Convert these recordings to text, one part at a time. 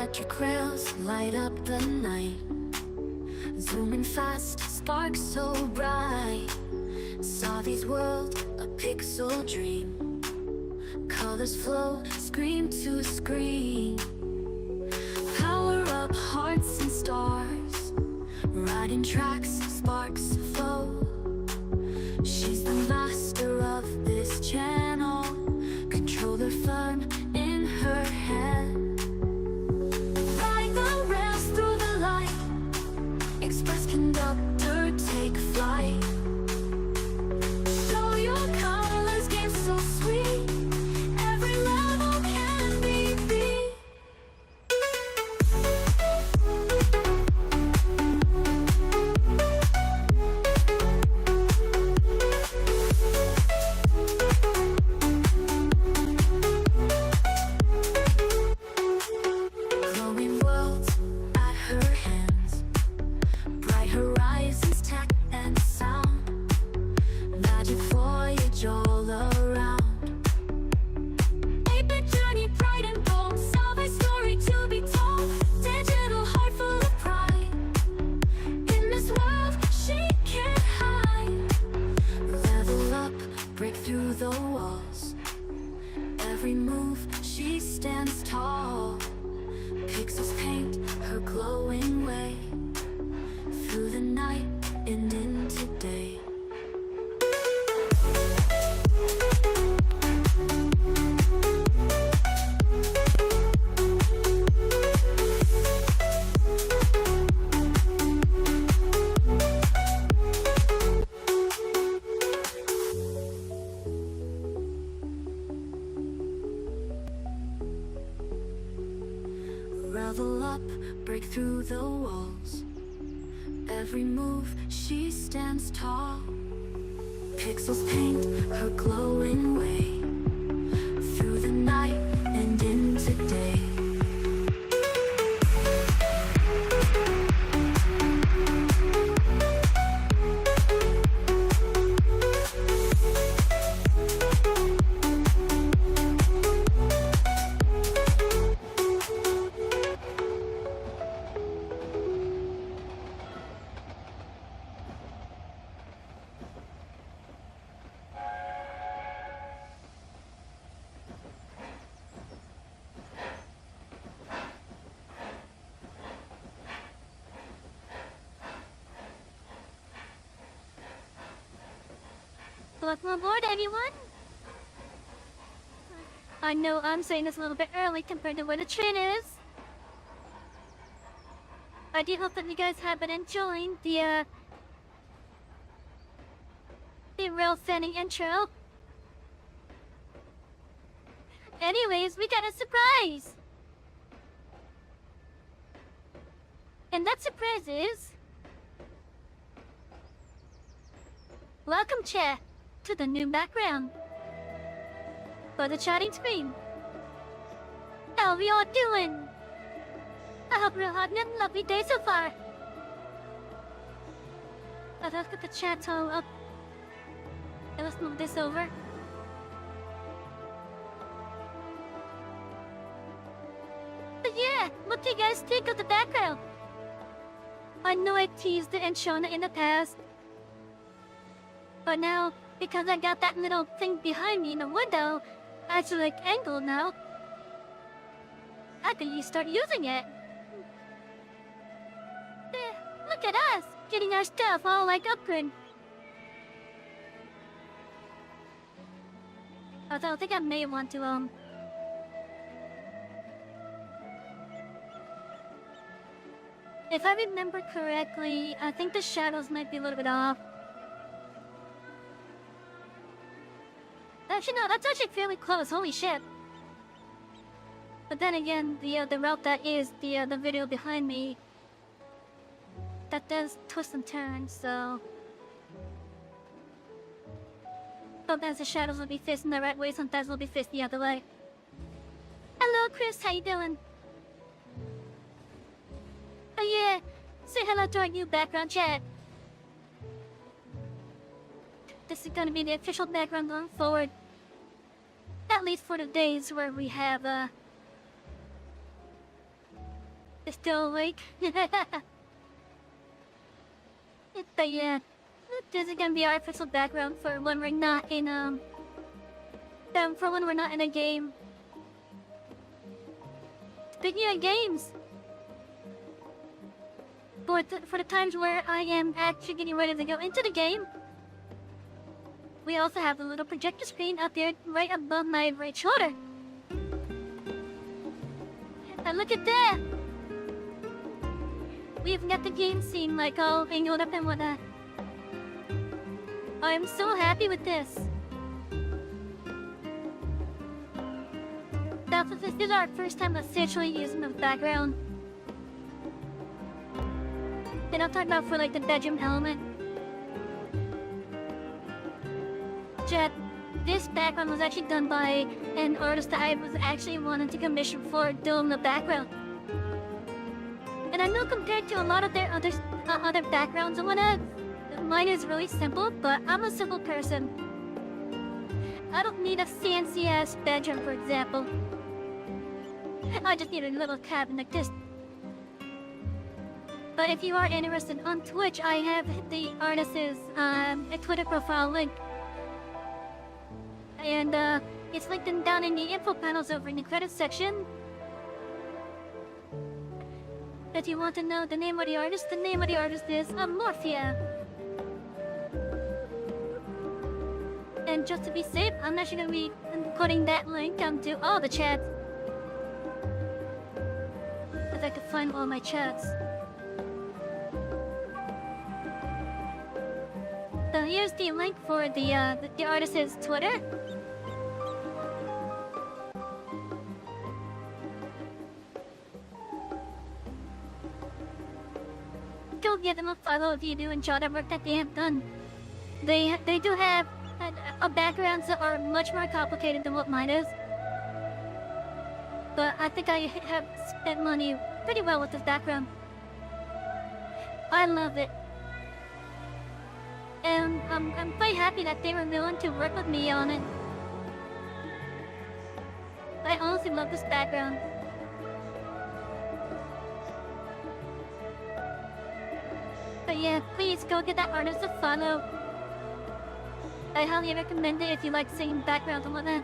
Electric rails light up the night, zooming fast, sparks so bright. Savy's world, a pixel dream. Colors flow, screen to screen. Power up hearts and stars, riding tracks, sparks flow. She's the master of this channel, controller firm in her hand. Ride the rails through the light, express conductor, take flight. Show your colors, game so sweet, every level can be beat. Glowing worlds at her hands, bright horizons, tech and sound. Magic voyage all around. 8-bit journey, pride and bold. Salve story to be told. Digital heart full of pride. In this world she can't hide. Level up, break through the walls. Every move she stands tall. Pixels paint her glowing way, through the night and into day. Level up, break through the walls. Every move she stands tall. Pixels paint her glowing way, through the night and into day. Welcome aboard, everyone! I know I'm saying this a little bit early compared to where the train is. I do hope that you guys have been enjoying the real fanning intro. Anyways, we got a surprise! And that surprise is... Welcome, chat, to the new background for the chatting screen. How we all doing? I hope you're having a lovely day so far. Let's get the chat all up. And let's move this over. But yeah, what do you guys think of the background? I know I teased it and shown it in the past, but now, because I got that little thing behind me in the window, actually like angled now, I can start using it. Look at us, getting our stuff all like upgrade. Although I think I may want to, if I remember correctly, I think the shadows might be a little bit off. Actually, no, that's actually fairly close, holy shit. But then again, the route that is the video behind me, that does twist and turn, so... Sometimes the shadows will be facing the right way, sometimes they'll be facing the other way. Hello, Chris, how you doing? Oh yeah, say hello to our new background chat. This is gonna be the official background going forward. At least for the days where we have, It's still awake. But yeah, this is gonna be our official background for when we're not in for when we're not in a game. Speaking of games, for the times where I am actually getting ready to go into the game, we also have the little projector screen up there right above my right shoulder. And look at that! We've got the game scene like all angled up and whatnot. I'm so happy with this. Now, this is our first time essentially using the background. And I'm talking about for like the bedroom element. Jet, this background was actually done by an artist that I was actually wanting to commission for doing the background. And I know compared to a lot of their other backgrounds and whatnot, mine is really simple, but I'm a simple person. I don't need a fancy ass bedroom, for example. I just need a little cabin like this. But if you are interested on Twitch, I have the artist's Twitter profile link. And it's linked down in the info panels over in the credits section. If you want to know the name of the artist is Morphia. And just to be safe, I'm actually going to be putting that link onto all the chats. If I could find all my chats. So here's the link for the artist's Twitter. Go give them a follow if you do enjoy the work that they have done. They do have backgrounds that are much more complicated than what mine is. But I think I have spent money pretty well with this background. I love it. And I'm quite happy that they were willing to work with me on it. I honestly love this background. But yeah, please go get that artist a follow. I highly recommend it if you like seeing backgrounds and whatnot.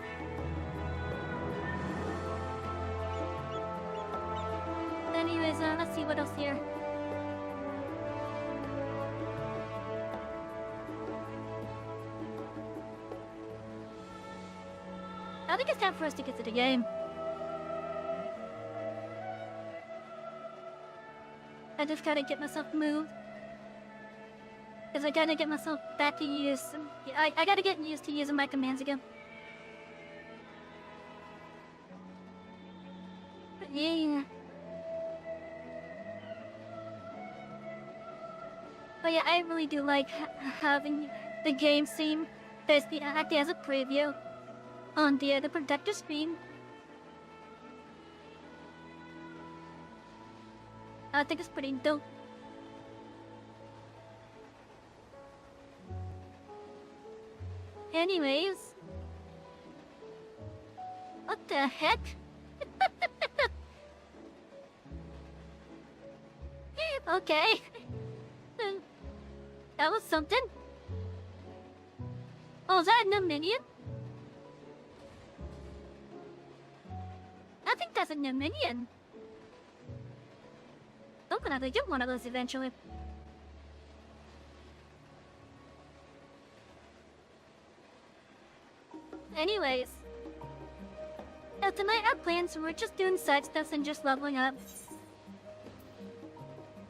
Anyways, let's see what else here. I think it's time for us to get to the game. I just gotta get myself moved. Because I gotta get myself back to use. I gotta get used to using my commands again. But yeah. But yeah, I really do like having the game scene basically acting as a preview on the projector screen. I think it's pretty dope. Anyways, what the heck? Okay, that was something. Oh, is that a new minion? I think that's a new minion. I'm gonna have to get one of those eventually. Anyways, now tonight our plans were just doing side stuff and just leveling up.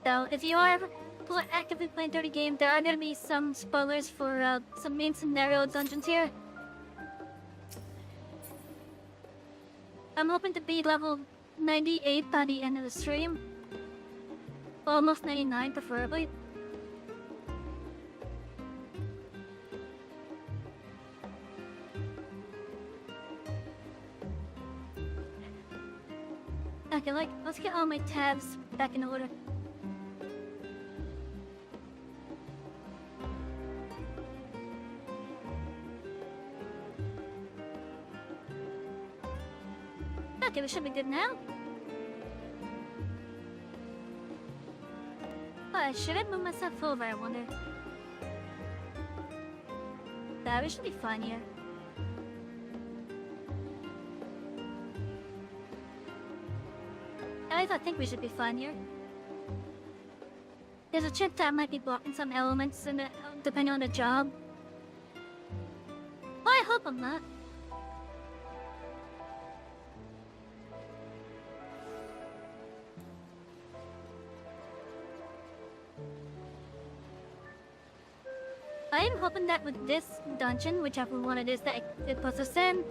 So if you are actively playing through the game, there are gonna be some spoilers for some main scenario dungeons here. I'm hoping to be level 98 by the end of the stream. Almost 99 preferably. Okay, let's get all my tabs back in order. Okay, we should be good now. Should I move myself over, I wonder? Nah, we should be fine here. I think we should be fine here. There's a chance that I might be blocking some elements in depending on the job. Well, I hope I'm not. I am hoping that with this dungeon, whichever one it is that it puts us in,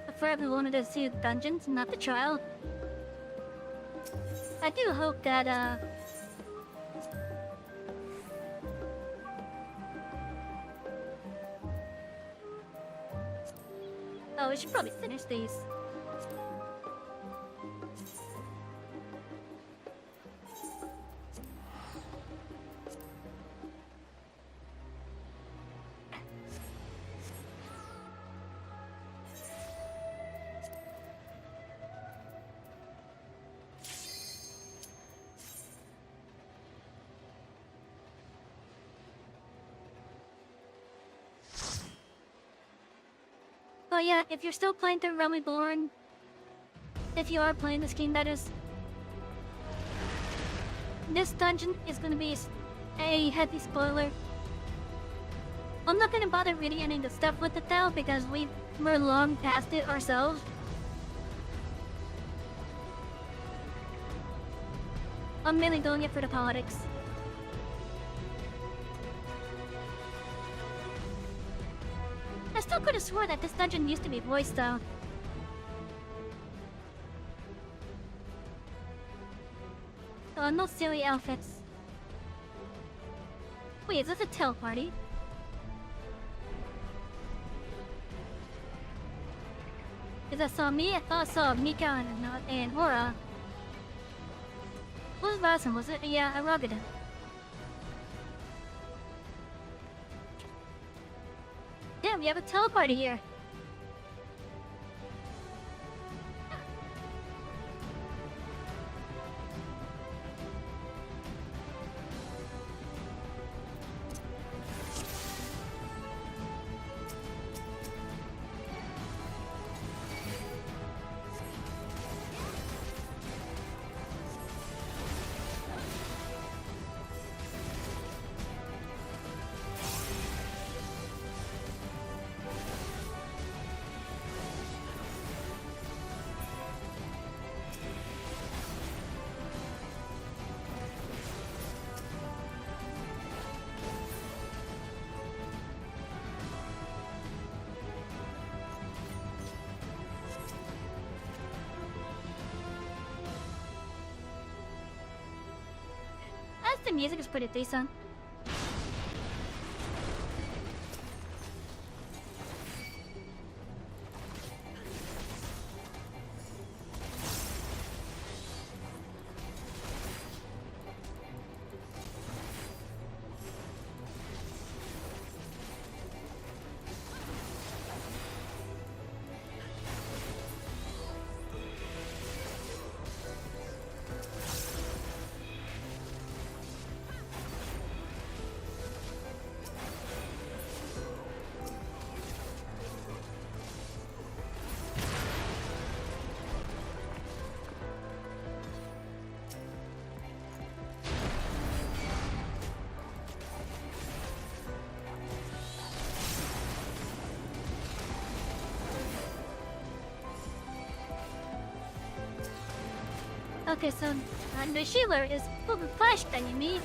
I forever wanted to see the dungeons, not the trial. I do hope that, oh, we should probably finish these. But yeah, if you're still playing through Realm Reborn, if you are playing this game, that is, this dungeon is gonna be a heavy spoiler. I'm not gonna bother reading any of the stuff with it now because we're long past it ourselves. I'm mainly doing it for the politics. I still could have swore that this dungeon used to be voiced though. Oh, no silly outfits. Wait, is this a tail party? Because I saw me, I thought I saw Mika and Hora. What was Rasen, was it? Yeah, I rugged him. Damn, we have a teleparty here. The music is pretty decent. Okay, so the Shealer is full of flesh, then you mean?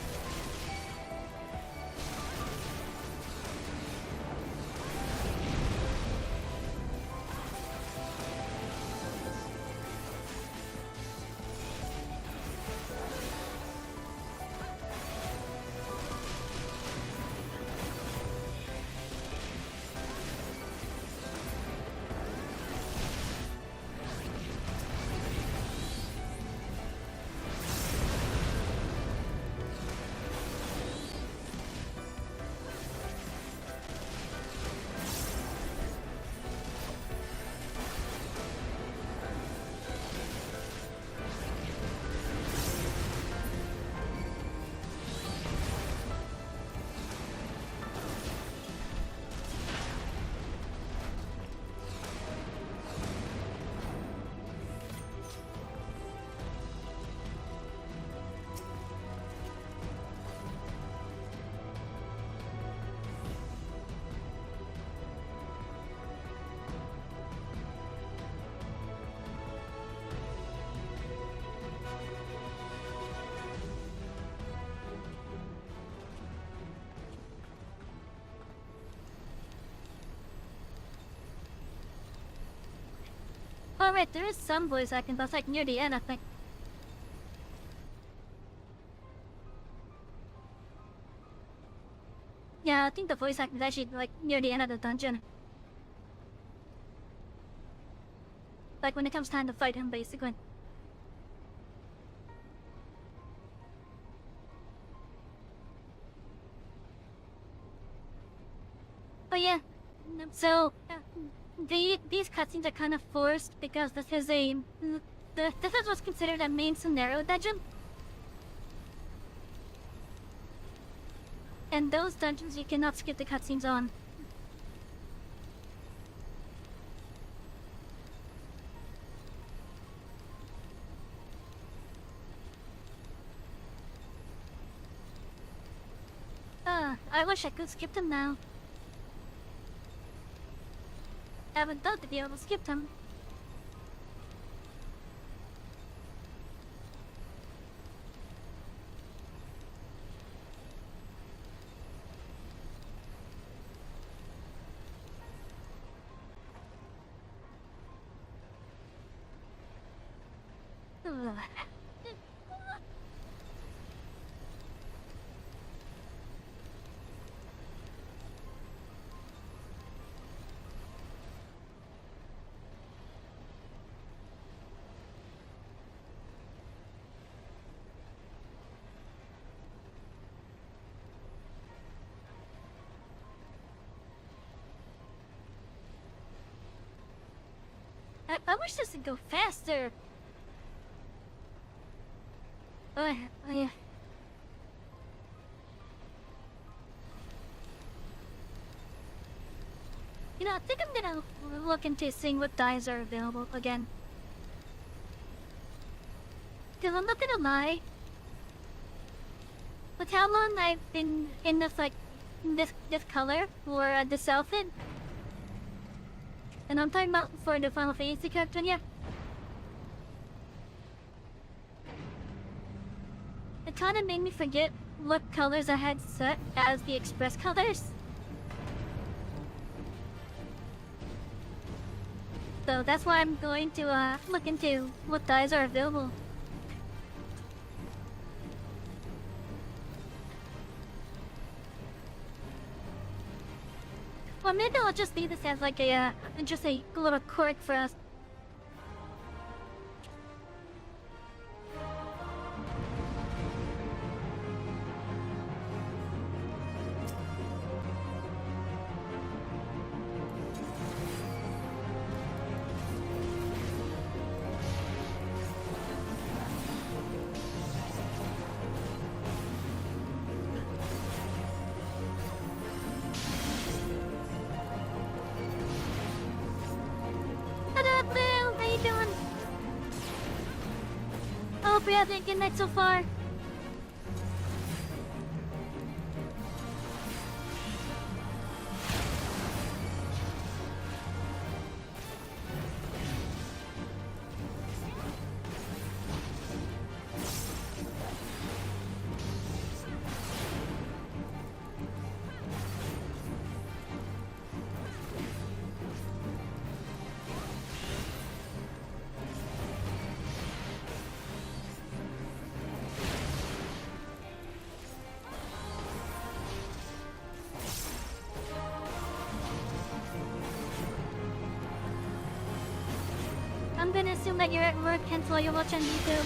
Alright, there is some voice acting, but it's like near the end, I think. Yeah, I think the voice acting is actually like near the end of the dungeon. Like when it comes time to fight him, basically. Oh yeah, so these cutscenes are kind of forced because this is what's considered a main scenario dungeon. And those dungeons you cannot skip the cutscenes on. I wish I could skip them now. I haven't thought to be able to skip them. Ugh. I wish this would go faster. Oh yeah. You know, I think I'm gonna look into seeing what dyes are available again. Cause I'm not gonna lie. With how long I've been in this this color or this outfit, and I'm talking about for the Final Fantasy character, yeah. It kind of made me forget what colors I had set as the express colors. So that's why I'm going to look into what dyes are available. Or maybe I'll just leave this as like just a little quirk for us. Hope you're having a good night so far. I'm gonna assume that you're at work, hence why you're watching YouTube.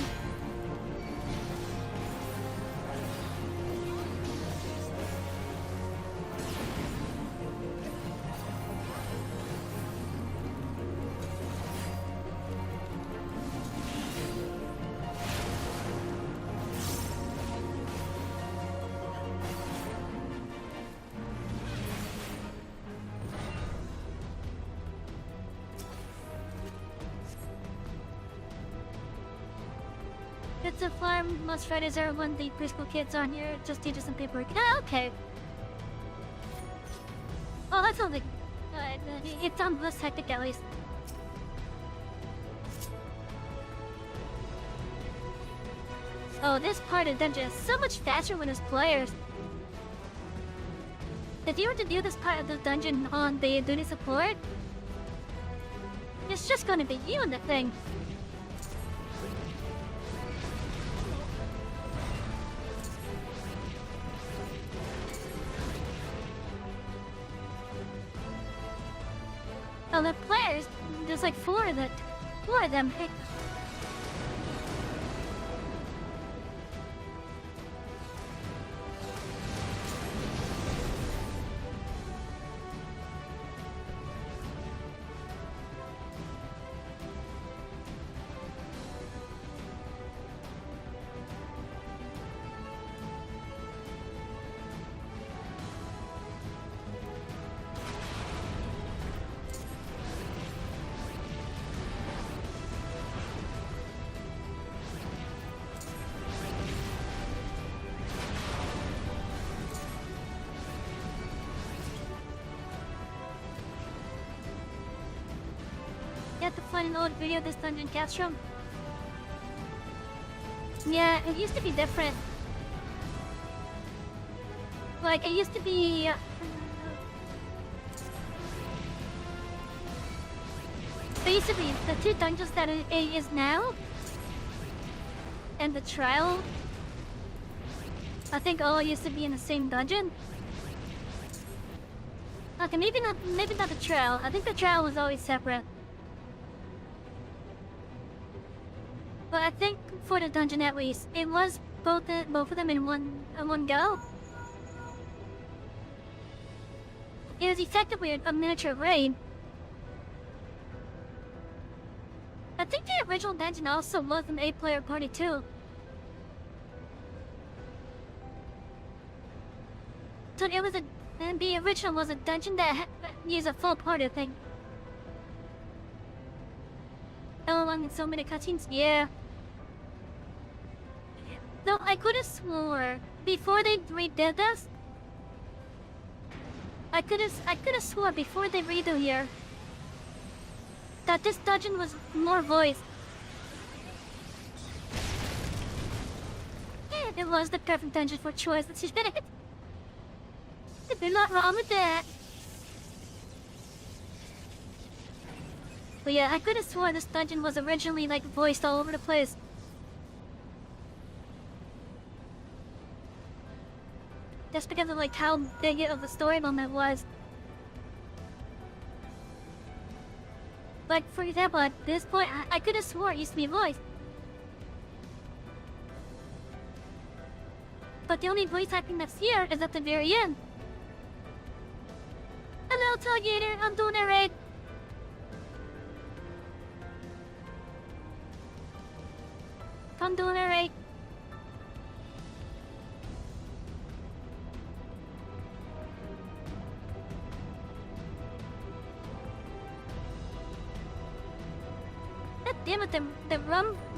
It's a farm. Most Fridays are when the preschool kids on here. Just teach us some paperwork. Ah, okay. Oh, that sounds like... it sounds less hectic at least. Oh, this part of the dungeon is so much faster when there's players. If you were to do this part of the dungeon on the duty support, It's just gonna be you and the thing. Oh, the players, there's like four of them. Hey. You have to find an old video of this dungeon capture. Yeah, it used to be different. Like, it used to be... basically, the two dungeons that it is now, and the trial, I think all used to be in the same dungeon. Okay, maybe not the trial. I think the trial was always separate. But I think for the dungeon at least, it was both of them in one go. It was effectively a miniature raid. I think the original dungeon also was an 8-player party too. So it was the original was a dungeon that used a full party thing. Oh, along in so many cutscenes, yeah. Though I could have swore before they redid this, I could have swore before they redo here that this dungeon was more voiced. Yeah, it was the perfect dungeon for choice. Let's just admit it. There's not wrong with that. But yeah, I could have sworn this dungeon was originally like voiced all over the place. Just because of like how big of a story moment was. Like for example, at this point, I could have swore it used to be voiced. But the only voice acting that's here is at the very end. Hello, Targator, I'm doing it right. I'm doing it right. God damn it,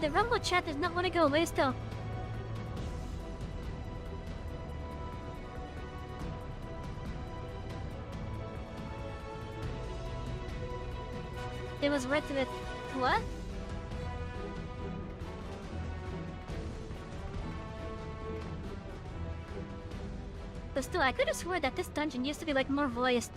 the rumble chat does not want to go away still. It was worth it. What? But still, I could have sworn that this dungeon used to be like more voiced.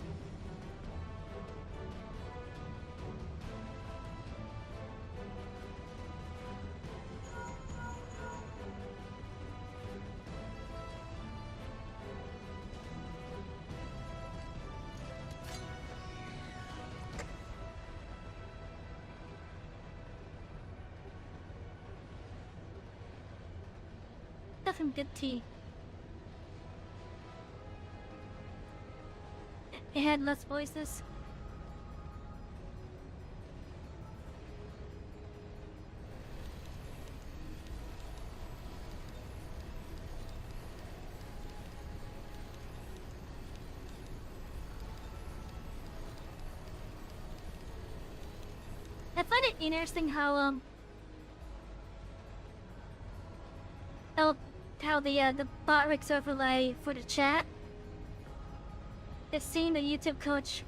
Got some good tea. It had less voices. I find it interesting how the bot rigs overlay for the chat. I've seen the YouTube coach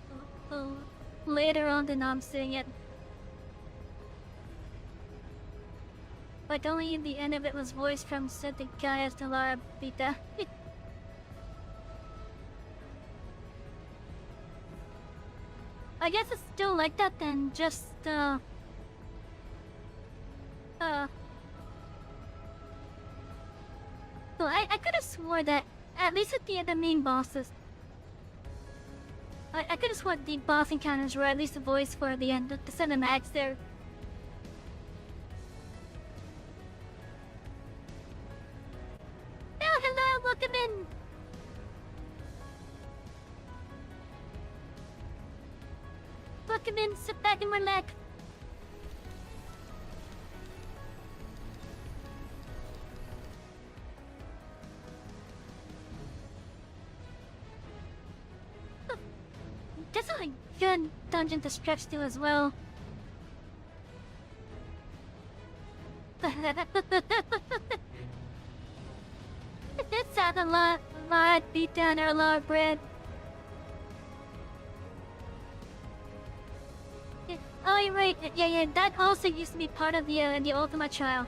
later on than I'm seeing it. Like only in the end of it was voiced from Cedric Gaius de la Bita. I guess it's still like that then, just, Well, I could have swore that, at least at the main bosses, I could have sworn the boss encounters were at least a voice for the end of the cinematics there. Oh, hello, welcome in! Welcome in, sit back and relax. That's a good dungeon to stretch to as well. That sounds a lot beat down or a lot of bread. Oh, you're right. Yeah, that also used to be part of the Ultima trial.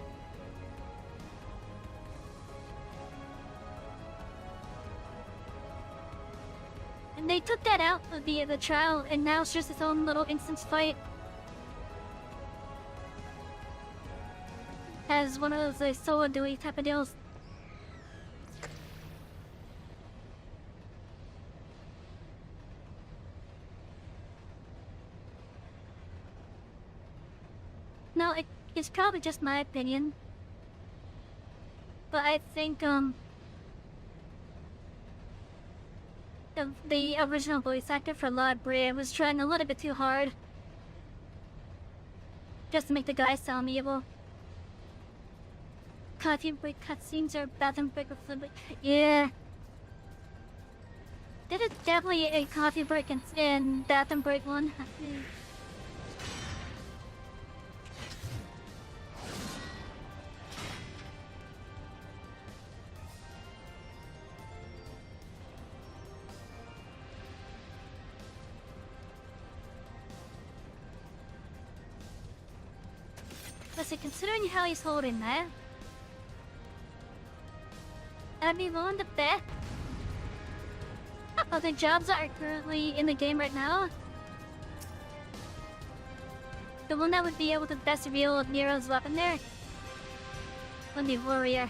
And they took that out of the trial, and now it's just its own little instance fight. As one of those solo doey type of deals. No, it's probably just my opinion. But I think, the original voice actor for Lord Brea was trying a little bit too hard. Just to make the guy sound evil. Coffee break cutscenes or bathroom break with fluid. Yeah. That is definitely a coffee break and bathroom break one. Listen, considering how he's holding that, I'd be willing to bet other jobs that are currently in the game right now, the one that would be able to best reveal Nero's weapon there would be Warrior.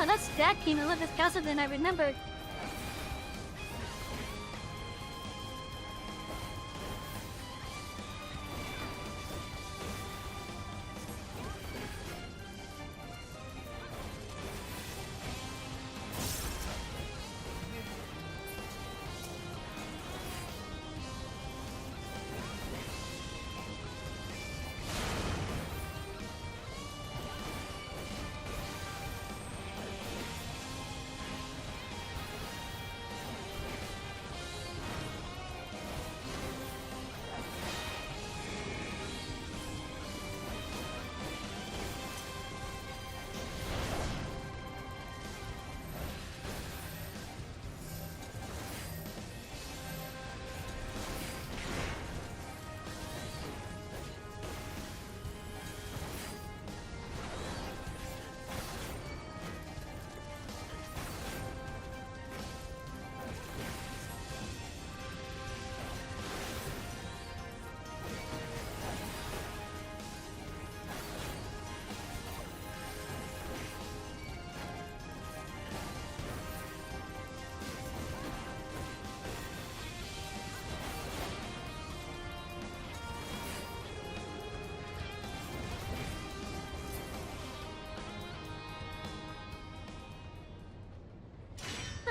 Oh, that came a little bit faster than I remembered.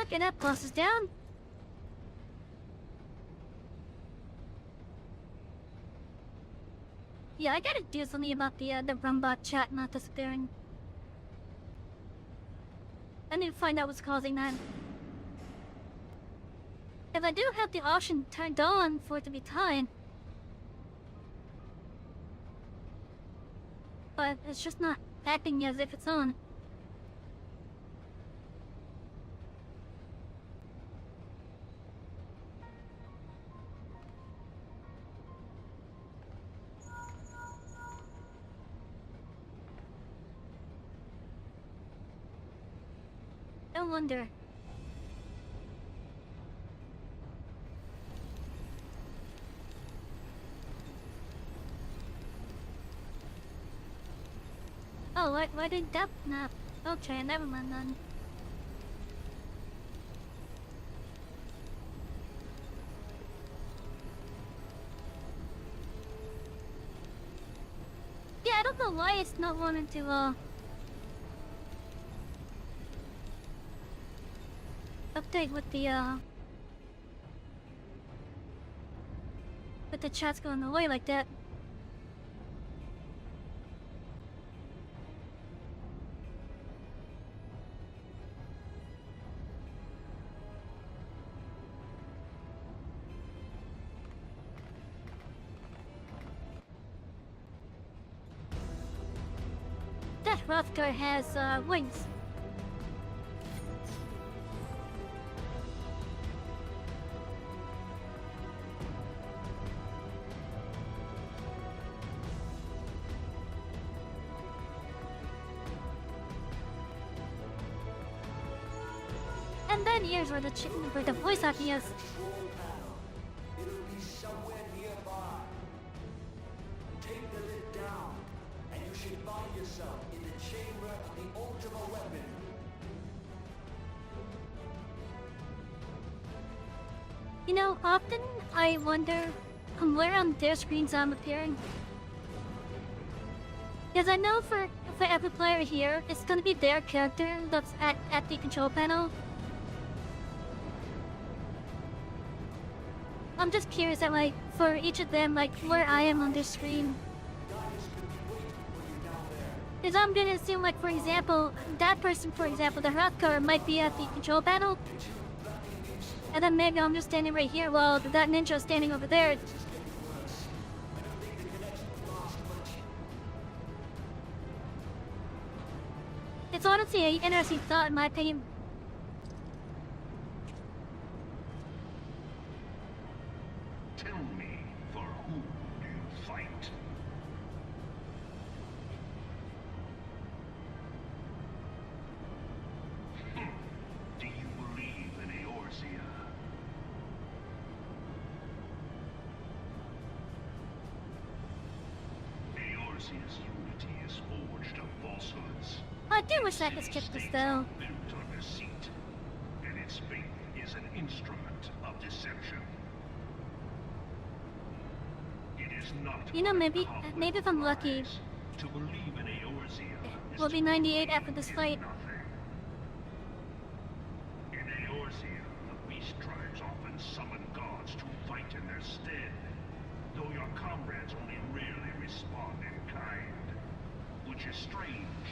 Okay, that boss is down. Yeah, I gotta do something about the Rumbot chat not disappearing. I need to find out what's causing that. Because I do have the option turned on for it to be tied. But it's just not acting as if it's on. No wonder. Oh, why did that snap? Okay, never mind then. Yeah, I don't know why it's not wanting to, update with the chat's going away like that. That Rothgar has, wings. And then here's where the voice acting is. It'll be somewhere nearby. Take the lid down, and you should find yourself in the chamber of the ultimate weapon. You know, often I wonder where on their screens I'm appearing. Because I know for every player here, it's gonna be their character that's at the control panel. I'm just curious at, like, for each of them, like, where I am on their screen. Because I'm gonna assume, like, for example, that person, for example, the Hrothgar might be at the control panel. And then maybe I'm just standing right here while that ninja's standing over there. It's honestly an interesting thought in my opinion. Tell me, for whom do you fight? Do you believe in Eorzea? Eorzea's unity is forged of falsehoods. I do wish I could skip this though. Built on deceit, and its faith is an instrument of deception. It is not. You know, maybe if I'm lucky, To believe in Eorzea is we'll be 98 after this fight. nothing. In Eorzea, the beast tribes often summon gods to fight in their stead, though your comrades only rarely respond in kind, which is strange,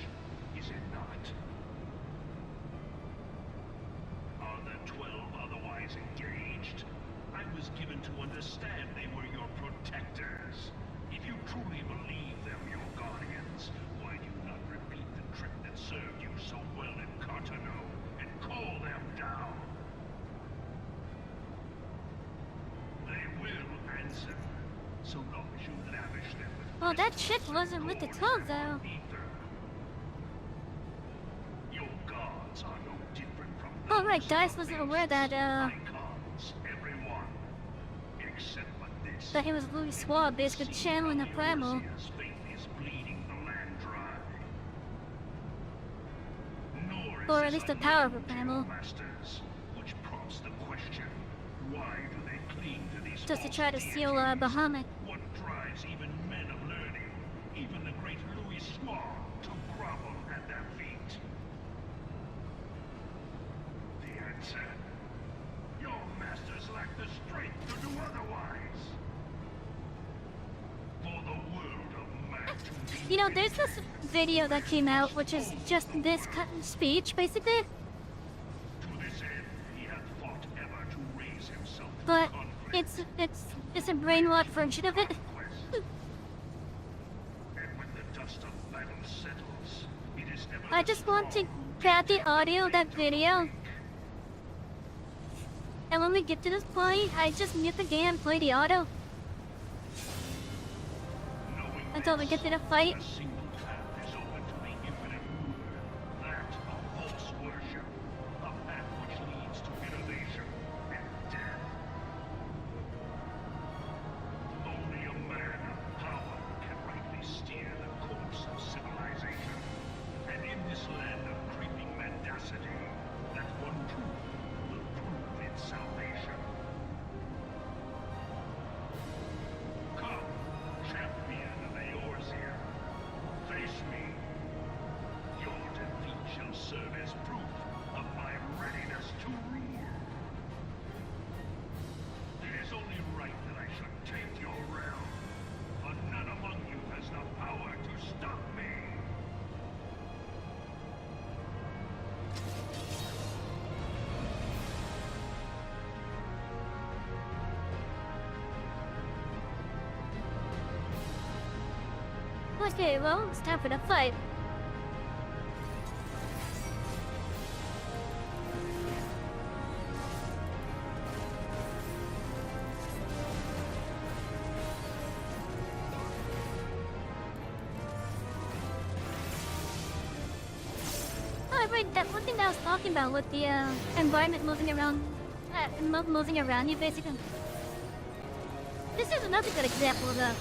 is it not? Are the 12 otherwise engaged? I was given to understand they were your protectors. If you truly believe them your guardians, why do you not repeat the trick that served you so well in Cartano and call them down? They will answer, so long as you lavish them with Well, that chick wasn't with the 12 though. ether. Your gods are no different from Oh right, those Dice of wasn't beasts. aware that Icons, everyone, except for this. that he was Louis Swab basically channeling a primal. Eorzea's faith is bleeding the land dry. Nor is Or at this least the power of a unknown to primal. your masters, which prompts the question: why do they cling to these Just to false try to steal deities? Bahamut. What drives even men of learning, even the great Louis Swab, to grovel at their feet? The answer: your masters lack the strength to do otherwise. For the world of man to be You know, there's this video that came out, which is just this cut and speech, basically. to this end, he hath fought ever to raise himself it's a brainwashed version of it. And when the dust of battle settles, it is never I just want to grab the audio of that video. And when we get to this point, I just mute the game and play the audio until we get to the fight. a single path is open to the infinite ruler, that of false worship, a path which leads to innovation and death. Only a man of power can rightly steer the course of civilization. And in this land of creeping mendacity, that one truth will prove its salvation. Come, champion of Eorzea, face me. Your defeat shall serve as proof of my readiness to rule. It is only right that I should take your realm, but none among you has the power to stop me. Okay, well, it's time for the fight. Oh, right, that one thing that I was talking about with the environment moving around, moving around you, basically. This is another good example of that.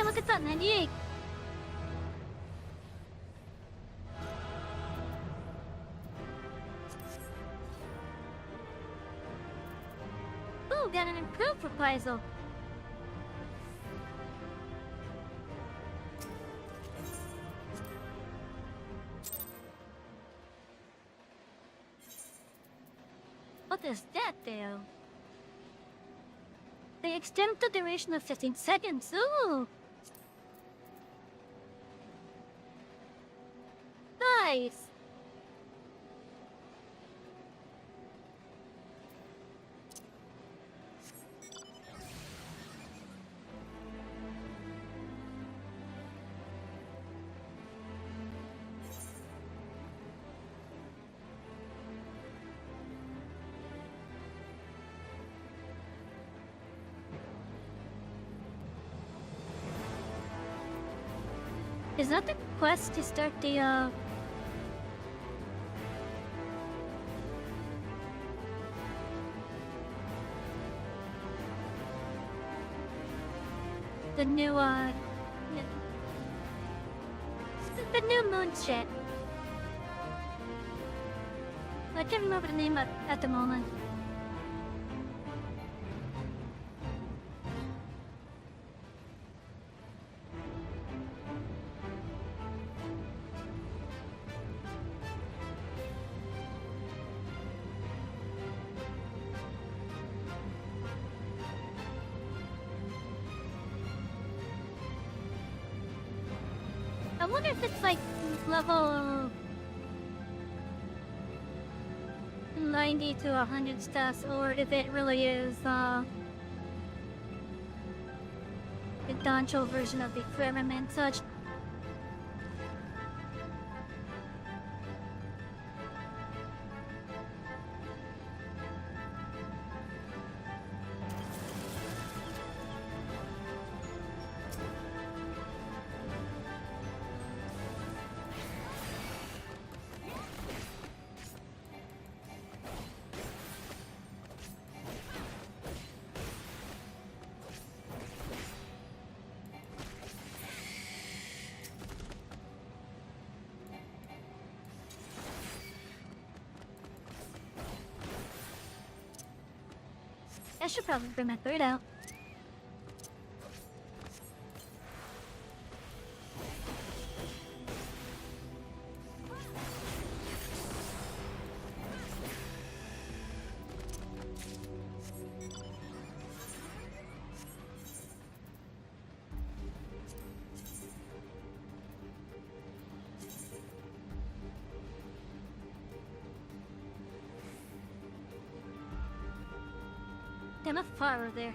Look at that 98. Ooh, got an improved reprisal. What does that do? They extend the duration of 15 seconds. Ooh! Nice! Is that the quest to start the new the new moon shit? I can't remember the name at the moment. I wonder if it's like level 90 to 100 stars, or if it really is the Doncho version of the experiment such. I should probably bring my third out. Damn, how far over there?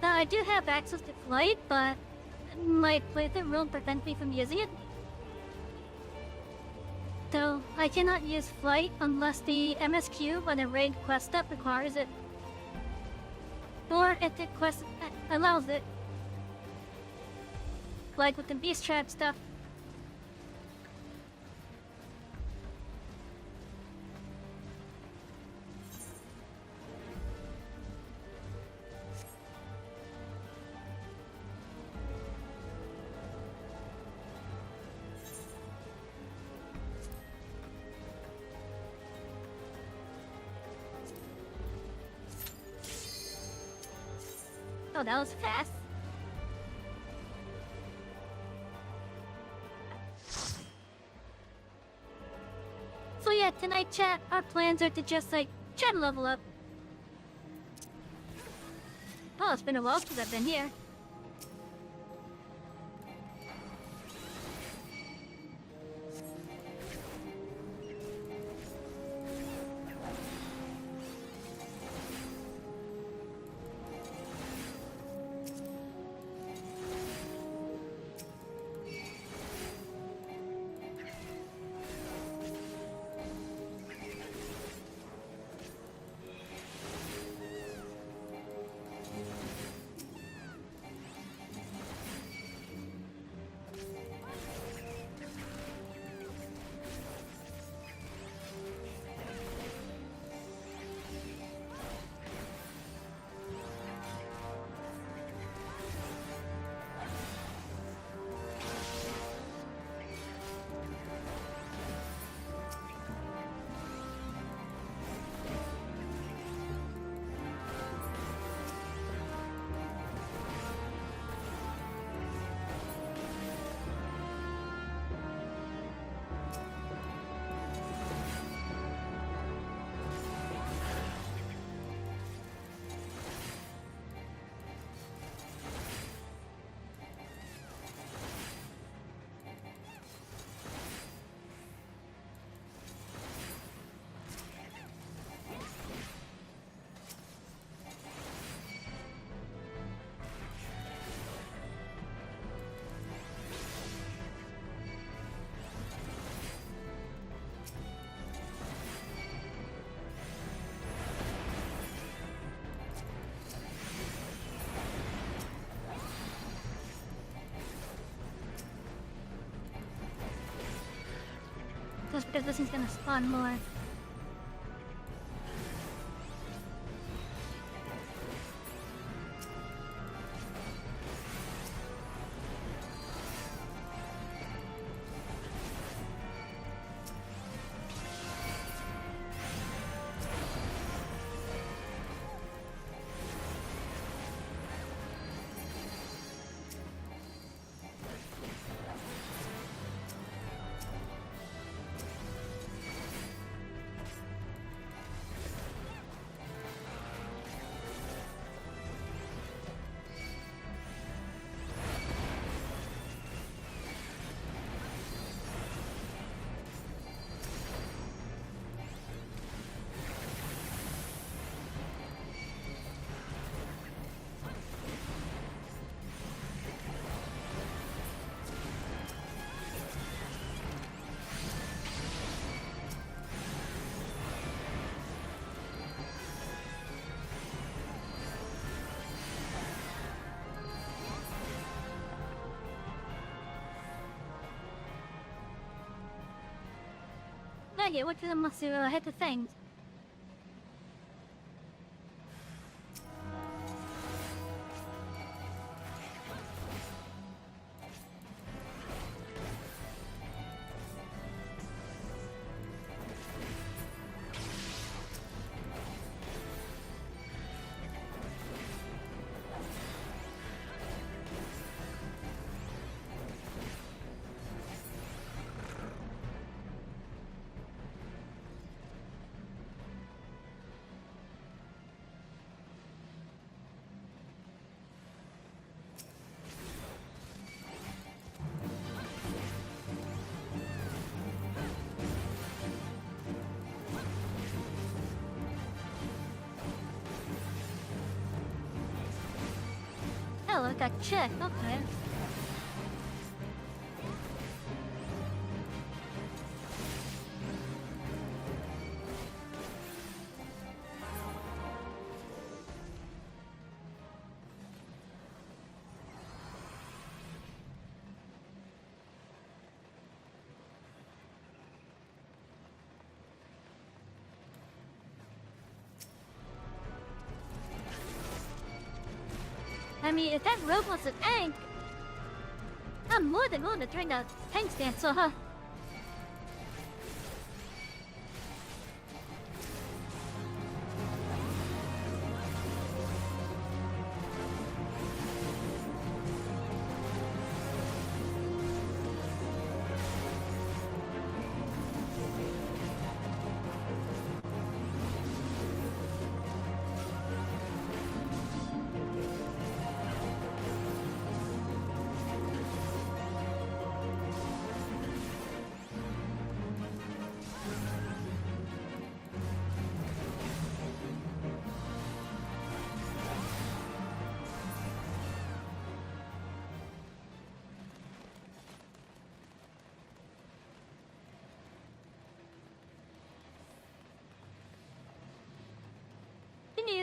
Now, I do have access to flight, but my playthrough won't prevent me from using it. Though, I cannot use flight unless the MSQ on a raid quest step requires it. Or if the quest allows it. Like with the beast trap stuff. Oh, that was fast. So yeah, tonight chat, our plans are to just like, try to level up. Oh, it's been a while since I've been here. because this is gonna spawn more. Yeah, what the must hit the things. Oh, I got checked. Okay. I mean, if that robot's a tank, I'm more than willing to train a tank stance, huh?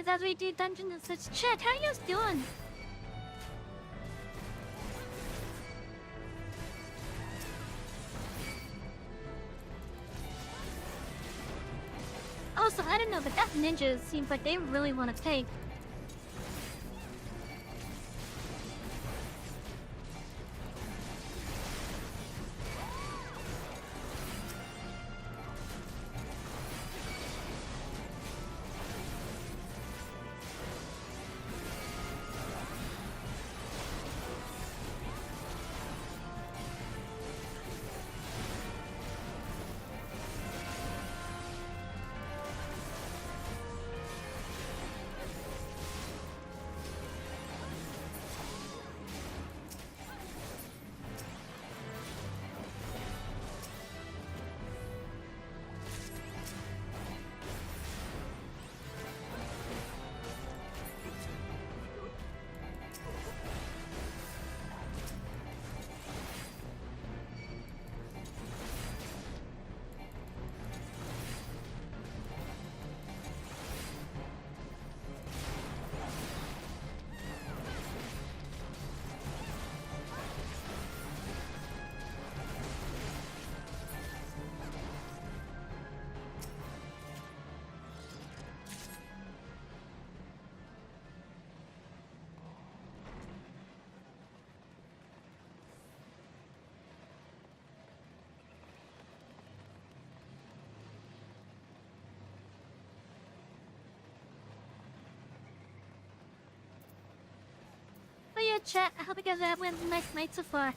As we do dungeons and such. Chat, how you doing? Also, I don't know, but that ninja seems like they really want to take. good, chat. I hope you guys are having a nice night so far.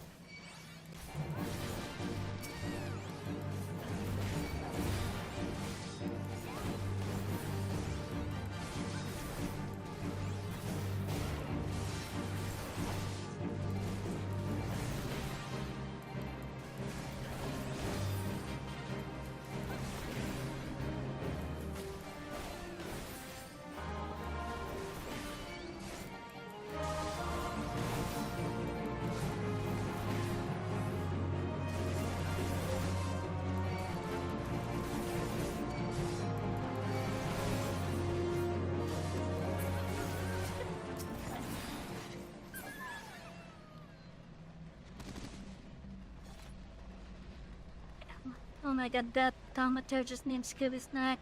Oh my god, that thaumaturgist named Scooby Snack.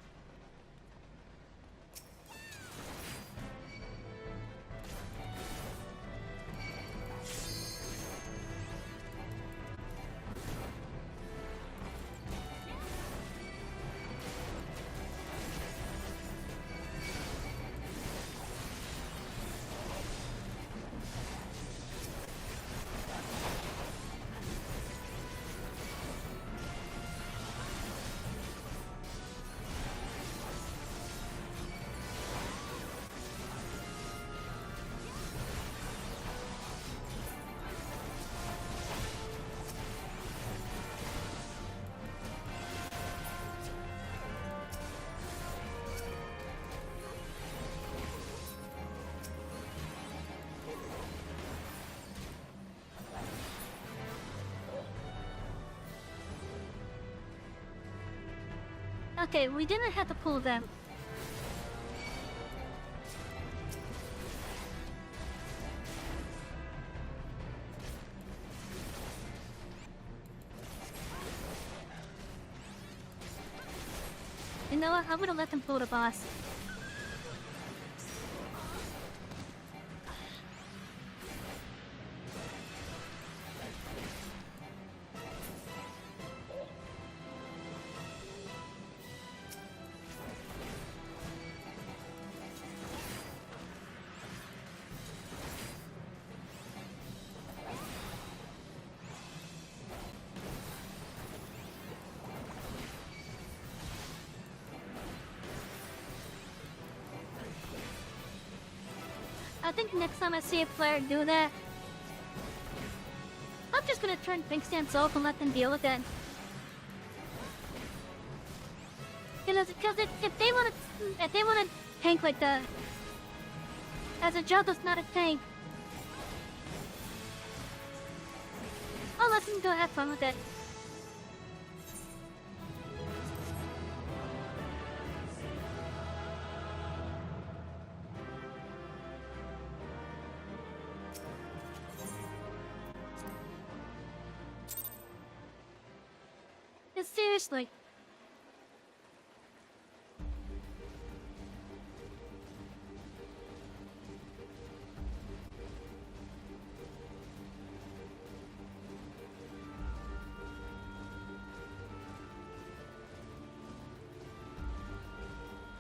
Okay, we didn't have to pull them. You know what? I would've let them pull the boss. I think next time I see a player do that, I'm just gonna turn Pink Stance off and let them deal with it. Because if they wanna tank like that, as a Jugga's not a tank, I'll let them go have fun with it. Seriously.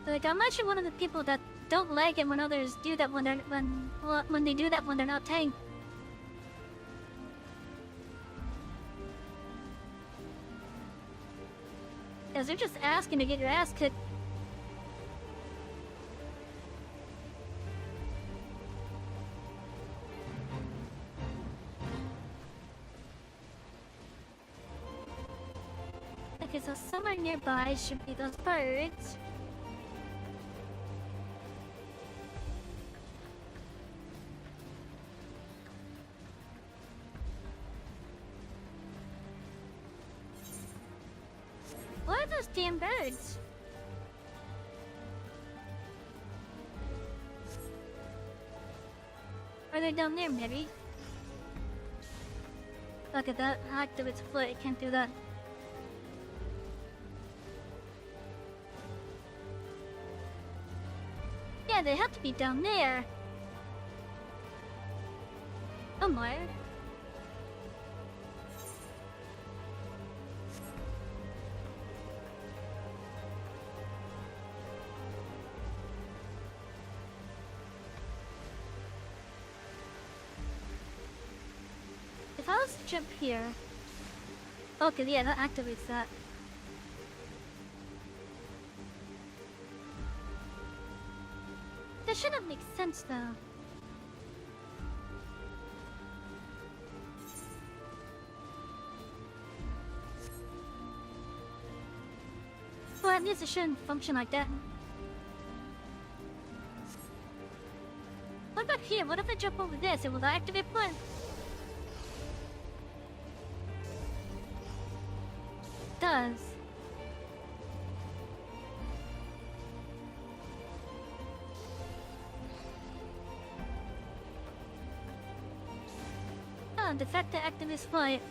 Like, I'm actually one of the people that don't like it when others do that when they do that when they're not tanked. Because they're just asking to get your ass kicked. Okay, so somewhere nearby should be those birds. What are those damn birds? Are they down there, maybe? Look at that. Hacked of its foot. It can't do that. Yeah, they have to be down there. Somewhere. let's jump here. Okay, yeah, that activates that. That shouldn't make sense though. Well, at least it shouldn't function like that. What about here? What if I jump over this? It will activate one. It does. Oh, the fact that activist flight.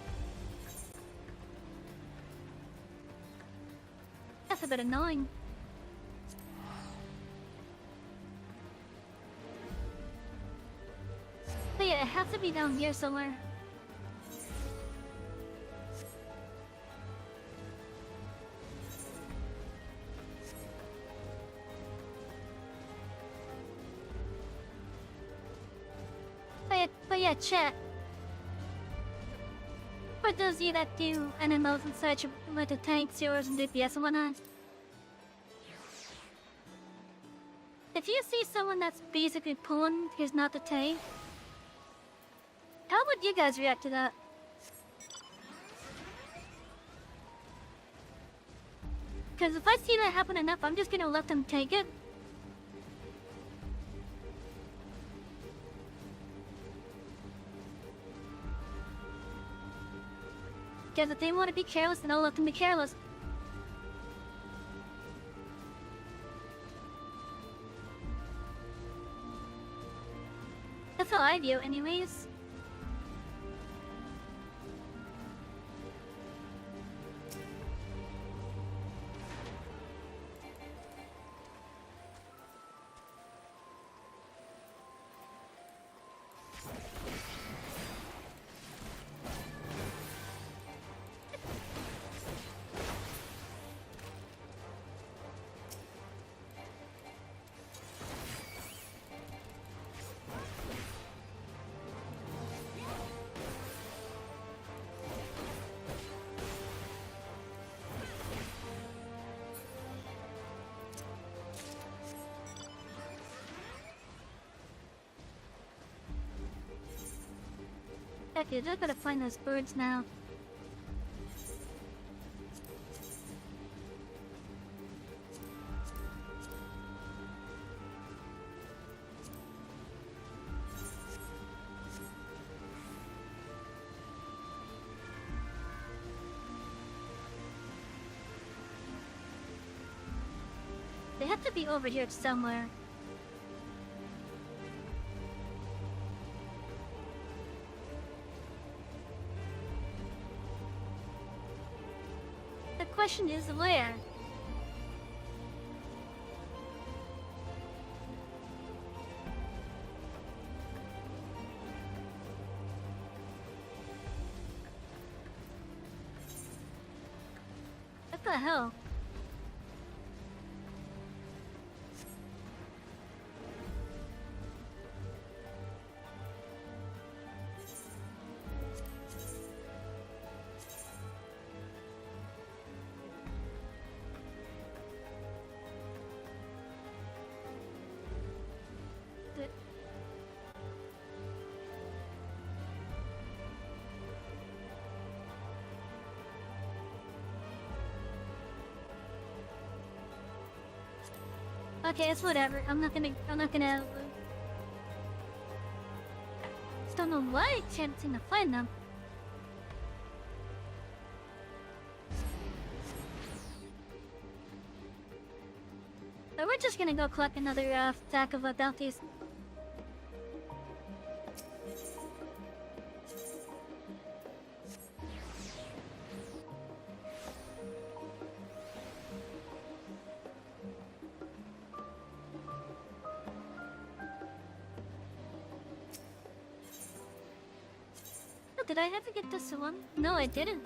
That's a bit annoying. But yeah, it has to be down here somewhere. But yeah, chat. For those of you that do animals and such with the tanks, zeros, and DPS and whatnot. If you see someone that's basically pulling here's not the tank, how would you guys react to that? Because if I see that happen enough, I'm just gonna let them take it. Because if they want to be careless, then I'll let them be careless. That's how I view it anyways. Okay, just gotta find those birds now. They have to be over here somewhere. The question is where? What the hell? Okay, it's whatever. I'm not gonna. Don't know why I can't seem to find them. But we're just gonna go collect another stack of bounties. Did I have to get this one? No, I didn't.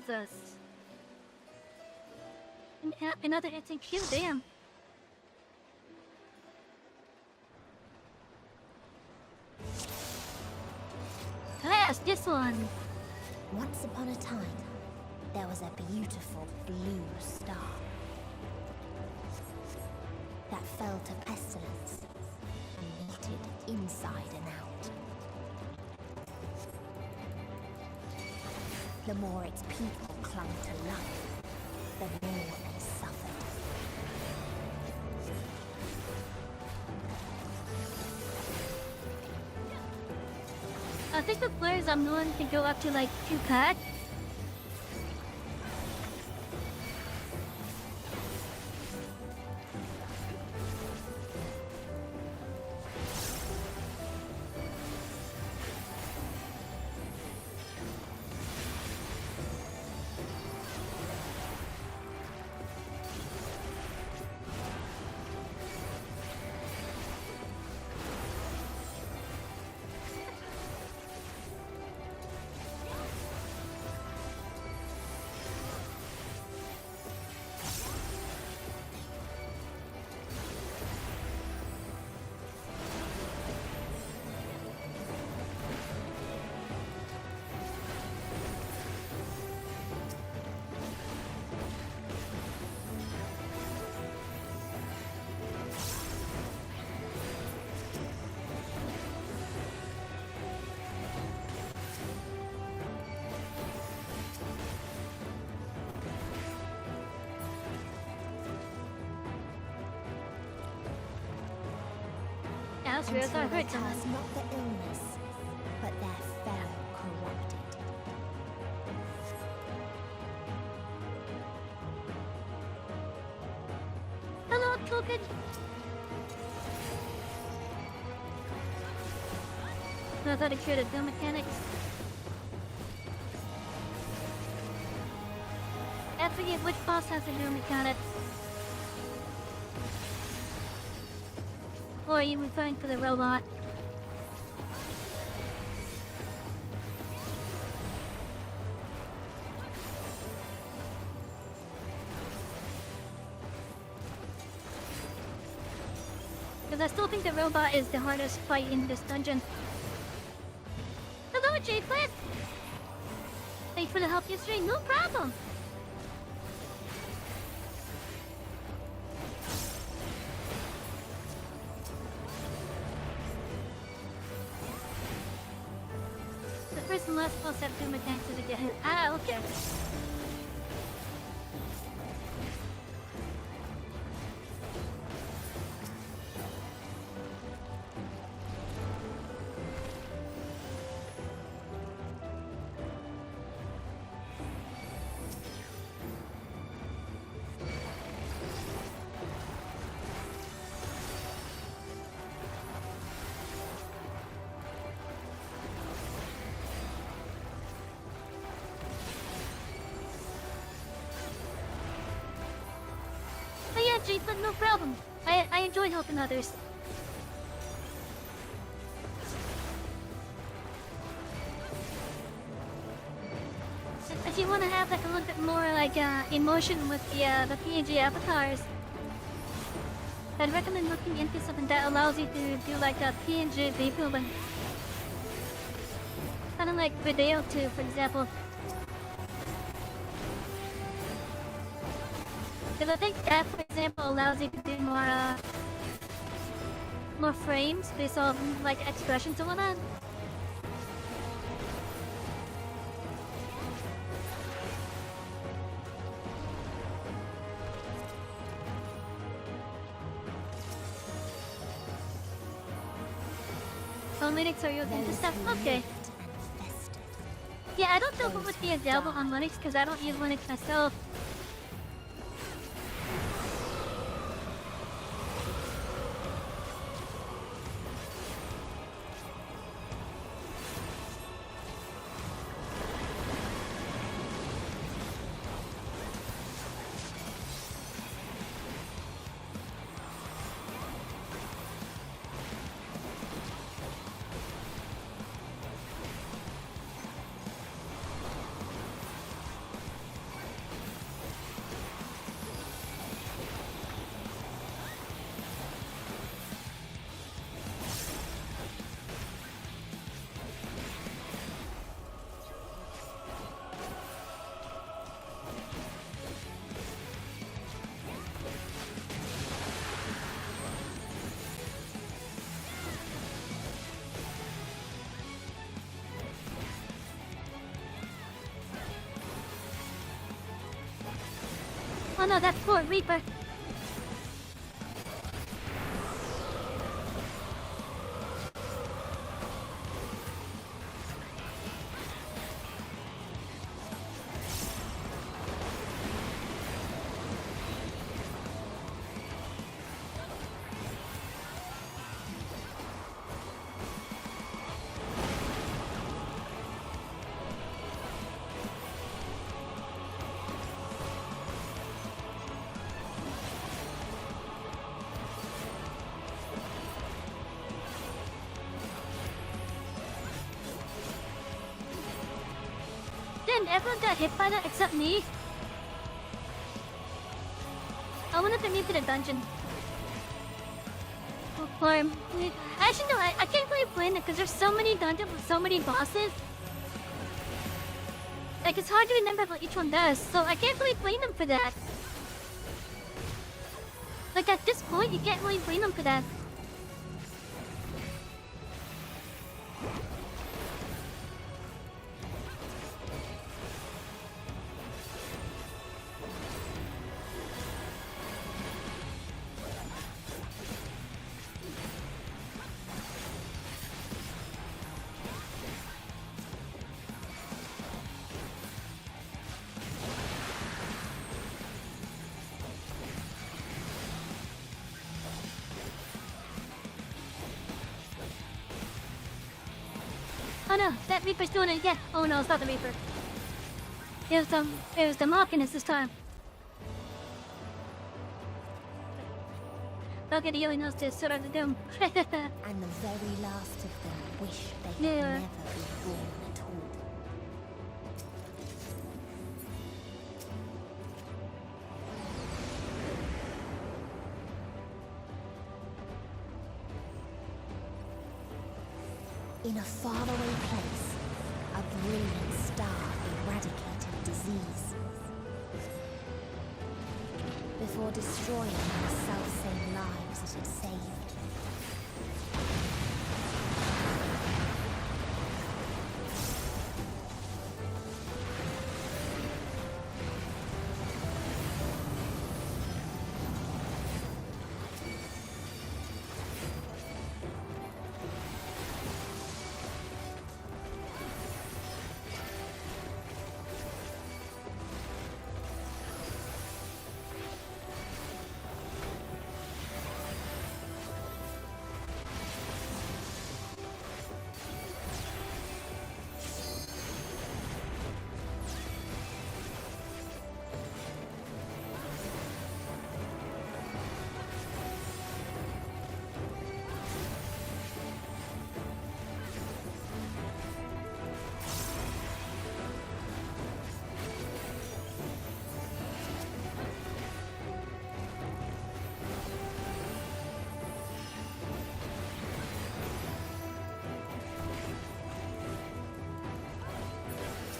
Jesus. Another hitting Q, damn. Class, this one. Once upon a time, there was a beautiful blue star that fell to pestilence and melted inside and out. The more its people clung to life, the more they suffered. I think the players I'm known can go up to like 2 pack. That's real, Until that they hurts. curse not the illness, but their fellow corrupted. Hello, Token. I thought it created new mechanics. I forget which boss has a new mechanic. Or are you referring to the robot? Because I still think the robot is the hardest fight in this dungeon. Hello, J-Plant! Thanks for the help yesterday, no problem! The first and last boss have two mechanics to get hit. Ah, okay. But yeah, J-Plant, no problem. I enjoy helping others. If you want to have like a little bit more like emotion with the PNG avatars, I'd recommend looking into something that allows you to do like a PNG rebuilding. Kind of like Video 2, for example. Because I think that, for example, allows you to do more frames based on like expressions and whatnot. Analytics are you into stuff? Okay. Yeah, I don't know what would be available on Linux because I don't use Linux myself. Oh no, that's poor Reaper. Then everyone got hit by that except me. I wanted to move to the dungeon. Oh, farm. Actually, no, I can't really blame it because there's so many dungeons with so many bosses. Like, it's hard to remember what each one does, so I can't really blame them for that. Like, at this point, you can't really blame them for that. Oh no, that Reaper's doing it again. Oh no, it's not the Reaper. It was the Mockiness this time. Look at the only knows this sort of the doom. And the very last of them wish they could Yeah. never be born at all. In a faraway place, a brilliant star eradicated disease. Before destroying the self-same lives it had saved.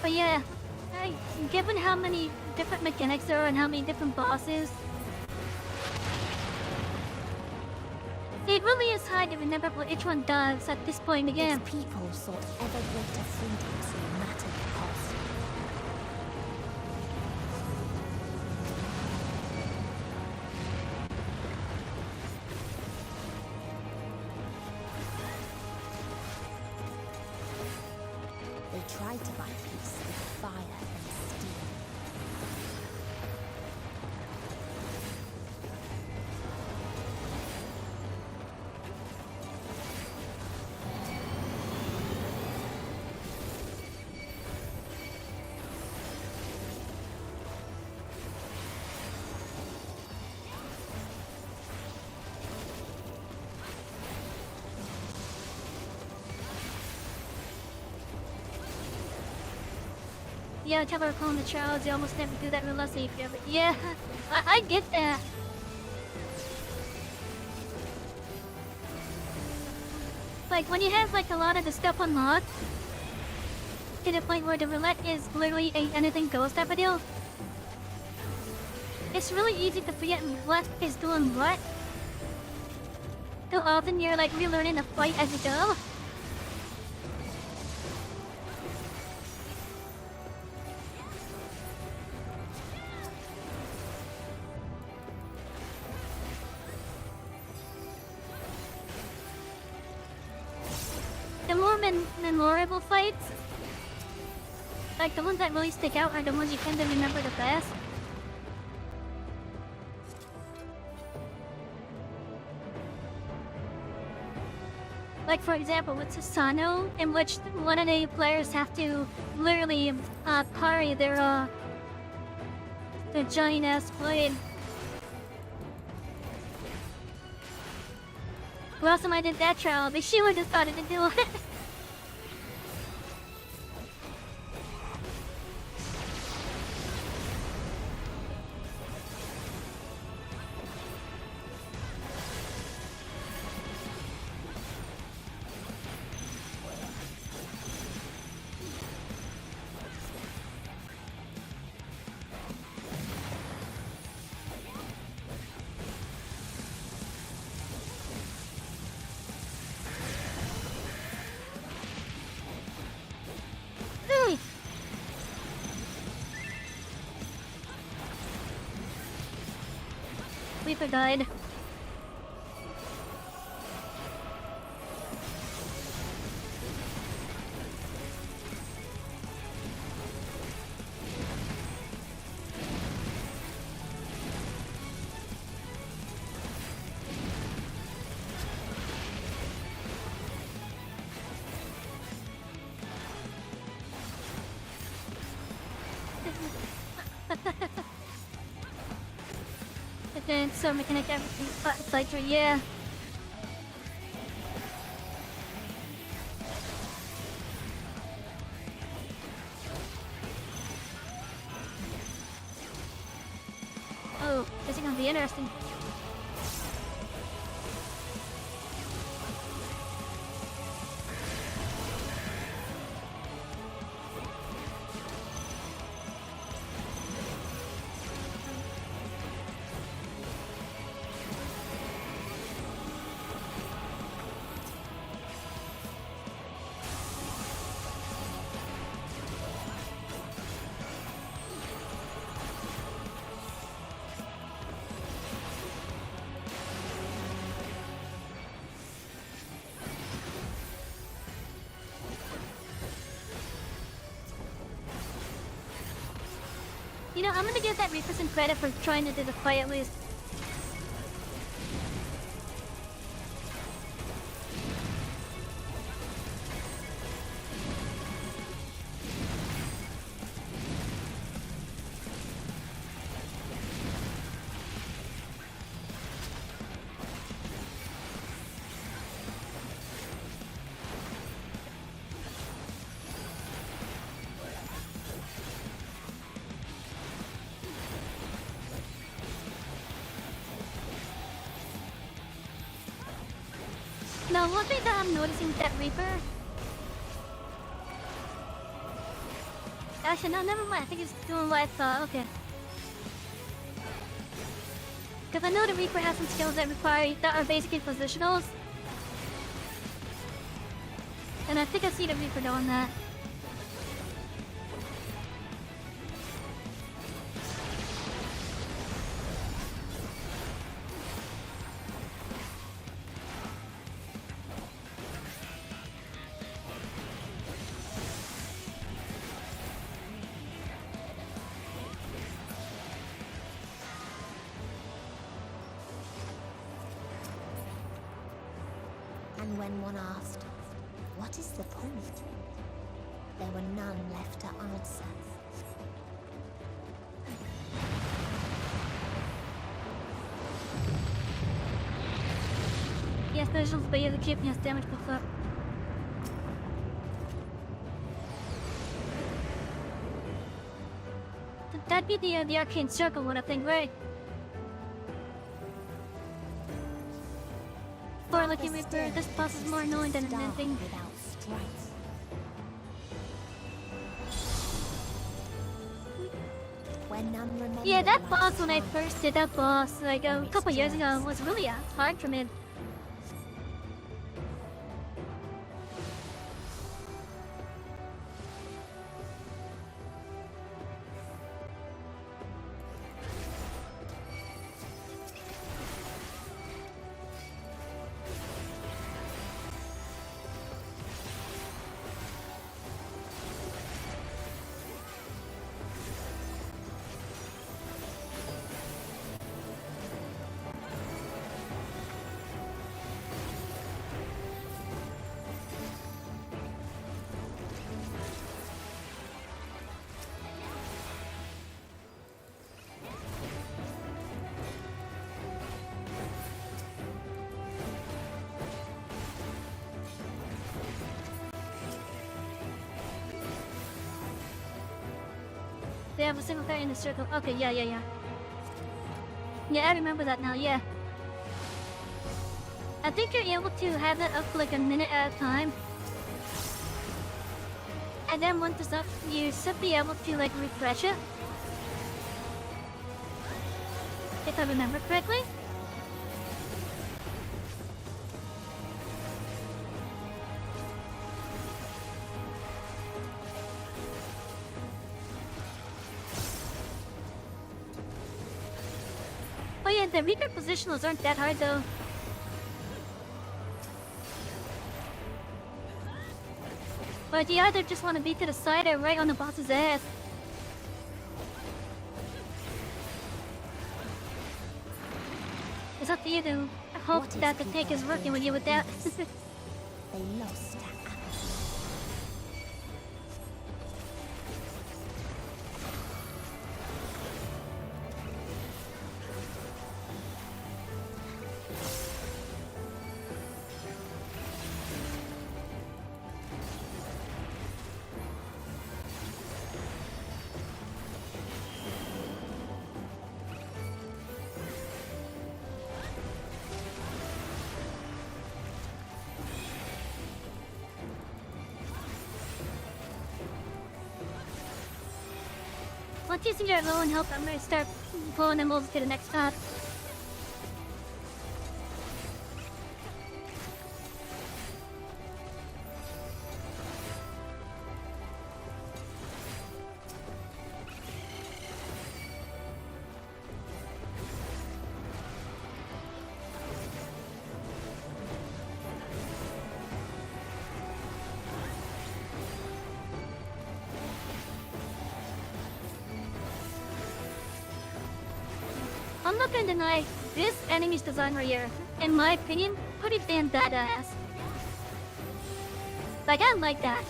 But yeah, given how many different mechanics there are and how many different bosses, it really is hard to remember what each one does at this point in the game. Its people sought ever greater freedoms no matter the cost. They tried to buy peace with fire and steel. Yeah, tell her calling the trials, you almost never do that unless you but yeah, I get that. Like, when you have, like, a lot of the stuff unlocked, to the point where the roulette is literally a anything goes type of deal, it's really easy to forget what is doing what. So often you're, like, relearning the fight as you go. memorable fights. Like the ones that really stick out are the ones you tend to remember the best. Like for example with Susano, in which one of the players have to literally parry their giant ass blade. Who else am I did that trial? But she would have started to do it. Reaper died. So mechanic everything but it's like yeah. Oh, this is gonna be interesting. You know, I'm gonna give that Reaper some credit for trying to do the fight at least. Now, one thing that I'm noticing with that Reaper... Actually, no, never mind. I think it's doing what I thought. Okay. Because I know the Reaper has some skills that are basically positionals. And I think I see the Reaper doing that. And when one asked, what is the point? There were none left to answer. Yes, visuals, but yeah, the keeping us damage buff up. That'd be the arcane circle one, I think, right? For Lucky Reaper, this boss is more annoying than anything. Yeah, that boss when I first did that boss, like a couple years ago, was really hard for me. have a single fairy in the circle. Okay, yeah. Yeah, I remember that now, yeah. I think you're able to have that up for like a minute at a time. And then once it's up, you should be able to like refresh it. If I remember correctly. Oh yeah, the weaker positionals aren't that hard though. But you either just want to be to the side or right on the boss's ass. It's up to you to hope What is that the tank is people working with you with that. They lost apathy. Once you see you're low in health, I'm gonna start pulling them over to the next spot. I'm not gonna deny, this enemy's design right here, in my opinion, pretty damn badass. Like, I like that.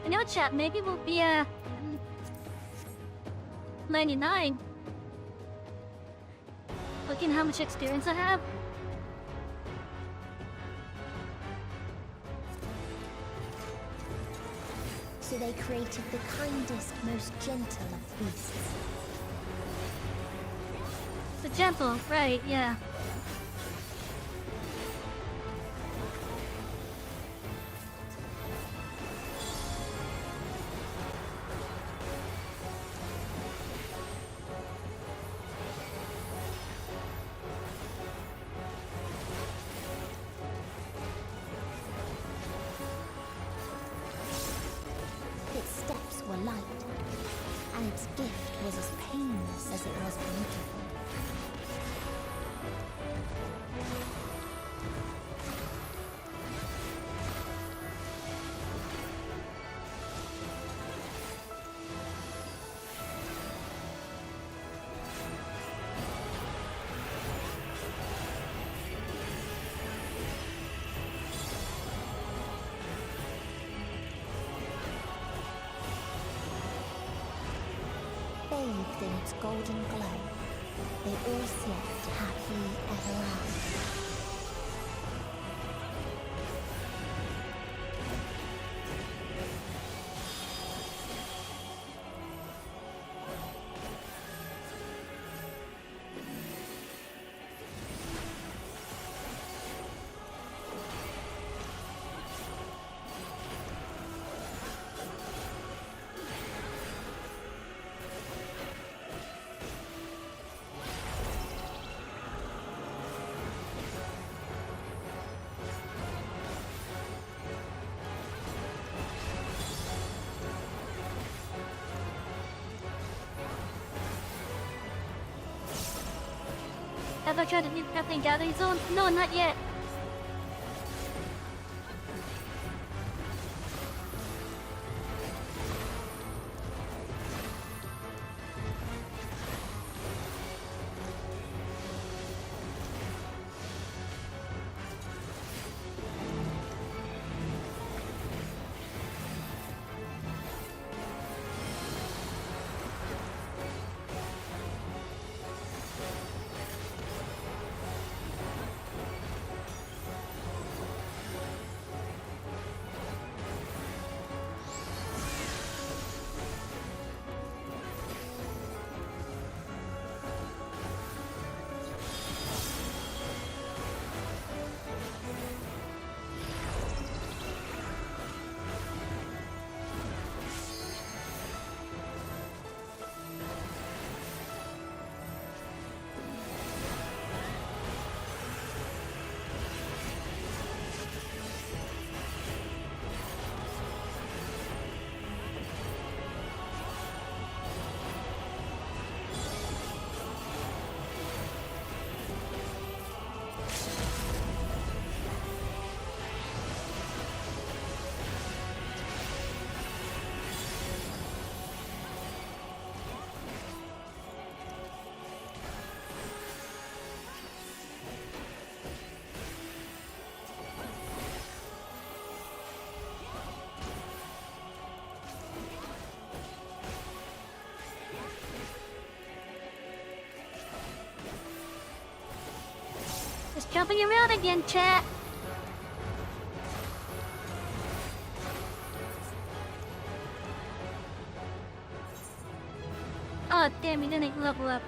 You know, chat, maybe we'll be, 99. Looking how much experience I have. So they created the kindest, most gentle of beasts. The gentle, right, yeah. Its steps were light, and its gift was as painless as it was beautiful. Bathed in its golden glow, they all slept happily ever after. Have I tried to nuke Captain Gathering Zone? No, not yet. helping you out again, chat. Oh damn, you didn't level up.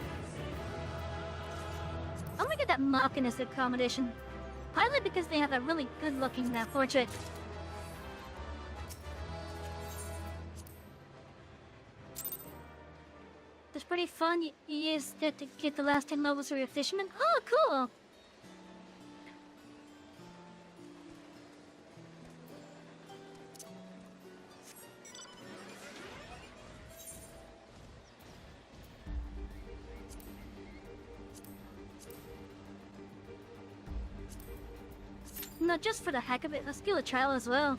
I'm gonna get that Mockiness accommodation. Partly because they have a really good looking portrait. It's pretty fun. You use it to get the last 10 levels for your fisherman. Oh, cool! No, just for the heck of it, let's do a trial as well.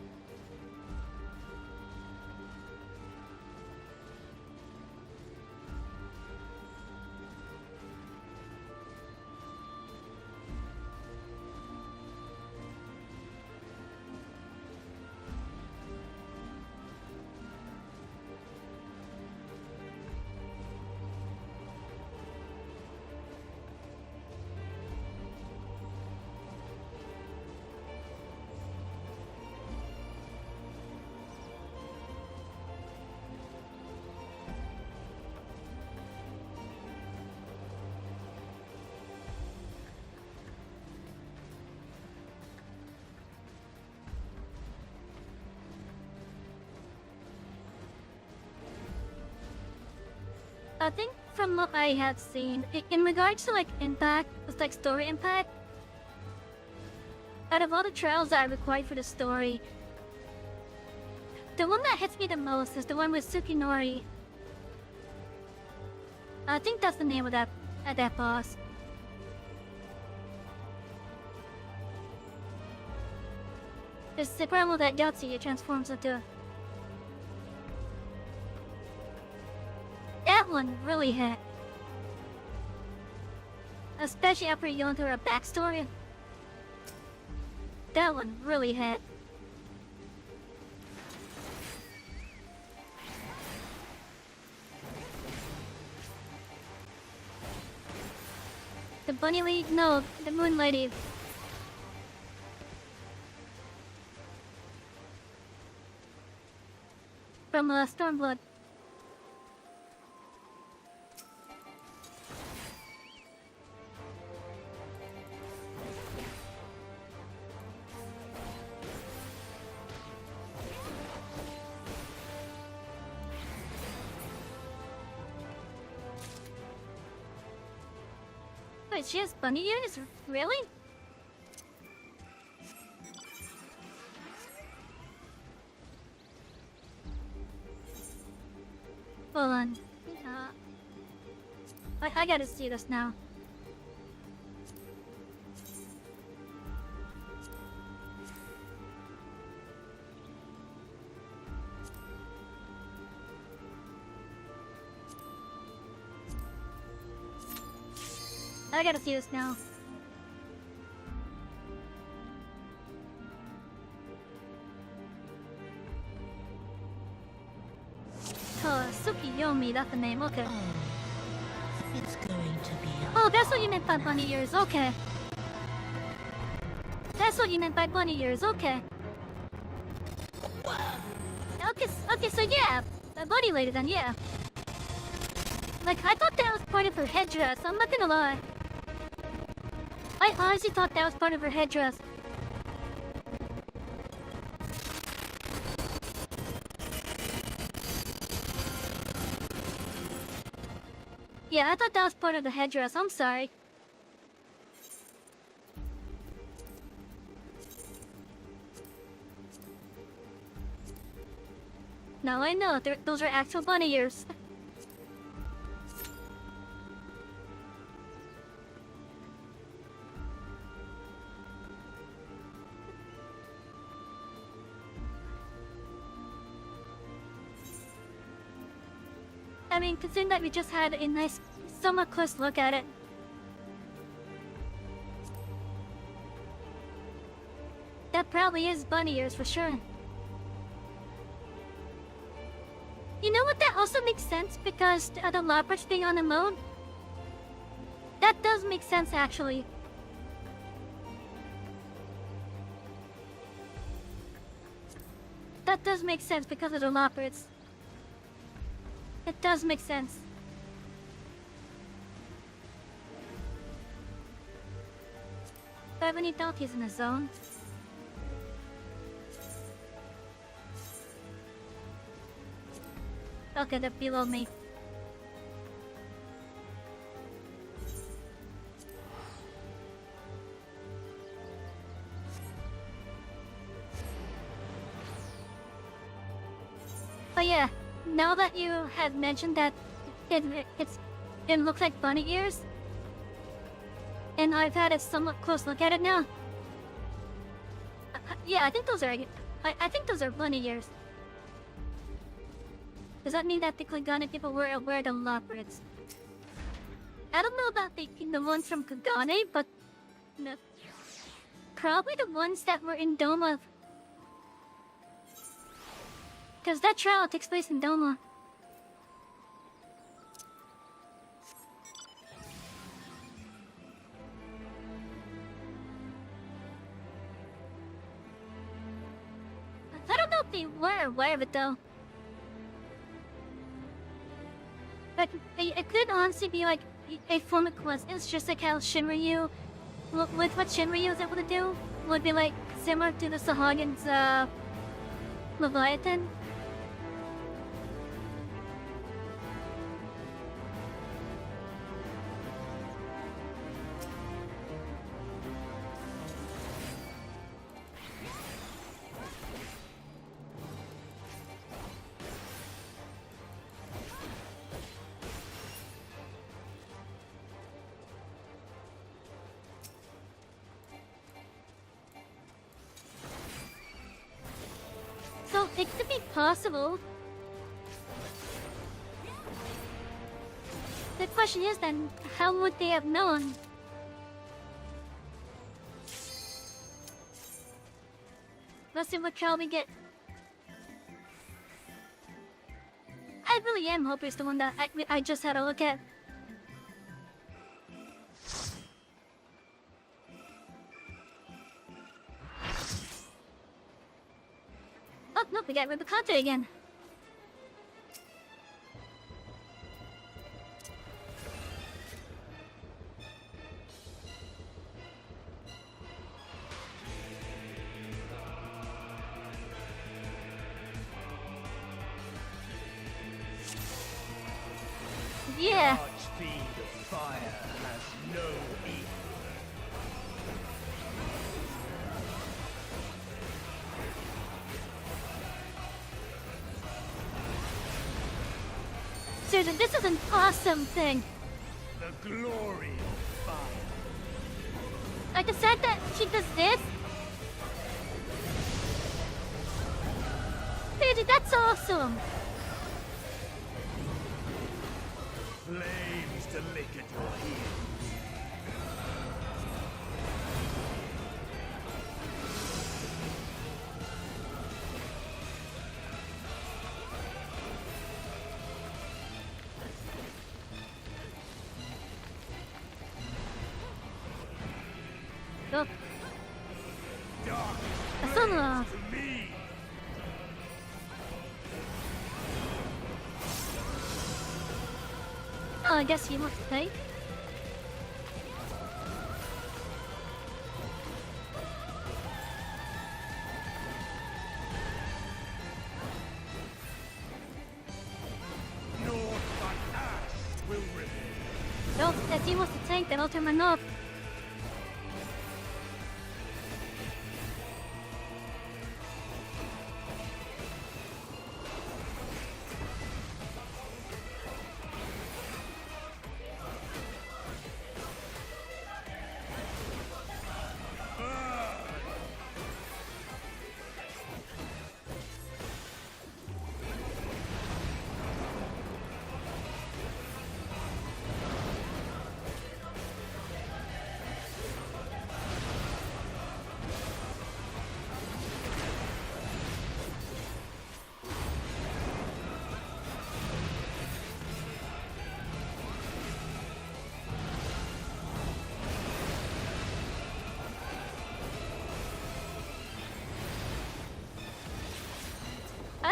I think from what I have seen, in regards to like impact, it's like story impact. Out of all the trials that are required for the story, the one that hits me the most is the one with Sukinori. I think that's the name of that boss. It's the primal that Yahtzee transforms into. That one really hit. Especially after you go into her backstory. That one really hit. The bunny lady, no, the moon lady. From Stormblood. Wait, she has bunny ears? Really? Hold on. I gotta see this now. I gotta see this now. Sukiyomi, that's the name, okay. It's going to be Oh, that's what you meant by bunny ears, okay. That's what you meant by bunny ears, okay. Okay, so yeah, a bunny lady then, yeah. Like, I thought that was part of her headdress, I'm not gonna lie. I honestly thought that was part of her headdress. Yeah, I thought that was part of the headdress, I'm sorry. Now I know, those are actual bunny ears. I mean, considering that we just had a nice, somewhat close look at it. That probably is bunny ears for sure. You know what, that also makes sense because the Lopper's being on the mode. That does make sense actually. That does make sense because of the loppers. It does make sense. Do I have any donkeys in the zone? Okay, they're below me. Oh yeah, now that you had mentioned that it looks like bunny ears, and I've had a somewhat close look at it now. Yeah, I think those are I think those are bunny ears. Does that mean that the Kagane people wear the loppers? I don't know about the ones from Kagane, but no, probably the ones that were in Doma. Because that trial takes place in Doma. I don't know if they were aware of it though. But it could honestly be like a form of quest. It's just like how Shinryu, with what Shinryu is able to do, would be like similar to the Sahagan's Leviathan. So it could be possible. The question is then, how would they have known? Let's see what trial we get. I really am hoping it's the one that I just had a look at. Oh, no, we got Rubicante again. Yeah. Archfiend of fire has no equal. Seriously, this is an awesome thing. The glory of fire. Like the fact that she does this. Dude, that's awesome. Flames to lick at your heels. Oh, Dark that's a lot. to me. Oh, I guess he looks fake. Naught but ash will remain. No, if he wants to tank, then I'll turn mine off.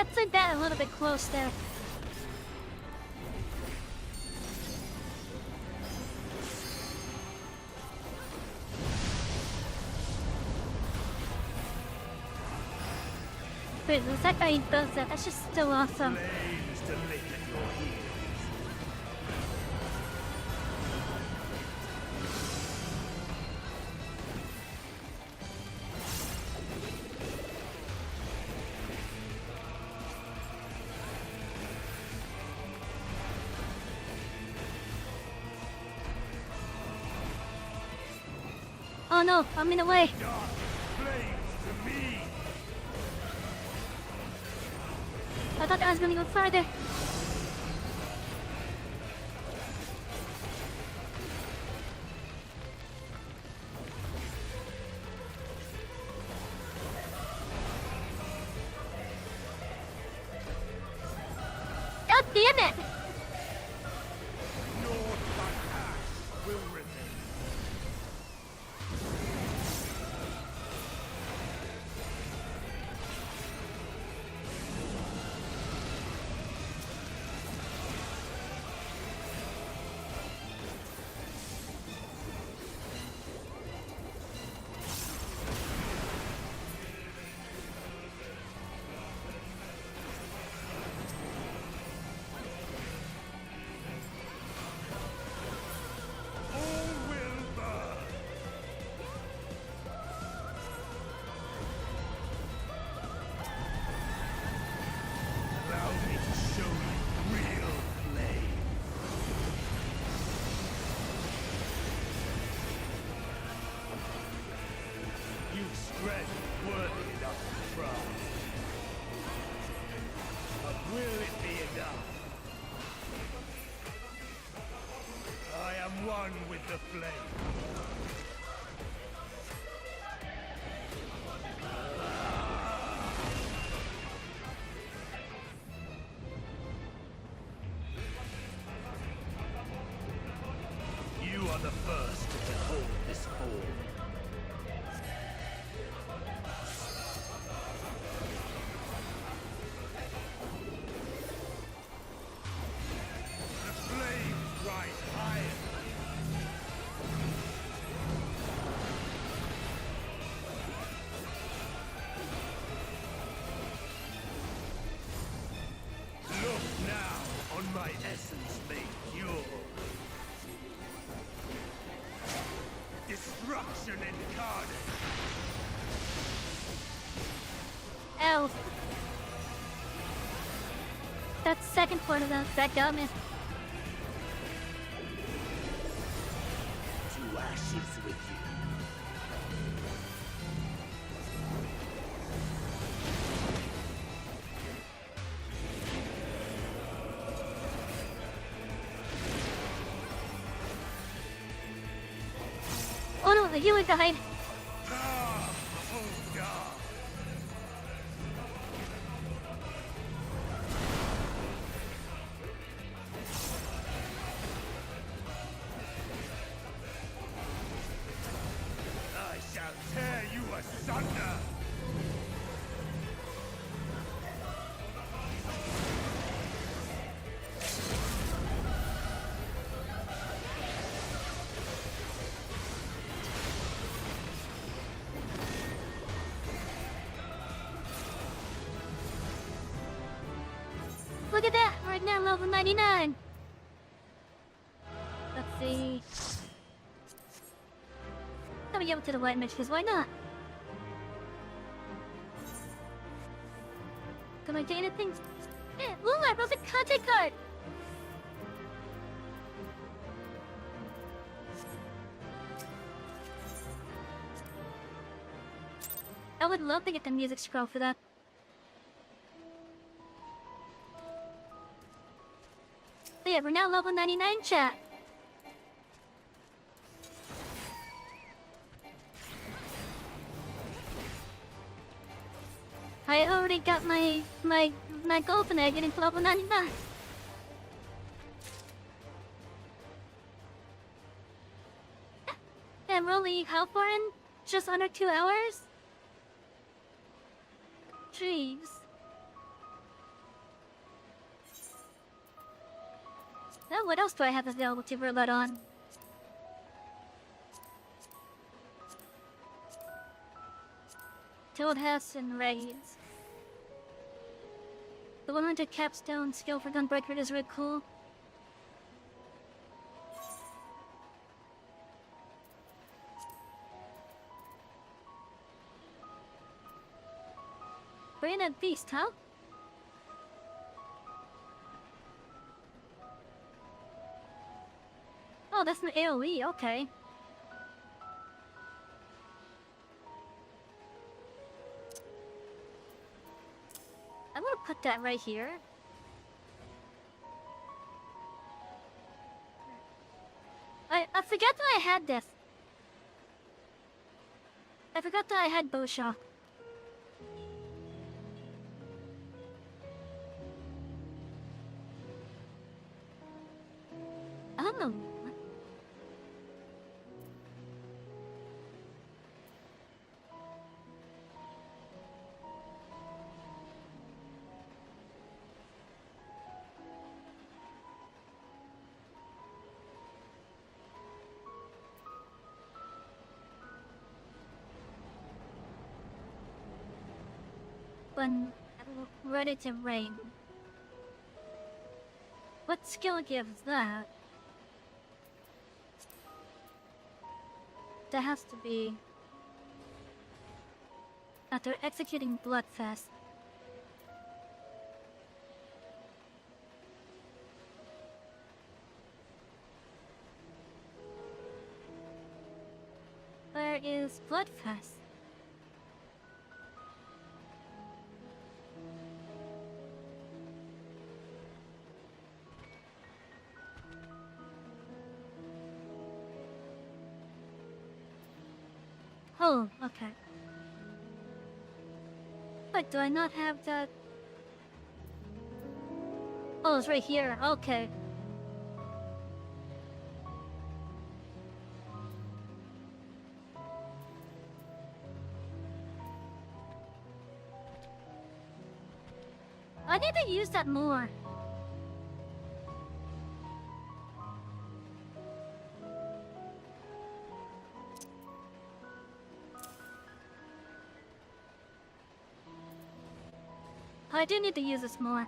I'd say that a little bit close there. Wait, the second he does that, that's just so awesome. Flames to lick at your heels. Oh no, I'm in the way. Dark flames to me. I thought I was gonna go farther. God damn it! Naught but ash will remain. All will burn. Allow me to show you real flame. You've strength worthy enough to try. But will it be enough? I am one with the flame. You are the first to behold this form. The flames rise higher. Look now on my essence made pure. Destruction incarnate. Ow. That second part of that got me. To ashes with you. Oh no, the healer died. Ah, oh God. I shall tear you asunder. Look at that! We're now level 99! Let's see... Let me give it to the white mage, because why not? Can I do anything? Yeah, ooh, I wrote the content card! I would love to get the music scroll for that. So yeah, we're now level 99, chat. I already got my golden egg getting to level 99. And we're only how far in? Just under 2 hours? Jeez. what else do I have available to roulette on? Toad House and Raids. The 100 capstone skill for Gunbreaker is really cool. Bayonet Beast, huh? Oh, that's an AoE, okay. I'm gonna put that right here. I forgot that I had this. I forgot that I had Bowshock. I don't know. When ready to rain. What skill gives that? That has to be after executing Bloodfest. Where is Bloodfest? Oh, okay. But do I not have that? Oh, it's right here. Okay. I need to use that more. I do need to use this more.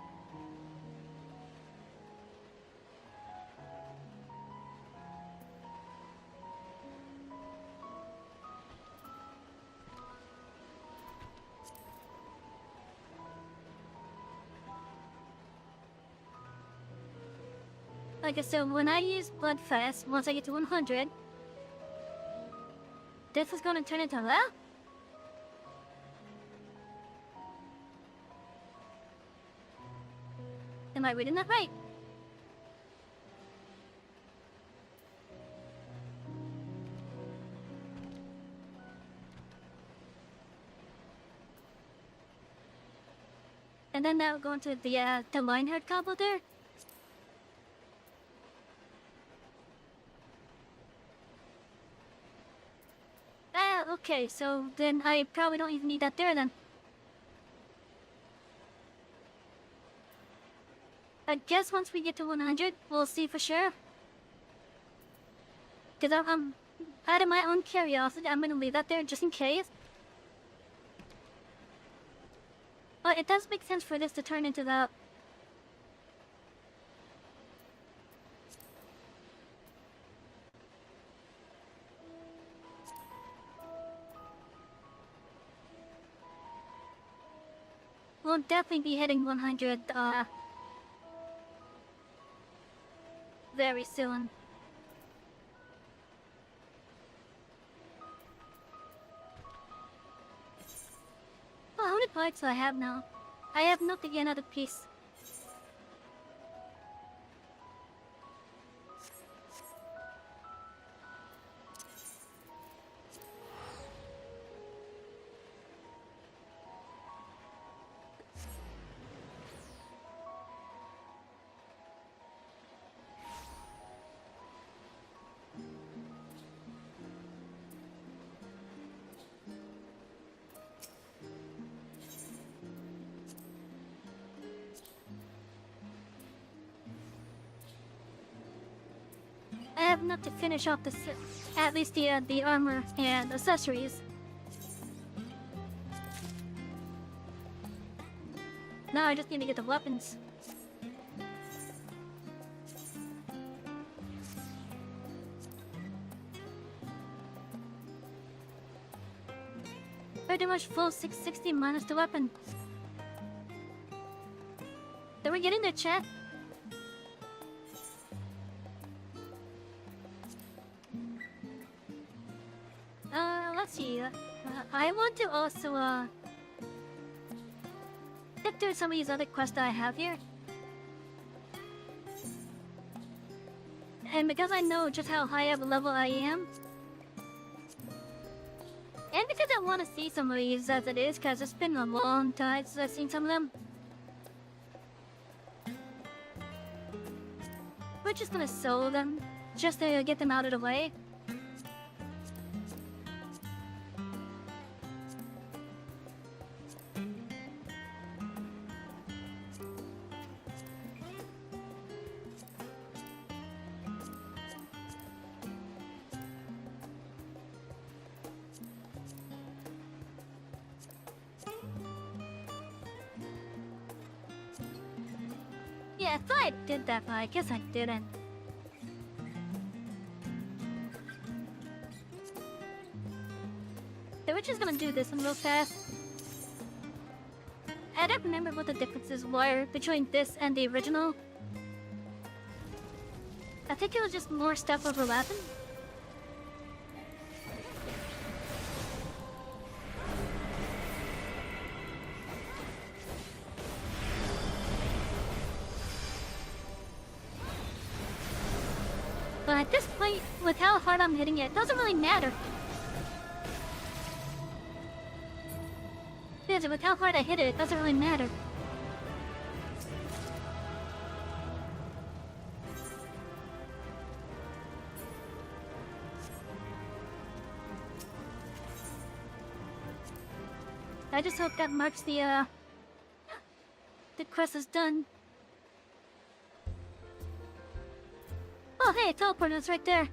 Like I said, when I use Bloodfest, once I get to 100, this is gonna turn into that? Am I reading that right? And then now go into the line-haired combo there. Ah, okay, so then I probably don't even need that there then. I guess once we get to 100, we'll see for sure. Cause I'm out of my own curiosity, I'm gonna leave that there just in case. But it does make sense for this to turn into that. We'll definitely be hitting 100, very soon. Well, how many parts do I have now? I have not yet another piece. I have enough to finish off at least the armor and accessories. Now I just need to get the weapons. Pretty much full 660 minus the weapon. Did we get in there, chat? Let's see. I want to also, get through some of these other quests that I have here. And because I know just how high of a level I am, and because I want to see some of these as it is, because it's been a long time since I've seen some of them, we're just gonna sell them, just to get them out of the way. Yeah, I thought I did that, but I guess I didn't. So we're just gonna do this one real fast. I don't remember what the differences were between this and the original. I think it was just more stuff overlapping. But at this point, with how hard I'm hitting it, it doesn't really matter. Because with how hard I hit it, it doesn't really matter. I just hope that marks the quest is done. Oh, hey, teleporter's right there.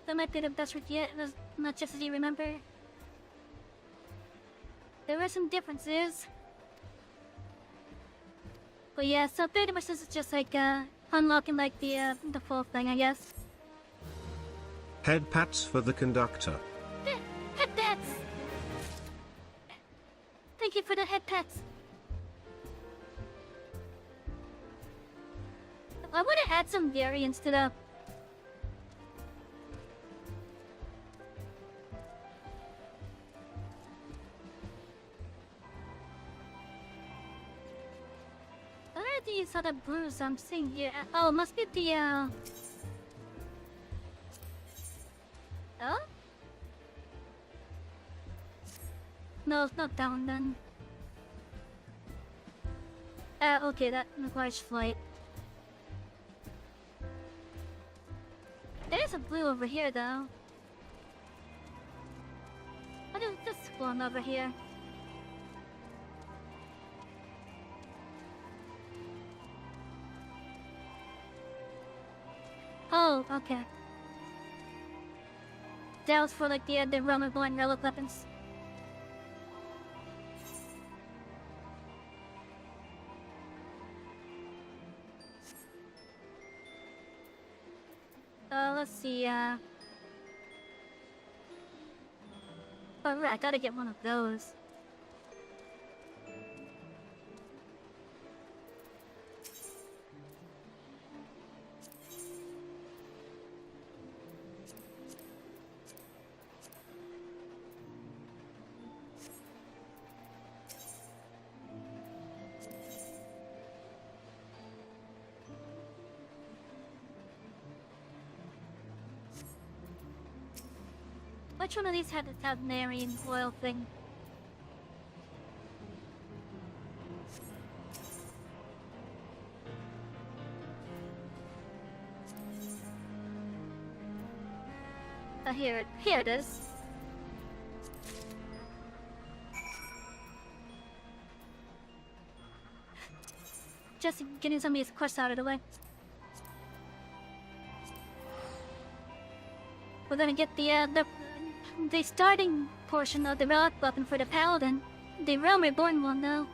That might be the best route yet, as much as you remember. There were some differences. But yeah, so pretty much this is just like, unlocking like the full thing, I guess. Head pats for the conductor. Head pats! Thank you for the head pats. I want to add some variants to the... What are these other brews I'm seeing here? Oh, must be the, Oh? No, it's not down then. Okay, that requires flight. There's a blue over here, though. What is this one over here? Oh, okay. That was for like the Roman born relic weapons. Let's see, Alright, I gotta get one of those. Which one of these had the Tabnarian oil thing? Here it is. just getting some of these quests out of the way. We're gonna get the starting portion of the relic weapon for the paladin, the realm reborn one though.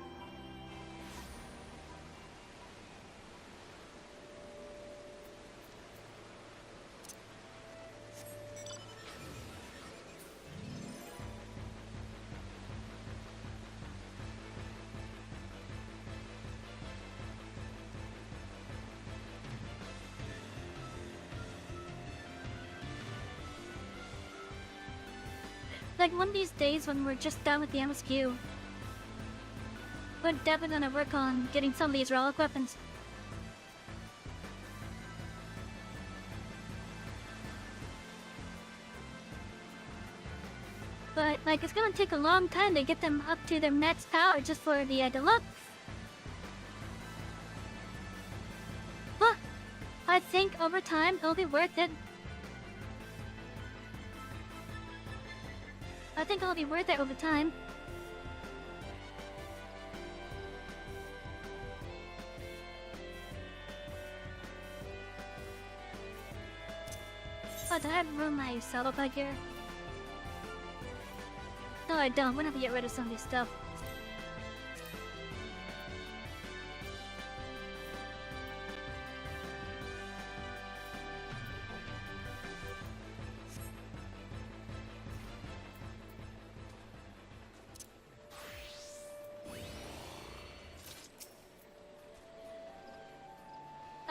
Like one of these days when we're just done with the MSQ, we're definitely gonna work on getting some of these relic weapons. But like it's gonna take a long time to get them up to their max power just for the deluxe. But I think over time it'll be worth it. I think it'll be worth it over time. Oh, did I ruin my saddle bag here? No, I don't. We're gonna have to get rid of some of this stuff.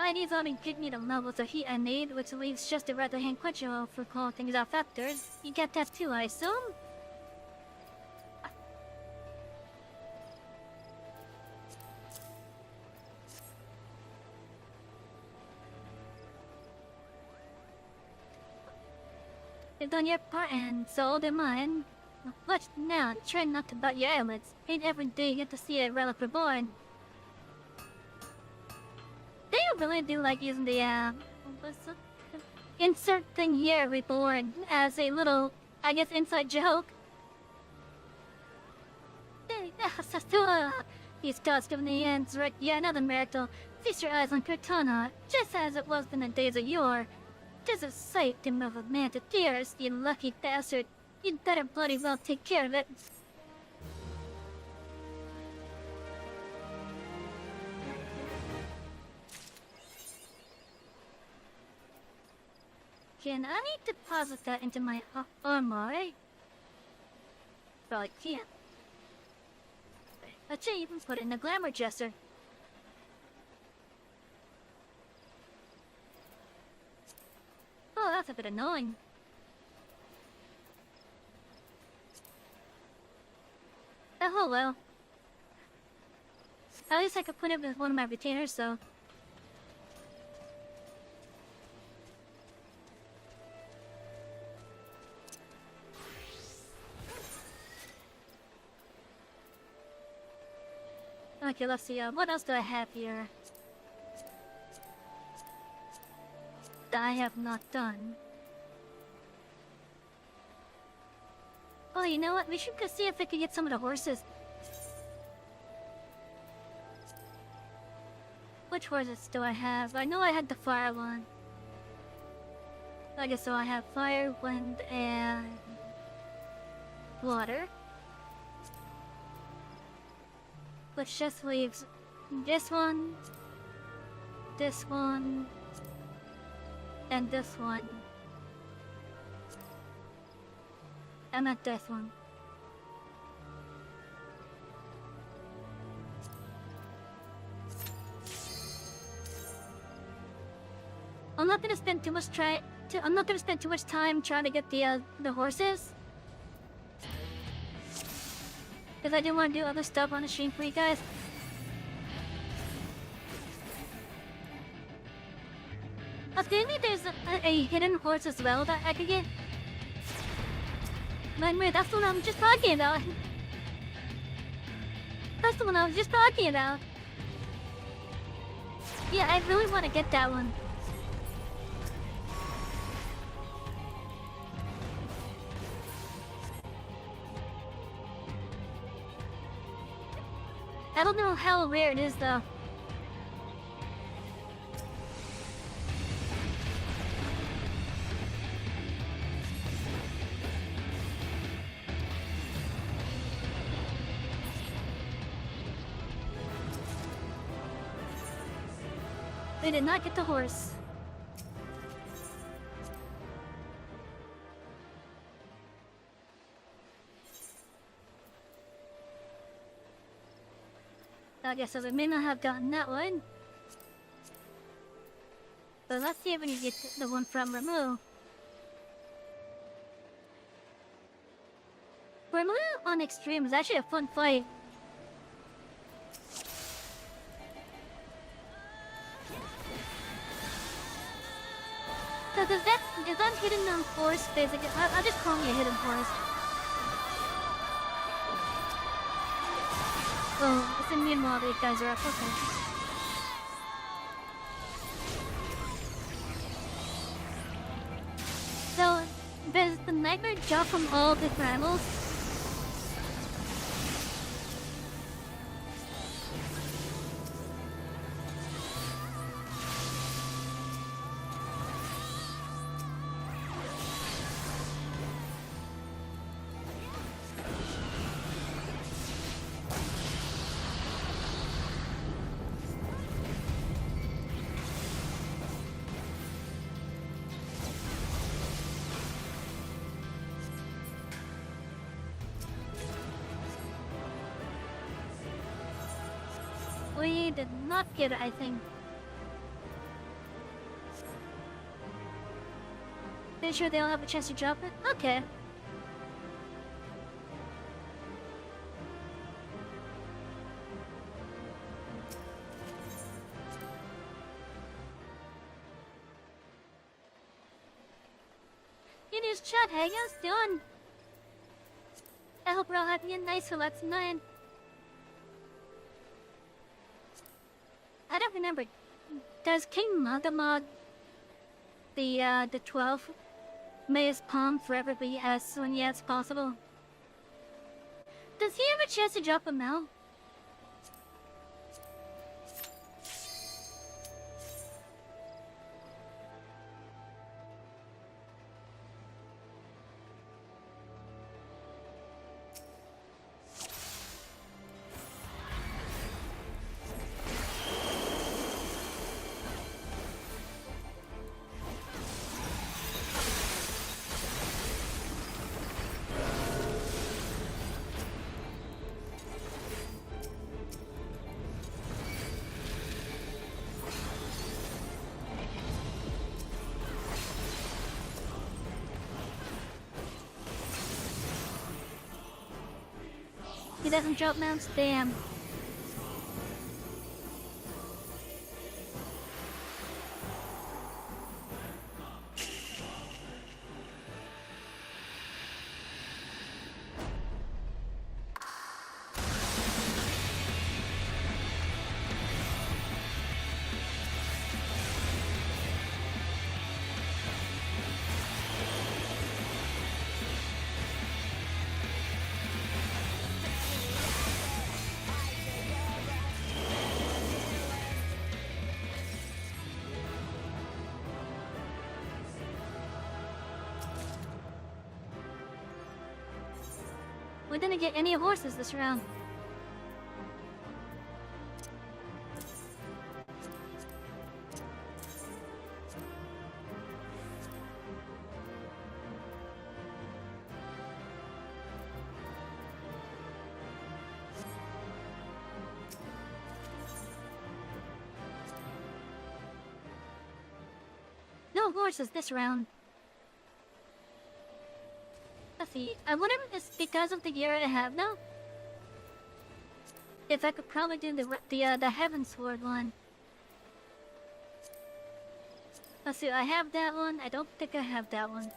I need only give me the levels of heat I need, which leaves just the right hand quenchable for calling things out factors. You get that too, I assume? You've done your part and so did mine. But now, try not to butt your eyelids. Ain't every day you get to see a relic reborn. Do you really do like using the, insert thing here reborn as a little, I guess, inside joke? These gods giving the ends right, yeah, another miracle. Feast your eyes on Cortana, just as it was in the days of yore. 'Tis a sight to move a man to tears, you lucky bastard. You'd better bloody well take care of it. Can I deposit that into my armory? Probably can't. Let's say even put it in the glamour dresser. Oh, that's a bit annoying. Oh well. At least I could put it with one of my retainers, so. Okay, let's see, what else do I have here that I have not done? Oh, you know what? We should go see if we could get some of the horses. Which horses do I have? I know I had the fire one. I guess so I have fire, wind, and water. Which just leaves this one, and this one. And not this one. I'm not gonna spend too much time trying to get the horses. Because I do want to do other stuff on the stream for you guys. Apparently there's a hidden horse as well that I could get. Wait, that's the one I'm just talking about. That's the one I was just talking about. Yeah, I really want to get that one. I don't know how rare it is though. We did not get the horse. I guess I may not have gotten that one. But let's see if we can get the one from Ramu. Ramu on Extreme is actually a fun fight. So is that hidden forest basically? I'll just call me a hidden forest. Oh, it's immune while these guys are up. Okay. So, does the nightmare jump from all different animals? We did not get it, I think. They sure they'll have a chance to drop it? Okay. It is chat, hey guys, doing? I hope we're all happy and nice for Let's 9. I don't remember. Does King Magamog, the 12th, may his palm forever be as soon as possible? Does he have a chance to drop a Mel? He doesn't drop mounts, damn. We didn't get any horses this round. No horses this round. Let's see. I wonder if it's because of the gear I have now. If I could probably do the Heaven Sword one. Let's see. I have that one. I don't think I have that one.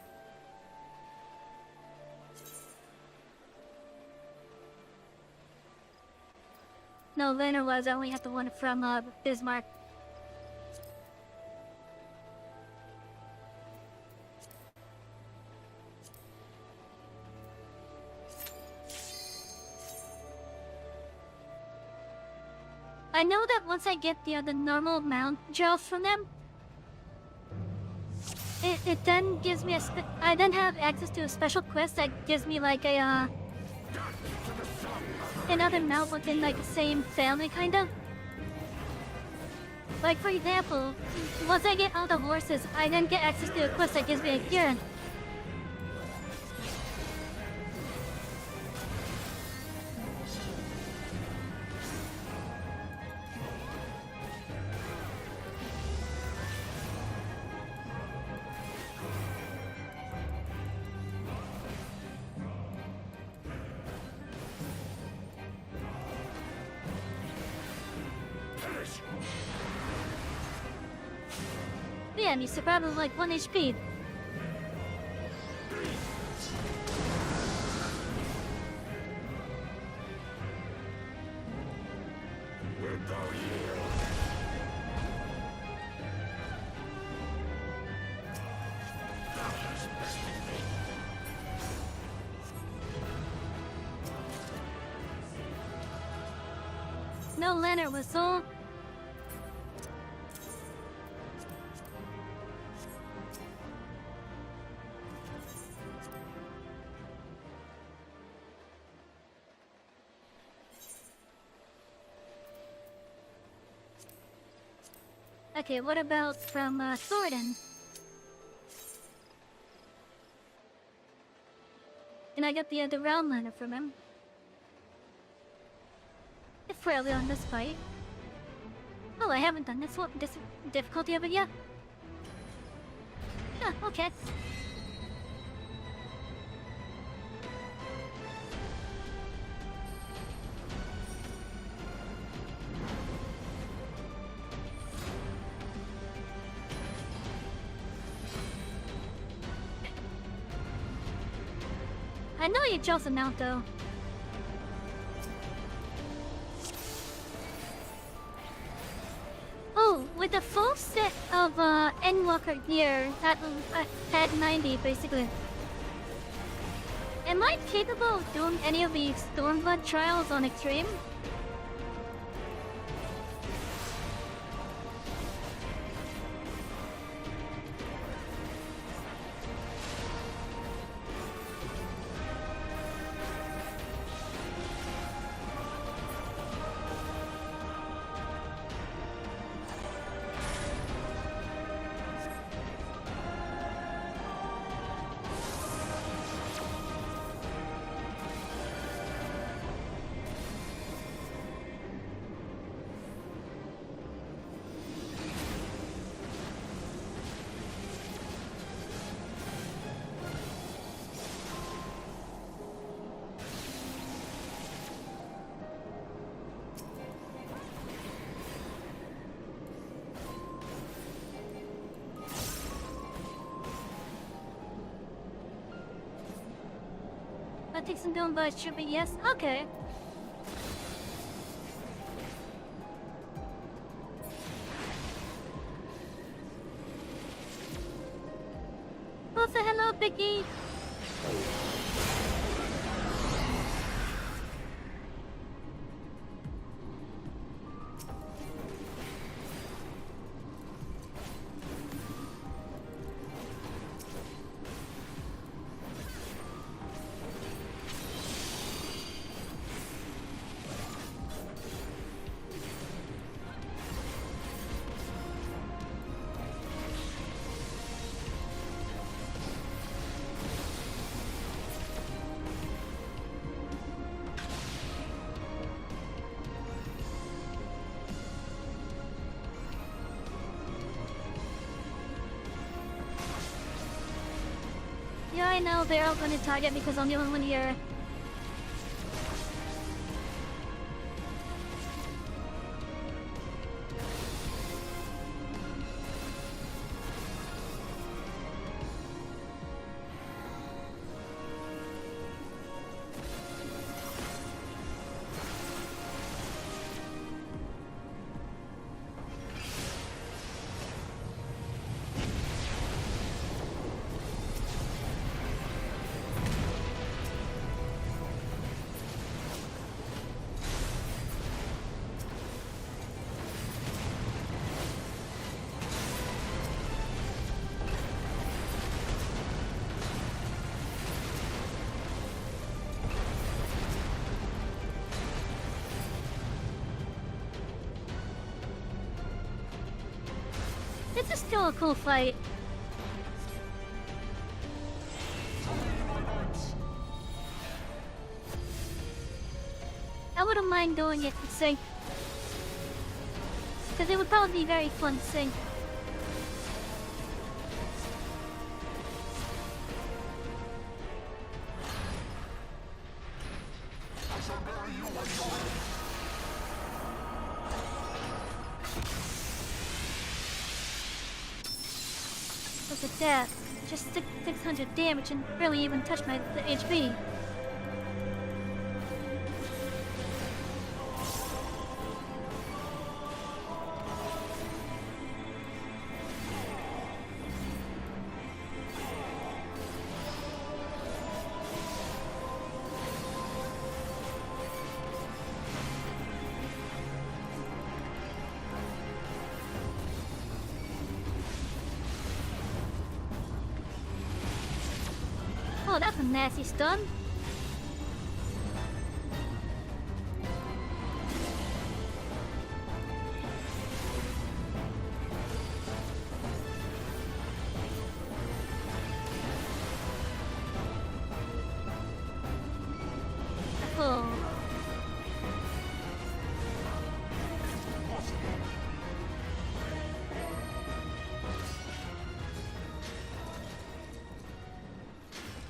No, Lena was. I only have the one from Bismarck. I know that once I get the normal mount gels from them, it then gives me I then have access to a special quest that gives me like a another mount within like the same family kind of. Like for example, once I get all the horses, I then get access to a quest that gives me a gear. Yeah, and you survive with like 1 HP. No lantern whistle. Okay, what about from Thornton? And I got the round liner from him. It's fairly on this fight. Oh, I haven't done this difficulty of it yet. Yeah, okay. I know you chose him out though. Oh, with the full set of Endwalker gear at 90 basically. Am I capable of doing any of the Stormblood trials on Extreme? That takes some doing, but it should be yes. Okay. Oh, say hello, Biggie. Yeah, I know they're all gonna target because I'm the only one here. This is still a cool fight. I wouldn't mind doing it in sync. Because it would probably be very fun to sync. Look at that. Just 600 damage and barely even touch my HP. Oh, that's a nasty stun. Oh.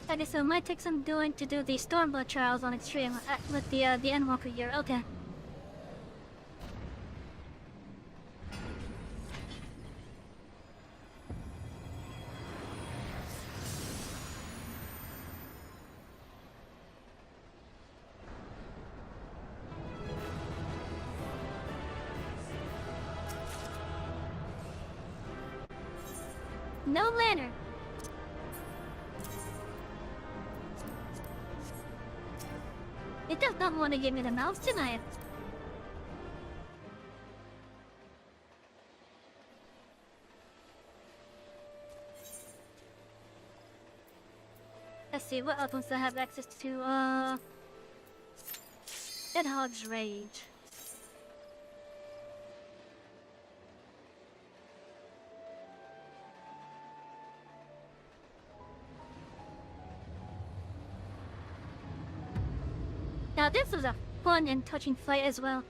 Okay, so it might take some doing to do the Stormblood trials on Extreme with the Endwalker gear. Okay. No lantern. It does not want to give me the mouse tonight. Let's see, what else I have access to? Deadhog's Rage. Now this was a fun and touching fight as well.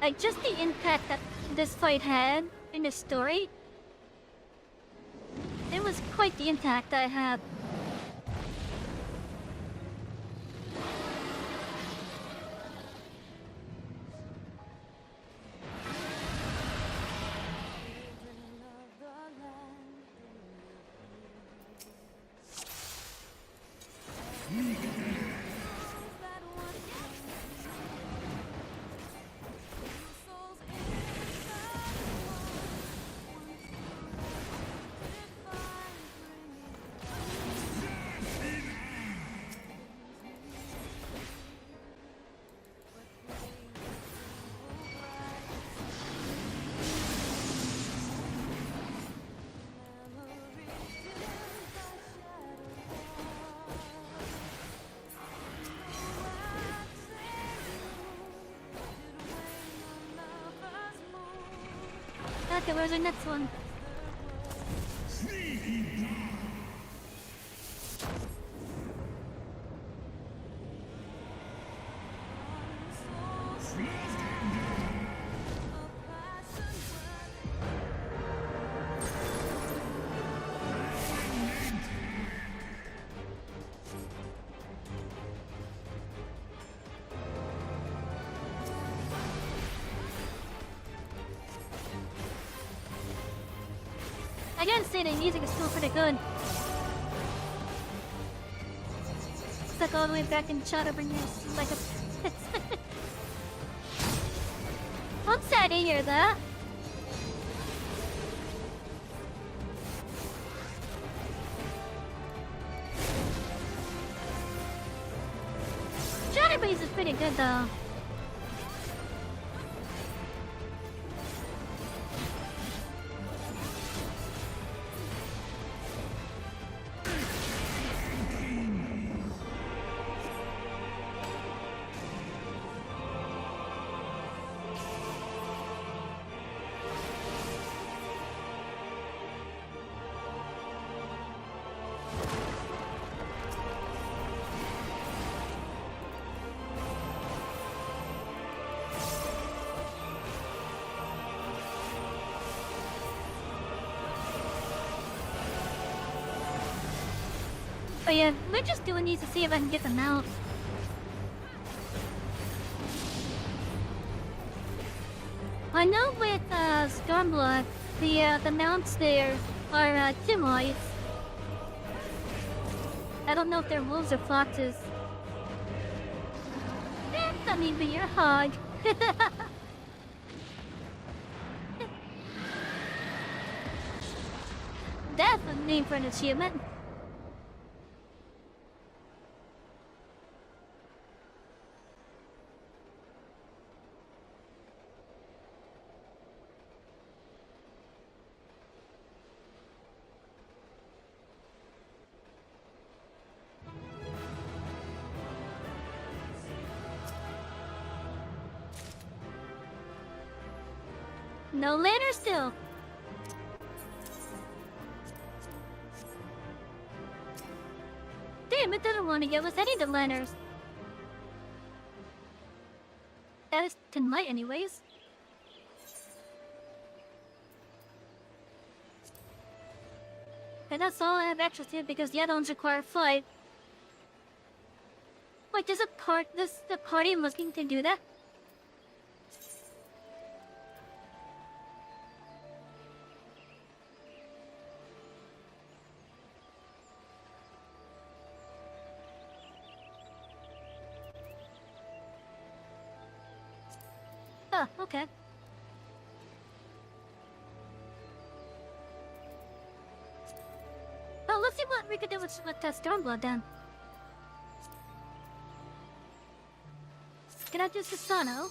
Like, just the impact that this fight had in the story. It was quite the impact I had. Okay, where's the next one? I gotta say, the music is still pretty good. Stuck all the way back in Shadowbringers, like a... I'm sad to hear that. Shadowbringers is pretty good though. But yeah, we're just doing these to see if I can get them out. I know with Stormblood, the mounts there are Timoids. I don't know if they're wolves or foxes. Let me be your hog. That's a name for an achievement. No lantern still. Damn, it doesn't want to give us any of the lanterns. That is 10 light anyways. And that's all I have access to because the add-ons require flight. Wait, does the party looking to do that? Oh, okay. Well, let's see what we could do with Stormblood then. Can I do Susano?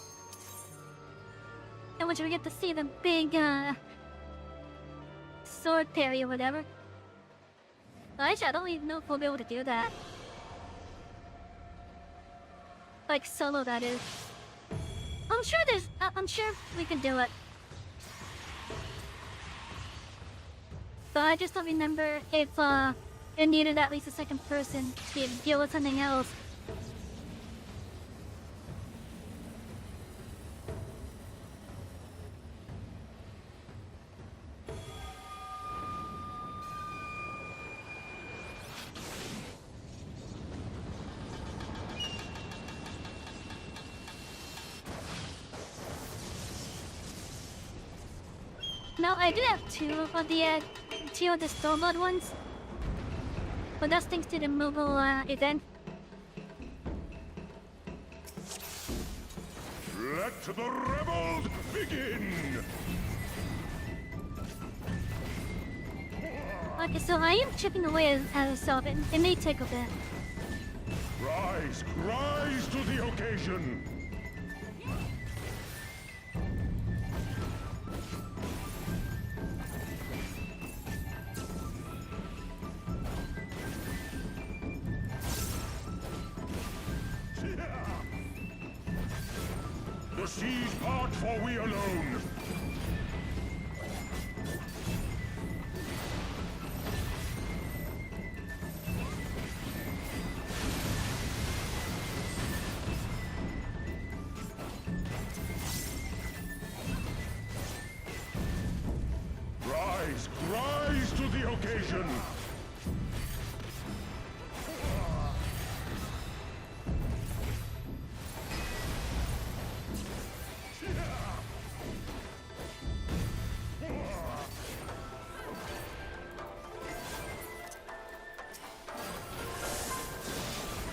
And once we get to see the big, sword parry or whatever. Actually, I don't even know if we'll be able to do that. Like, solo, that is. I'm sure we can do it. But I just don't remember if, it needed at least a second person to deal with something else. No, I did have two of the Stormblood ones. But that's thanks to the mobile, event. Let the rebels begin! Okay, so I am chipping away at myself. It may take a bit. Rise to the occasion! The seas part for we alone. Rise to the occasion.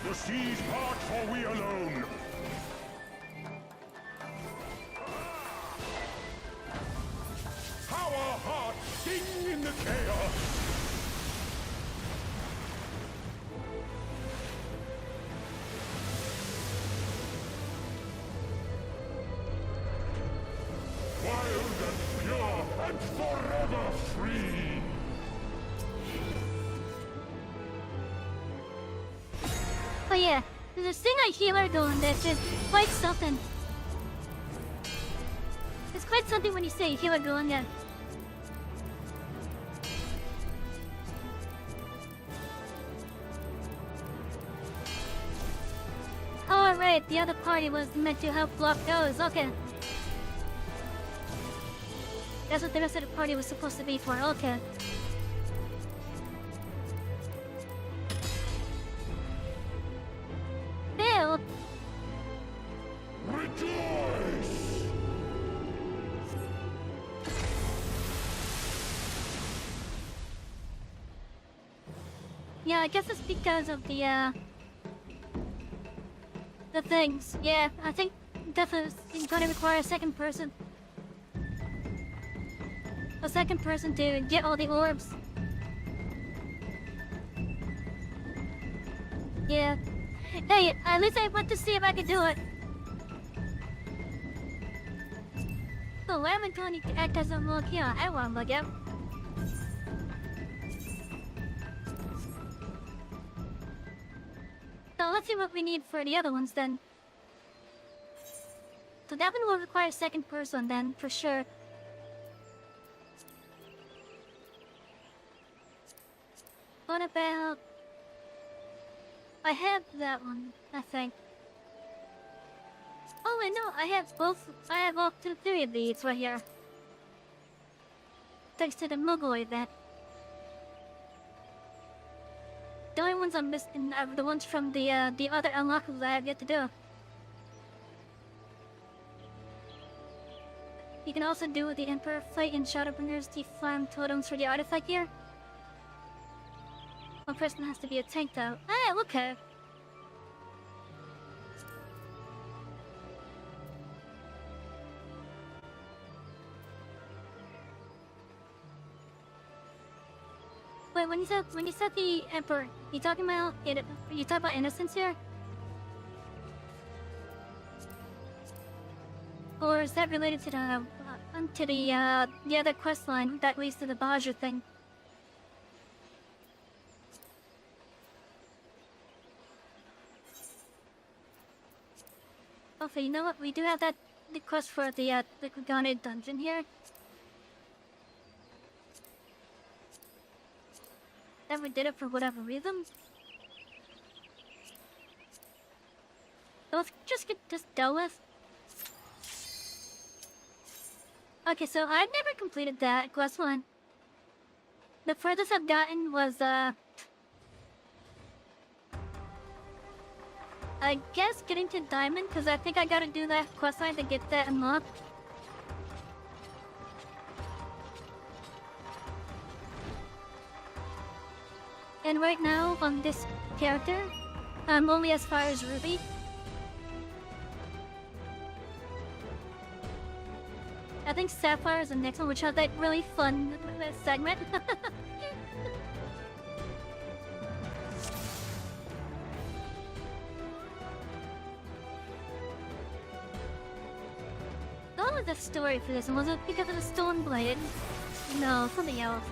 The seas part for we alone. Our hearts sing in the chaos. Wild and pure and forever free. Oh yeah, there's this thing I hear her doing this is quite something. It's quite something when you say you hear her doing that. Oh right, the other party was meant to help block those, okay. That's what the rest of the party was supposed to be for, okay. Yeah, I guess it's because of the things. Yeah, I think definitely it's gonna require a second person. A second person to get all the orbs. Yeah. Hey, at least I went to see if I could do it. So why am I going to act as a look here? I won't look up. So let's see what we need for the other ones then. So that one will require a second person then, for sure. What about... I have that one, I think. Oh wait, no, I have both. I have all three of these right here. Thanks to the Muggle event. The only ones I'm missing are the ones from the other unlockables I have yet to do. You can also do the Emperor Fight and Shadowbringers the farm totems for the artifact gear. One person has to be a tank though. Ah, okay. Wait, when you said the Emperor, you talking about innocence here? Or is that related to the other quest line that leads to the Baja thing? Okay, you know what? We do have the quest for the Kugane dungeon here. Then we did it for whatever reason. So let's just get this dealt with. Okay, so I've never completed that quest line. The furthest I've gotten was I guess getting to Diamond, because I think I gotta do that quest line to get that unlocked. And right now, on this character, I'm only as far as Ruby. I think Sapphire is the next one, which has that really fun segment. What was the story for this one? Was it because of the Stone Blade? No, something else.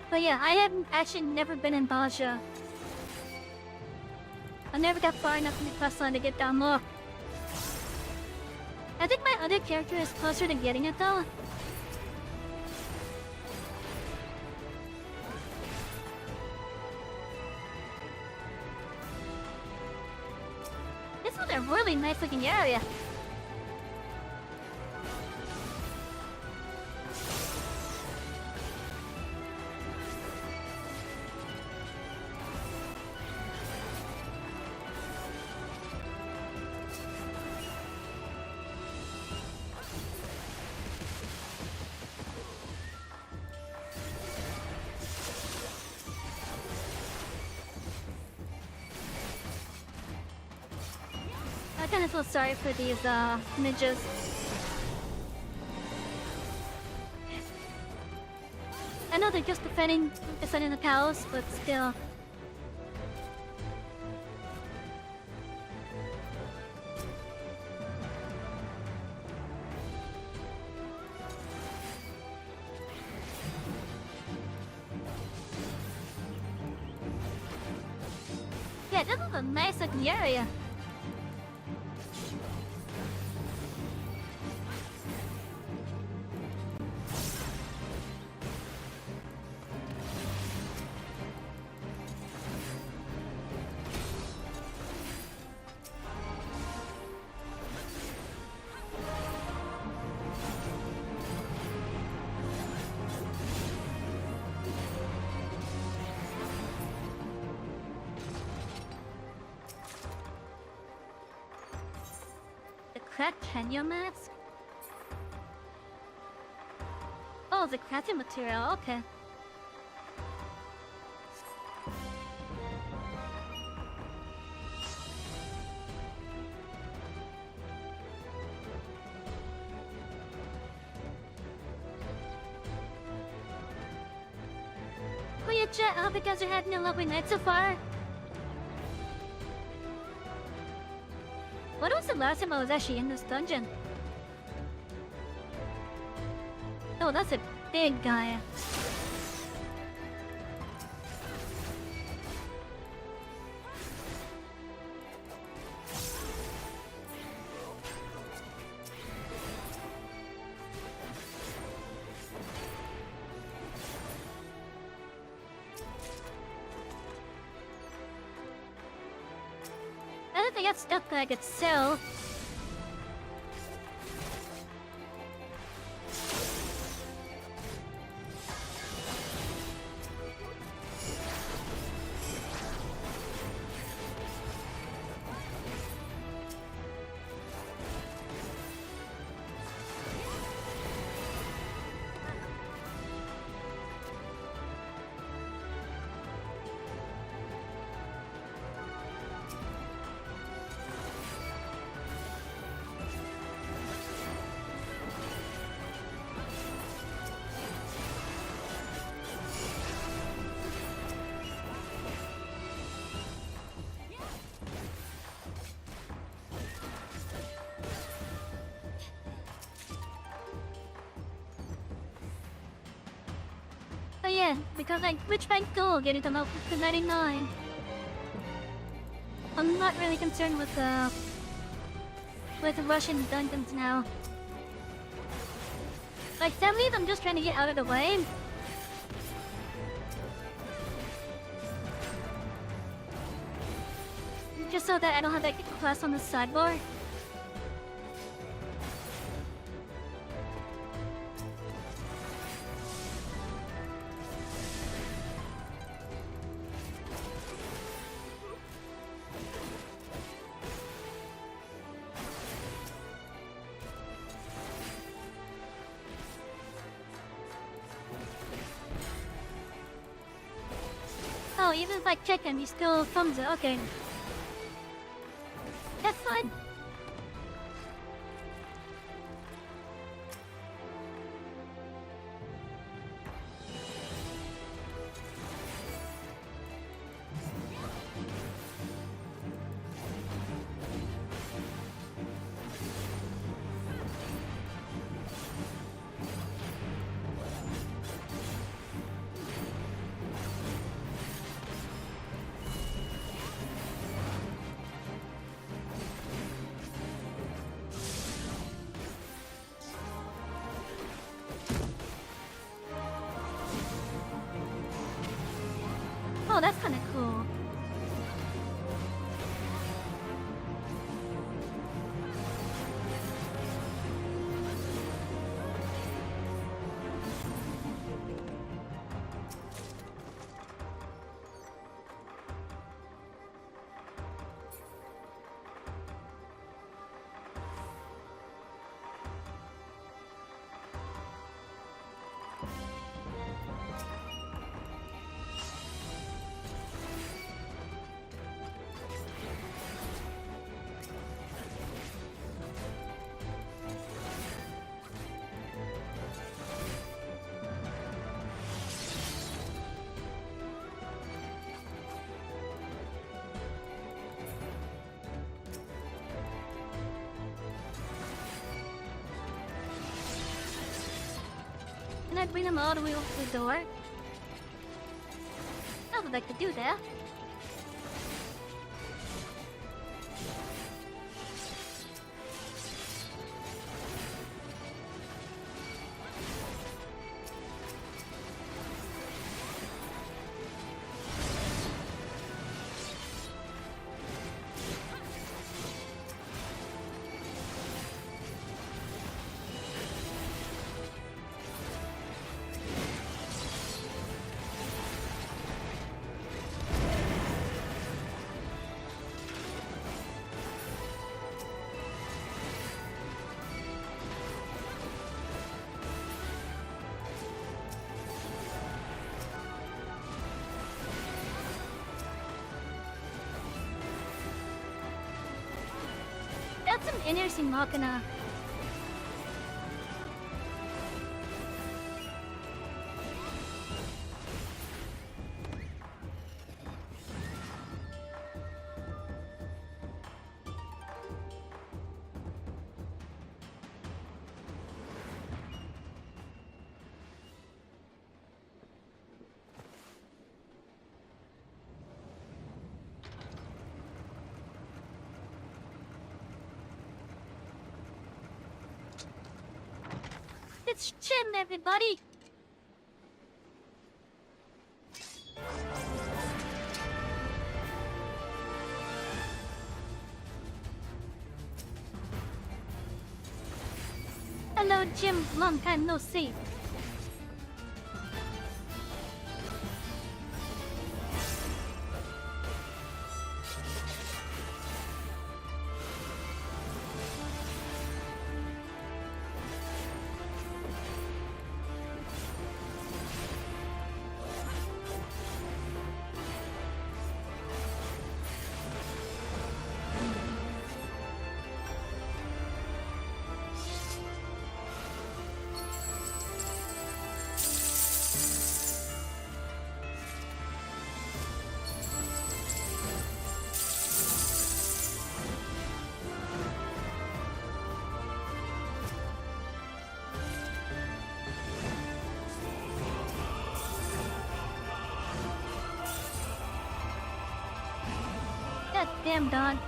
But yeah, I have actually never been in Baja. I never got far enough in the quest line to get down low. I think my other character is closer to getting it though. This is a really nice looking area. I kind of feel sorry for these ninjas. I know they're just defending the palace, but still. Yeah, this is a nice looking area. cracked Kenya mask? Oh, the crafting material, okay. Oh yeah, Jet, I hope you guys are having a lovely night so far. When was the last time I was actually in this dungeon? Oh, that's a big guy. I don't think I got stuff that I could sell. Oh yeah, because like which bank goal getting them up to 99. I'm not really concerned with Russian dungeons now. Like some of these I'm just trying to get out of the way. Just so that I don't have that class on the sideboard. Oh, even if I check him, he still thumbs it. Okay. That's fine. Oh, that's kind of cool. Can I bring them all the way over to the door? I would like to do that. some interesting machina. It's Jim, everybody! Hello, Jim. Long time no see. God damn, Don.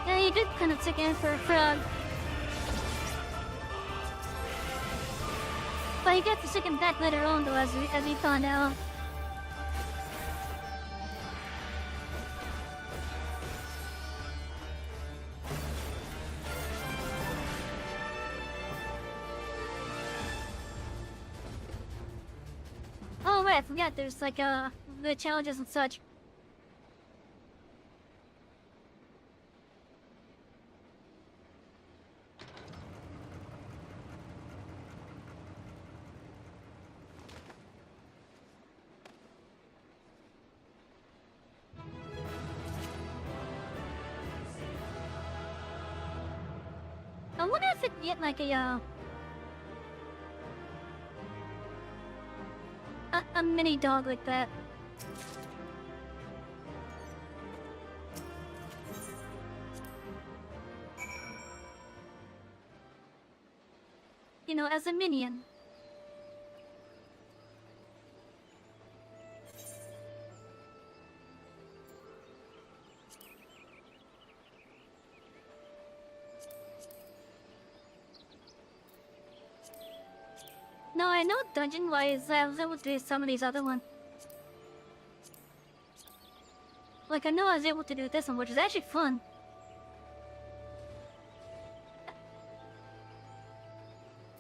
Yeah, you did kind of take in for a frog. But you get to stick him back later on, though, as we found out. Oh, right, I forgot there's like, the challenges and such. I wonder if it get like a mini dog like that. You know, as a minion. No, I know dungeon-wise, I was able to do some of these other ones. Like, I know I was able to do this one, which is actually fun.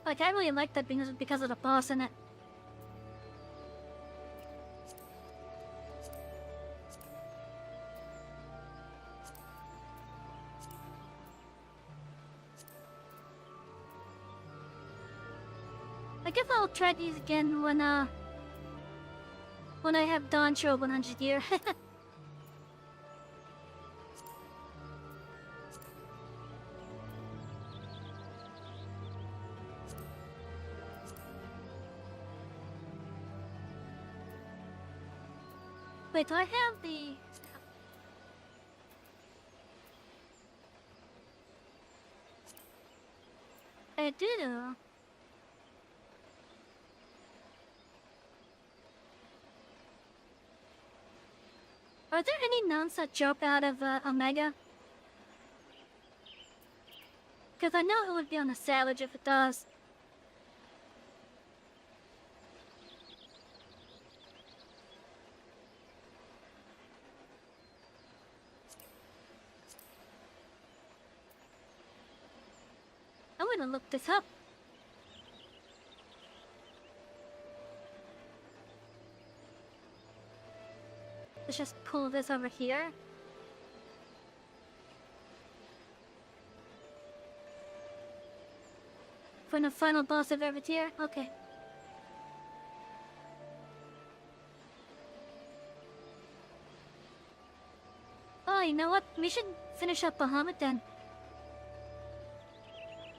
Like, I really like that because of the boss in it. I guess I'll try these again when I have Dawn show 100 year. Wait, do I have the... I do. Are there any nuns that drop out of Omega? Because I know it would be on a savage if it does. I'm gonna look this up. Let's just pull this over here. For the final boss of every tier? Okay. Oh, Oh, you know what? We should finish up Bahamut then.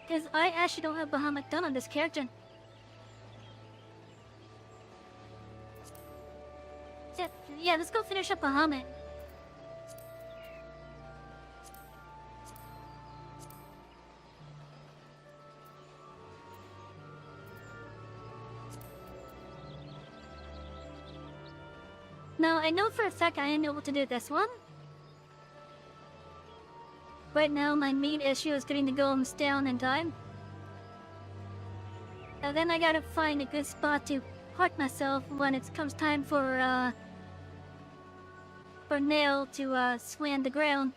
Because I actually don't have Bahamut done on this character. Yeah, let's go finish up Bahamut. Now, I know for a fact I am able to do this one. Right now, my main issue is getting the golems down in time. And then I gotta find a good spot to park myself when it comes time for Nail to slam the ground.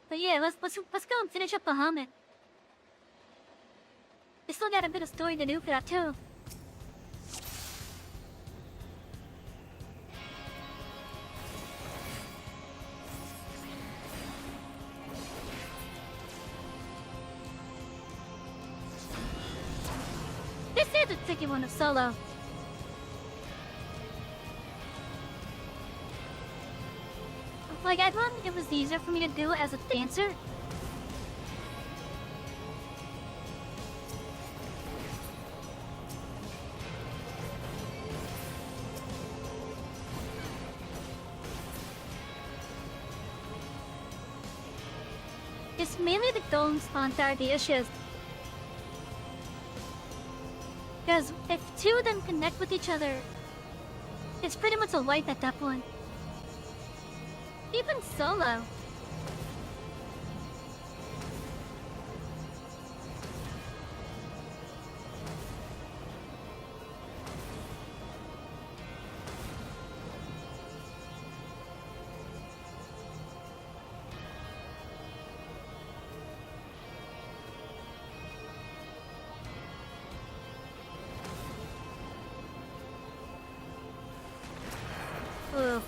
But yeah, let's go and finish up Bahamut. We still got a bit of story to do for that too. This is a tricky one to solo. Like, I thought it was easier for me to do as a dancer. It's mainly the golem spawn that are the issues. Because if two of them connect with each other, it's pretty much a wipe at that point. Even solo. Ugh.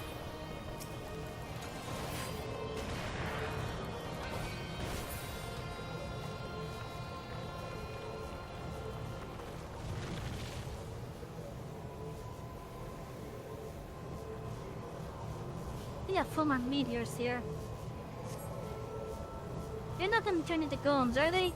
We have full on meteors here. They're not gonna turn into golems, are they?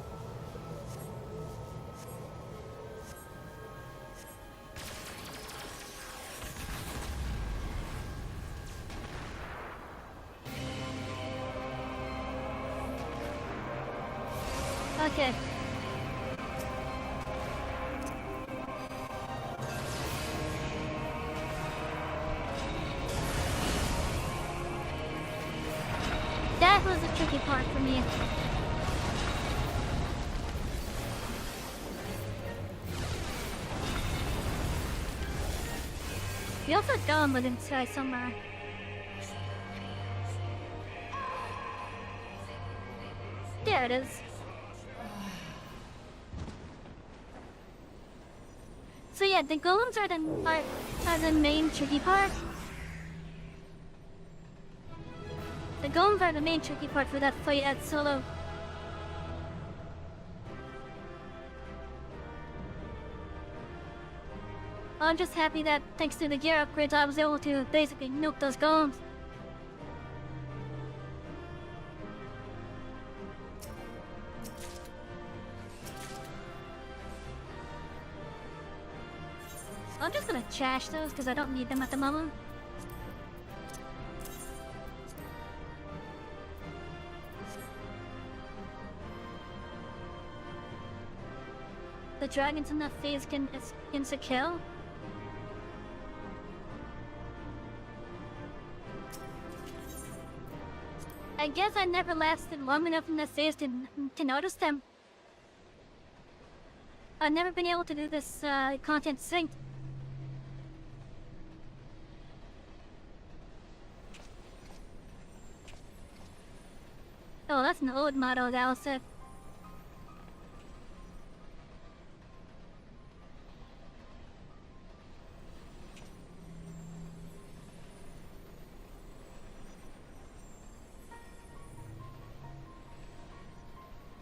Okay. That was a tricky part for me. We also gone within the sky somewhere. There it is. So yeah, the golems are the main tricky part. The golems are the main tricky part for that fight at solo. I'm just happy that thanks to the gear upgrades I was able to basically nuke those golems. I'm just gonna trash those because I don't need them at the moment. The dragons in that phase can kill. I guess I never lasted long enough in that phase to notice them. I've never been able to do this content synced. Oh, that's an old model that was said.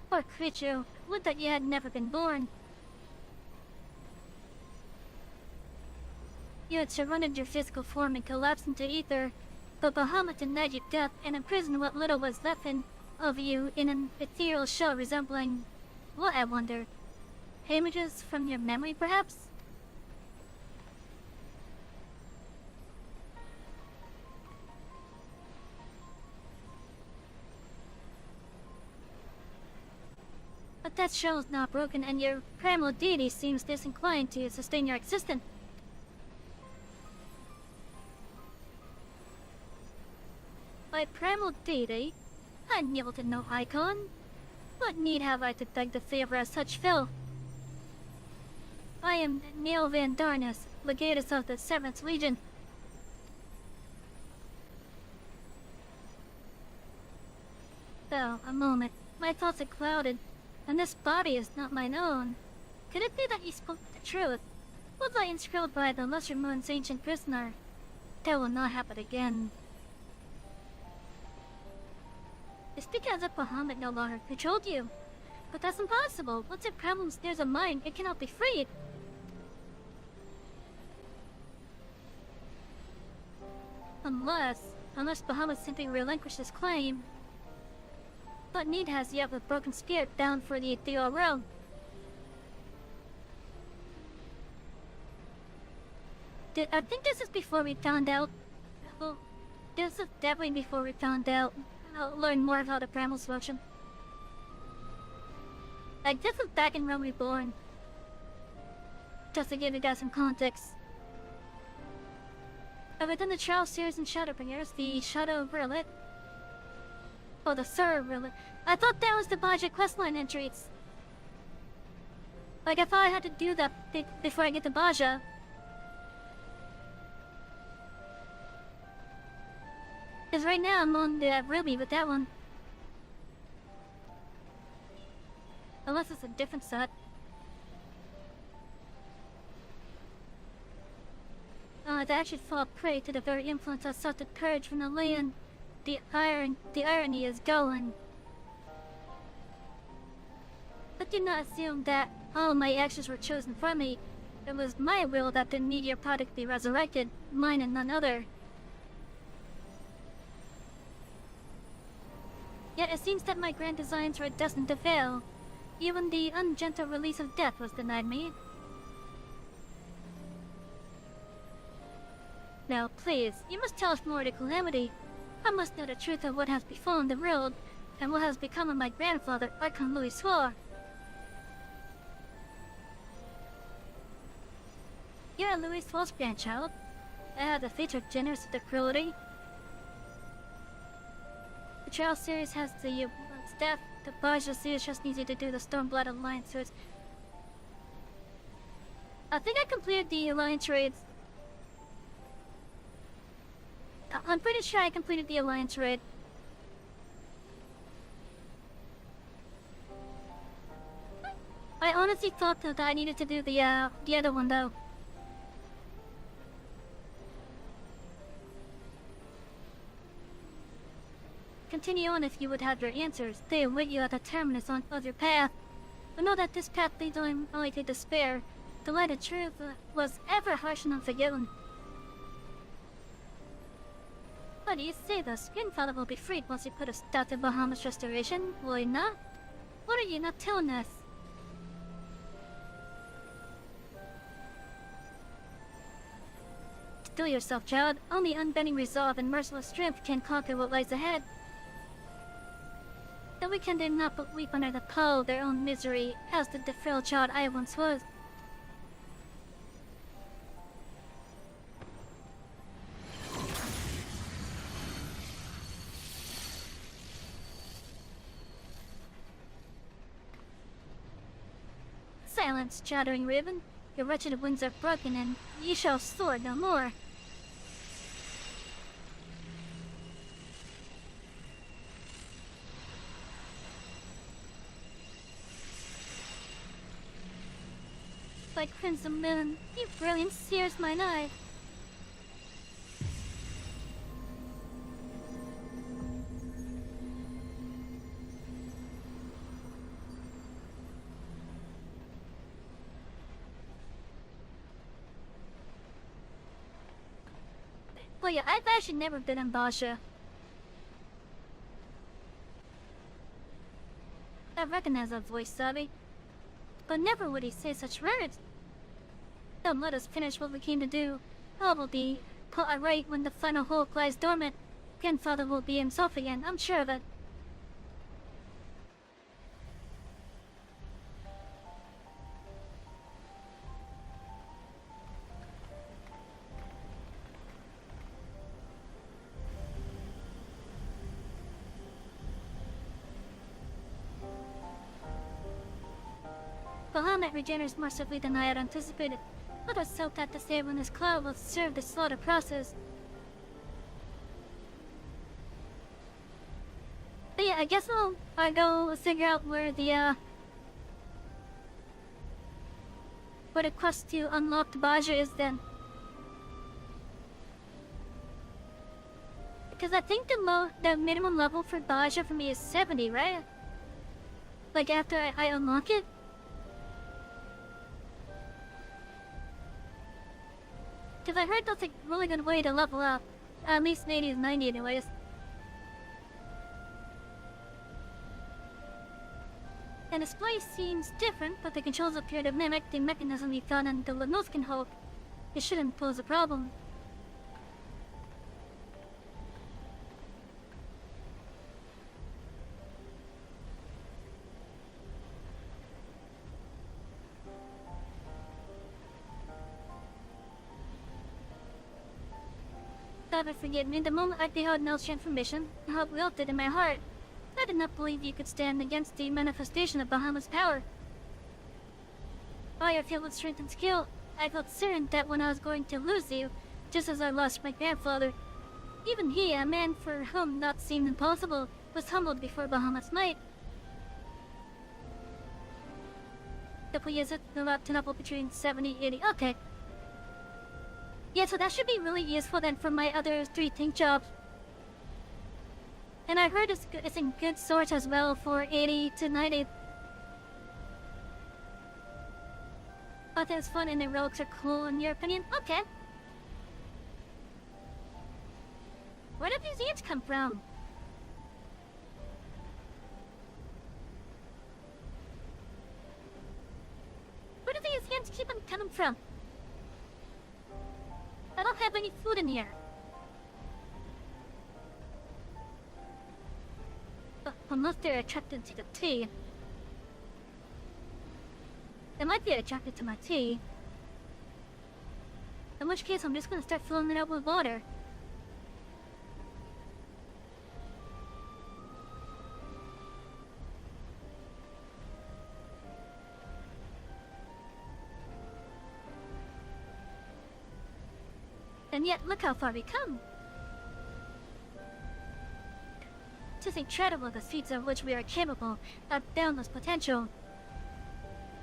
Poor creature, would that you had never been born. You had surrendered your physical form and collapsed into ether, but Bahamut denied you death and imprisoned what little was left of you in an ethereal shell resembling what, I wonder? Images from your memory, perhaps? But that shell is now broken and your primal deity seems disinclined to sustain your existence. My primal deity? I wielded no icon. What need have I to beg the favor of such filth? I am Neil Van Darnus, legatus of the 7th Legion. Though, a moment, my thoughts had clouded, and this body is not mine own. Could it be that he spoke the truth? Was I inscribed by the Lesser Moon's ancient prisoner? That will not happen again. It's because of Bahamut no longer controlled you. But that's impossible. Once a problem snares a mind, it cannot be freed. Unless Bahamut simply relinquished his claim. What need has he of a broken spirit bound for the ethereal realm? I think this is before we found out. Well, this is definitely before we found out. I'll learn more about the primal's function. Like, this was back in Realm Reborn. Just to give you guys some context. Within the trial series and Shadowbringers, the Shadow Relit. Oh, the Sir Relit. I thought that was the Baja questline entries. Like, if I had to do that before I get to Baja. Because right now I'm on the Ruby with that one. Unless it's a different set. I'd actually fall prey to the very influence I sought to purge from the land. The irony is going. But do not assume that all my actions were chosen for me. It was my will that the meteor product be resurrected, mine and none other. Yet it seems that my grand designs were destined to fail. Even the ungentle release of death was denied me. Now, please, you must tell us more of the calamity. I must know the truth of what has befallen the world, and what has become of my grandfather, Archon Louis Swar. You're Louis Swar's grandchild. I have the feature generous with the cruelty. The trial series has the staff. The Baja series just needs you to do the Stormblood Alliance raids. I think I completed the Alliance raids. I'm pretty sure I completed the Alliance raid. I honestly thought that I needed to do the other one though. Continue on if you would have your answers. They await you at the terminus of your path. But know that this path leads only to despair. The light of truth was ever harsh and unforgiving. What do you say? The grandfather will be freed once you put a stop to Bahamut's restoration, will he not? What are you not telling us? Still yourself, child. Only unbending resolve and merciless strength can conquer what lies ahead. The wicked did not but weep under the pall of their own misery, as did the frail child I once was. Silence, chattering raven. Your wretched wings are broken, and ye shall soar no more. Like crimson moon, your brilliance sears mine eye. Well, yeah, I've actually never been in Basha. I recognize that voice, Savy. But never would he say such words. Don't let us finish what we came to do. All will be put right when the final hope lies dormant. Grandfather will be himself again, I'm sure of it. Bahamut regenerates more swiftly than I had anticipated. Let us hope that the save on this cloud will serve the slaughter process. But yeah, I guess I'll go figure out where the quest to unlock the Baja is then. Because I think the minimum level for Baja for me is 70, right? Like after I unlock it? Because I heard that's a really good way to level up. At least 80 is 90 anyways. The display seems different, but the controls appear to mimic the mechanism we found in the Lenoskin Hulk. It shouldn't pose a problem. Never forget me, the moment I beheld Nell's transformation, hope wilted in my heart. I did not believe you could stand against the manifestation of Bahamut's power. By your filled with strength and skill, I felt certain that when I was going to lose you, just as I lost my grandfather, even he, a man for whom naught seemed impossible, was humbled before Bahamut's might. Is it about to level between 70 and 80? Okay. Yeah, so that should be really useful then for my other 3 tank jobs. And I heard it's in good sorts as well for 80 to 90. But it's fun and the relics are cool in your opinion? Okay. Where did these ants come from? Where do these ants keep on coming from? I don't have any food in here. Unless they're attracted to the tea. They might be attracted to my tea. In which case, I'm just gonna start filling it up with water. And yet, look how far we come. Tis incredible the feats of which we are capable, our boundless potential.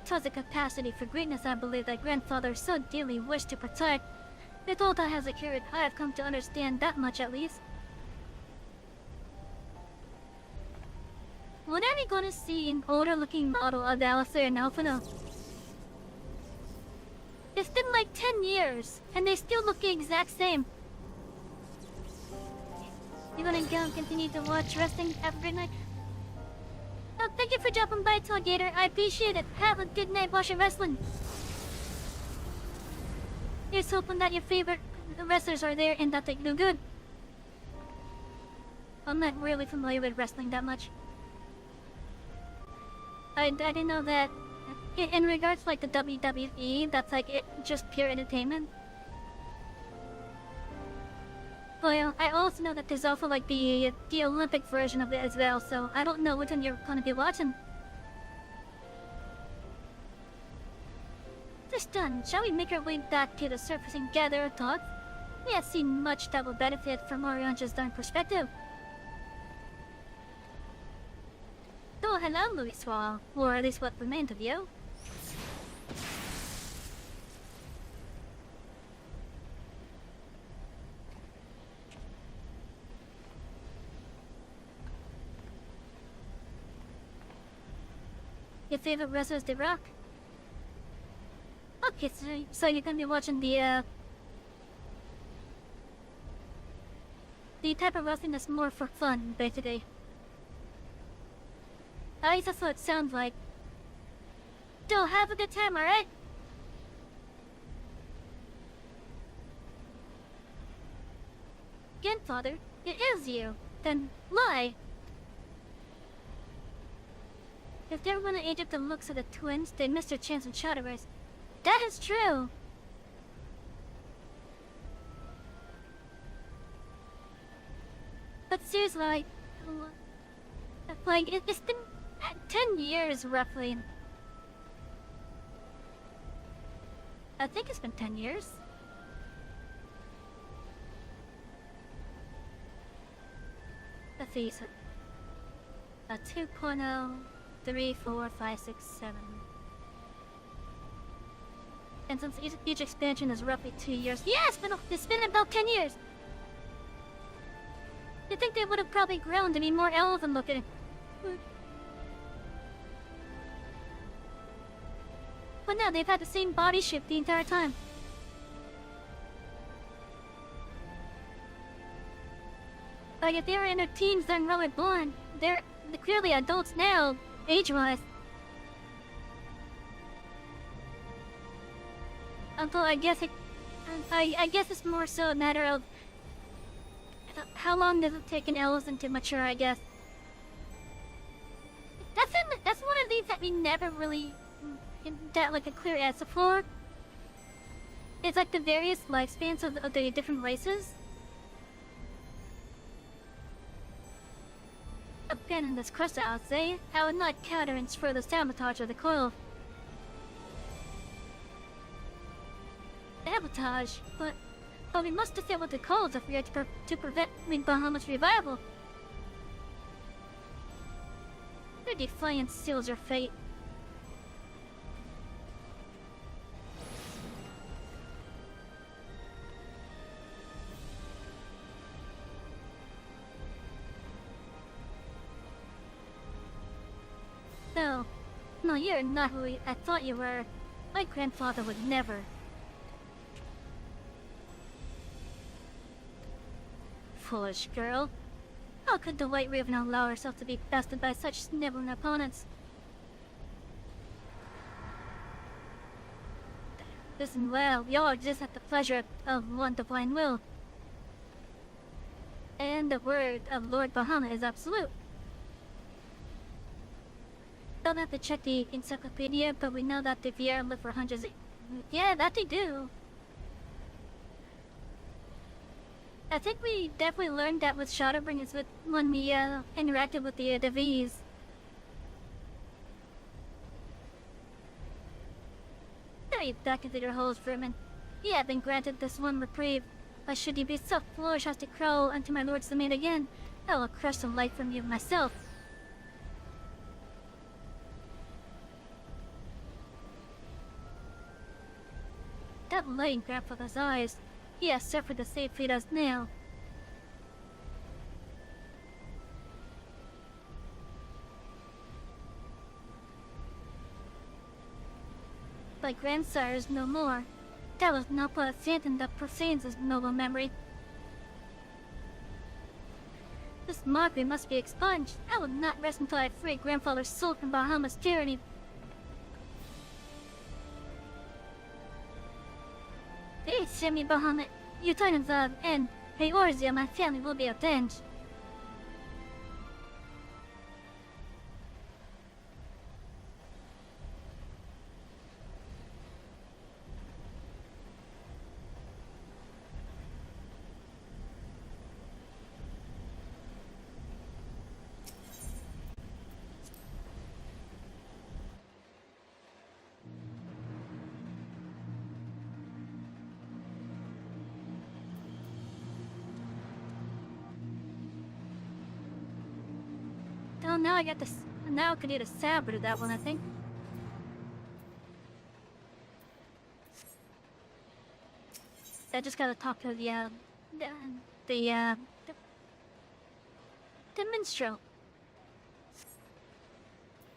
'Twas the capacity for greatness I believe that grandfather so dearly wished to protect. With all that has occurred, I have come to understand that much at least. When are we going to see an older looking model of Alistair and Alphino? It's been like 10 years, and they still look the exact same. You gonna go and continue to watch wrestling? Have a good night. Oh, thank you for dropping by, Gator. I appreciate it. Have a good night watching wrestling. Here's hoping that your favorite wrestlers are there and that they do good. I'm not really familiar with wrestling that much. I didn't know that. In regards to like the WWE, that's like just pure entertainment. Well, I also know that there's also like the Olympic version of it as well, so I don't know which one you're gonna be watching. This done, shall we make our way back to the surface and gather our thoughts? We have seen much that will benefit from Orion's darn perspective. So hello, Louis Swall, or at least what remained of you. Your favorite wrestler is The Rock? Okay, so you're gonna be watching the the type of wrestling that's more for fun, basically. At least that's what it sounds like. Still have a good time, alright? Again, Father, it is you. Then lie. If everyone in Egypt looks at the twins, they miss their chance in Shadowverse. That is true. But seriously, it's been 10 years roughly. I think it's been 10 years. Let's see, so a 2.0, 3, 4, 5, 6, 7. And since each expansion is roughly 2 years, yeah, it's been about 10 years. You'd think they would have probably grown to be more elven looking. But no, they've had the same body shape the entire time. Like if they were in their teens during Rowan Born, they're clearly adults now, age-wise. Although I guess it's more so a matter of how long does it take an elephant to mature, I guess. That's one of these that we never really got like a clear answer for. It's like the various lifespans of the different races. Again, in this quest, I'll say, I would not countenance further sabotage of the coil. Sabotage? But we must disable the coils if we are to prevent Bahamut's revival. Their defiance seals your fate. No, you're not who I thought you were. My grandfather would never. Foolish girl. How could the White Raven allow herself to be bested by such sniveling opponents? Listen well, we all exist at the pleasure of one divine will. And the word of Lord Bahamut is absolute. Don't have to check the encyclopedia, but we know that the VR live for hundreds of... Yeah, that they do. I think we definitely learned that with Shadowbringers when we interacted with the V's. Get you back into your holes, vermin. You have been granted this one reprieve. But should you be so foolish as to crawl unto my lord's domain again, I will crush some life from you myself. That light in grandfather's eyes, he has suffered the same fate as now. My grandsire is no more. That was not but a phantom that profanes his noble memory. This mockery must be expunged. I will not rest until I free grandfather's soul from Bahamut's tyranny. Hey, Shemi Bahamut, your time is up, and Etheirys and my family will be avenged. Oh, now I got this. Now I can do the sabre to that one, I think. I just gotta talk to the minstrel.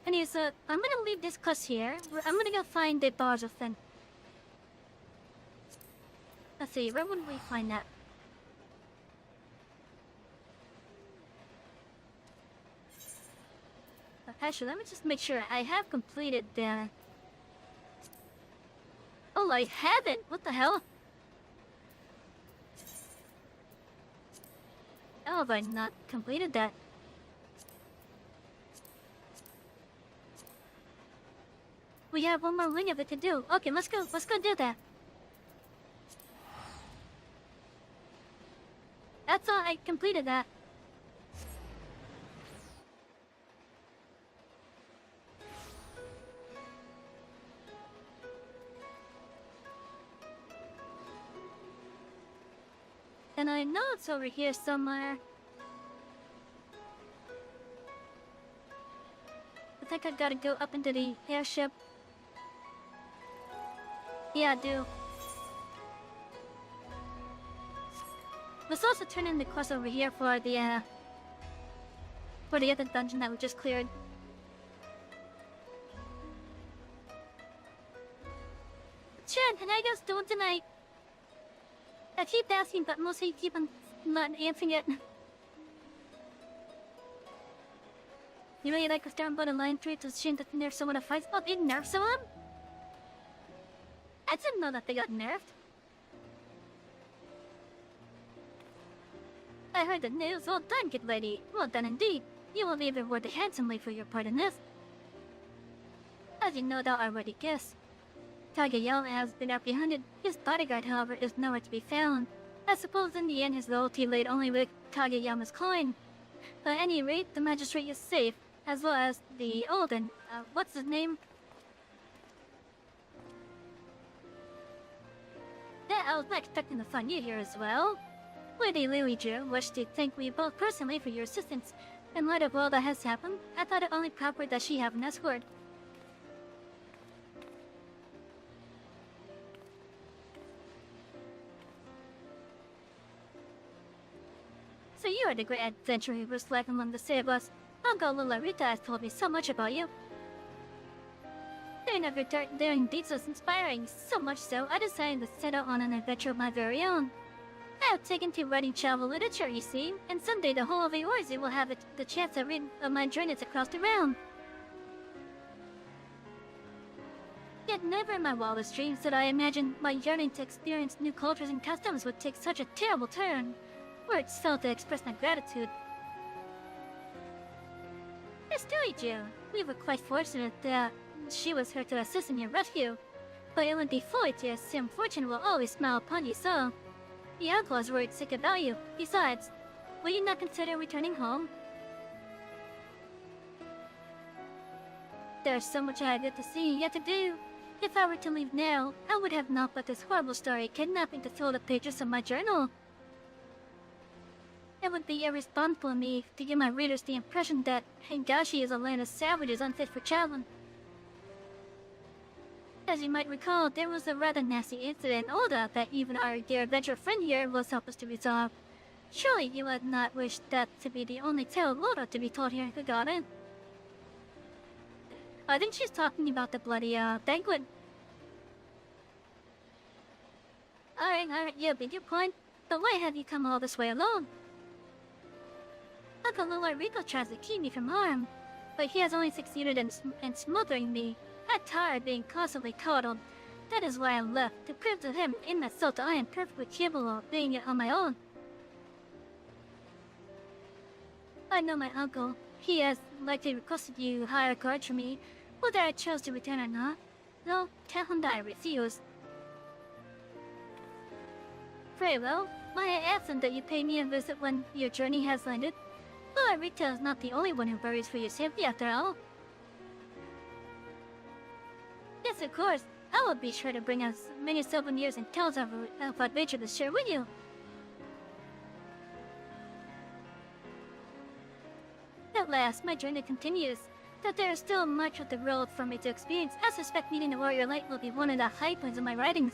Anyways, I'm gonna leave this quest here. I'm gonna go find the bars of Fen. Let's see, where would we find that? actually, let me just make sure I have completed the... Oh, I haven't! What the hell? How have I not completed that? We have one more ring of it to do. Okay, let's go do that. That's all, I completed that. And I know it's over here somewhere. I think I gotta go up into the airship. Yeah, I do. Let's also turn in the quest over here for the other dungeon that we just cleared. Chad, can I just do it tonight? I keep asking, but mostly keep on not answering it. You really like to start about a line 3 to shame that nerf someone to fight? Oh, they nerf someone? I didn't know that they got nerfed. I heard the news. Well done, good lady. Well done indeed. You will be rewarded handsomely for your part in this. As you no doubt already guessed, Kageyama has been apprehended. His bodyguard, however, is nowhere to be found. I suppose in the end his loyalty laid only with Kageyama's coin. But at any rate, the magistrate is safe, as well as the Olden. What's his name? Yeah, I was not expecting to find you here as well. Lady Lilyju wished to thank we both personally for your assistance. In light of all that has happened, I thought it only proper that she have an escort. So you are the great adventurer who was left among the save us. Uncle Lularita has told me so much about you. Hearing of your daring deeds was inspiring, so much so I decided to set out on an adventure of my very own. I have taken to writing travel literature, you see, and someday the whole of Etheirys will have the chance to read of my journeys across the realm. Yet never in my wildest dreams did I imagine my yearning to experience new cultures and customs would take such a terrible turn. Words failed to express my gratitude. Yes, Lilyju, we were quite fortunate that she was here to assist in your rescue, but it would be folly to assume fortune will always smile upon you, so... The uncle is worried sick about you. Besides, will you not consider returning home? There's so much I have yet to see and yet to do. If I were to leave now, I would have naught but this horrible story kidnapping to fill the pages of my journal. It would be irresponsible of me to give my readers the impression that Hingashi is a land of savages unfit for traveling. As you might recall, there was a rather nasty incident in Oda that even our dear adventure friend here was helpless to resolve. Surely you would not wish that to be the only tale of Oda to be told here in Kagarin. I think she's talking about the bloody, banquet. Alright, you made your point. But why have you come all this way alone? Uncle Lularito tries to keep me from harm, but he has only succeeded in smothering me. I'm tired being constantly coddled. That is why I left, to prove to him in that Sota I am perfectly capable of being it on my own. I know my uncle. He has likely requested you hire a guard for me, whether I chose to return or not. No, tell him that I refused. Very well. May I ask him that you pay me a visit when your journey has landed? Lularito is not the only one who worries for your safety after all. Yes, of course. I will be sure to bring us many souvenirs and tales of adventure to share with you. At last, my journey continues. Though there is still much of the road for me to experience, I suspect meeting the warrior light will be one of the high points of my writings.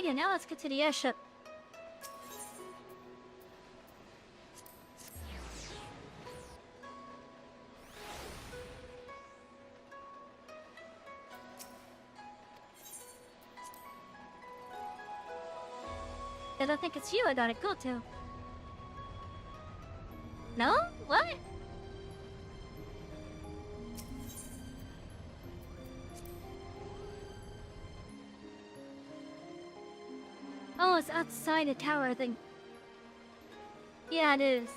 Yeah, now let's get to the airship. I think it's you I gotta go to. No? What? Oh, it's outside the tower, I think. Yeah, it is.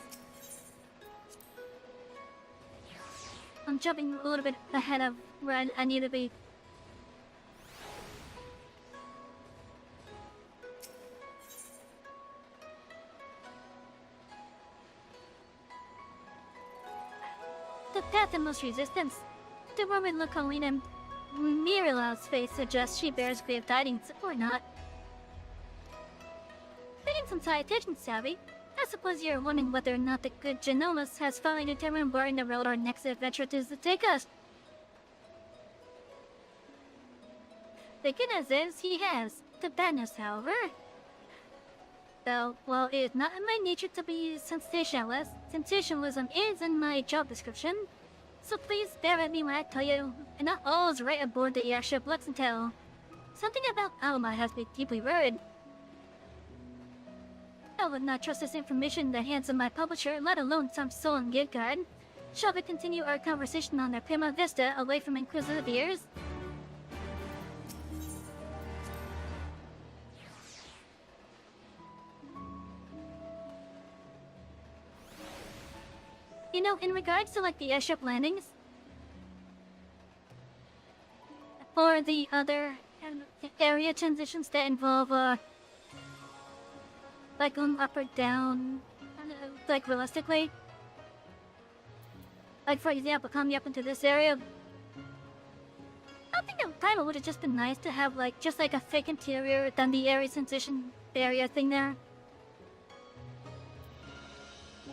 I'm jumping a little bit ahead of where I need to be. The path of most resistance. The woman locally named Mirala's face suggests she bears grave tidings, or not. Getting some side attention, Savy. I suppose you're wondering whether or not the good Genomus has finally determined where in the road our next adventure is to take us. The goodness is, he has. The badness, however. Though, well, it is not in my nature to be sensationalist. Sensationalism is in my job description. So please bear with me when I tell you, and not all is right aboard the airship Lexington. Something about Alma has me deeply worried. I would not trust this information in the hands of my publisher, let alone some soul in Gilgard. Shall we continue our conversation on the Prima Vista away from inquisitive ears? You know, in regards to like the airship landings, or the other area transitions that involve like going up or down, like realistically. Like for example, coming up into this area, I think it kinda would have just been nice to have like just like a fake interior than the area transition area thing there.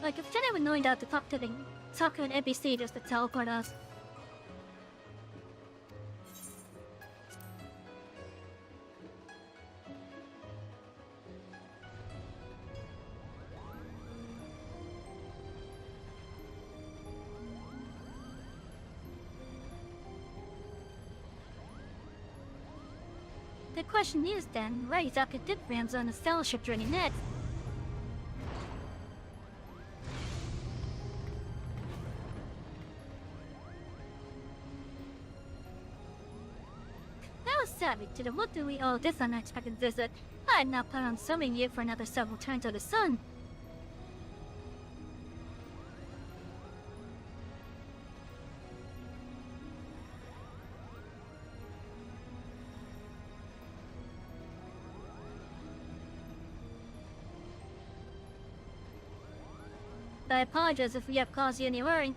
Like if Jenna would knowing that to talk to an NPC just to teleport us. The question is then, where exactly did Rams on the fellowship journey next? That was savage to the what do we owe this unexpected visit. I had not planned on summoning you for another several turns of the sun. I apologize if we have caused you any worry.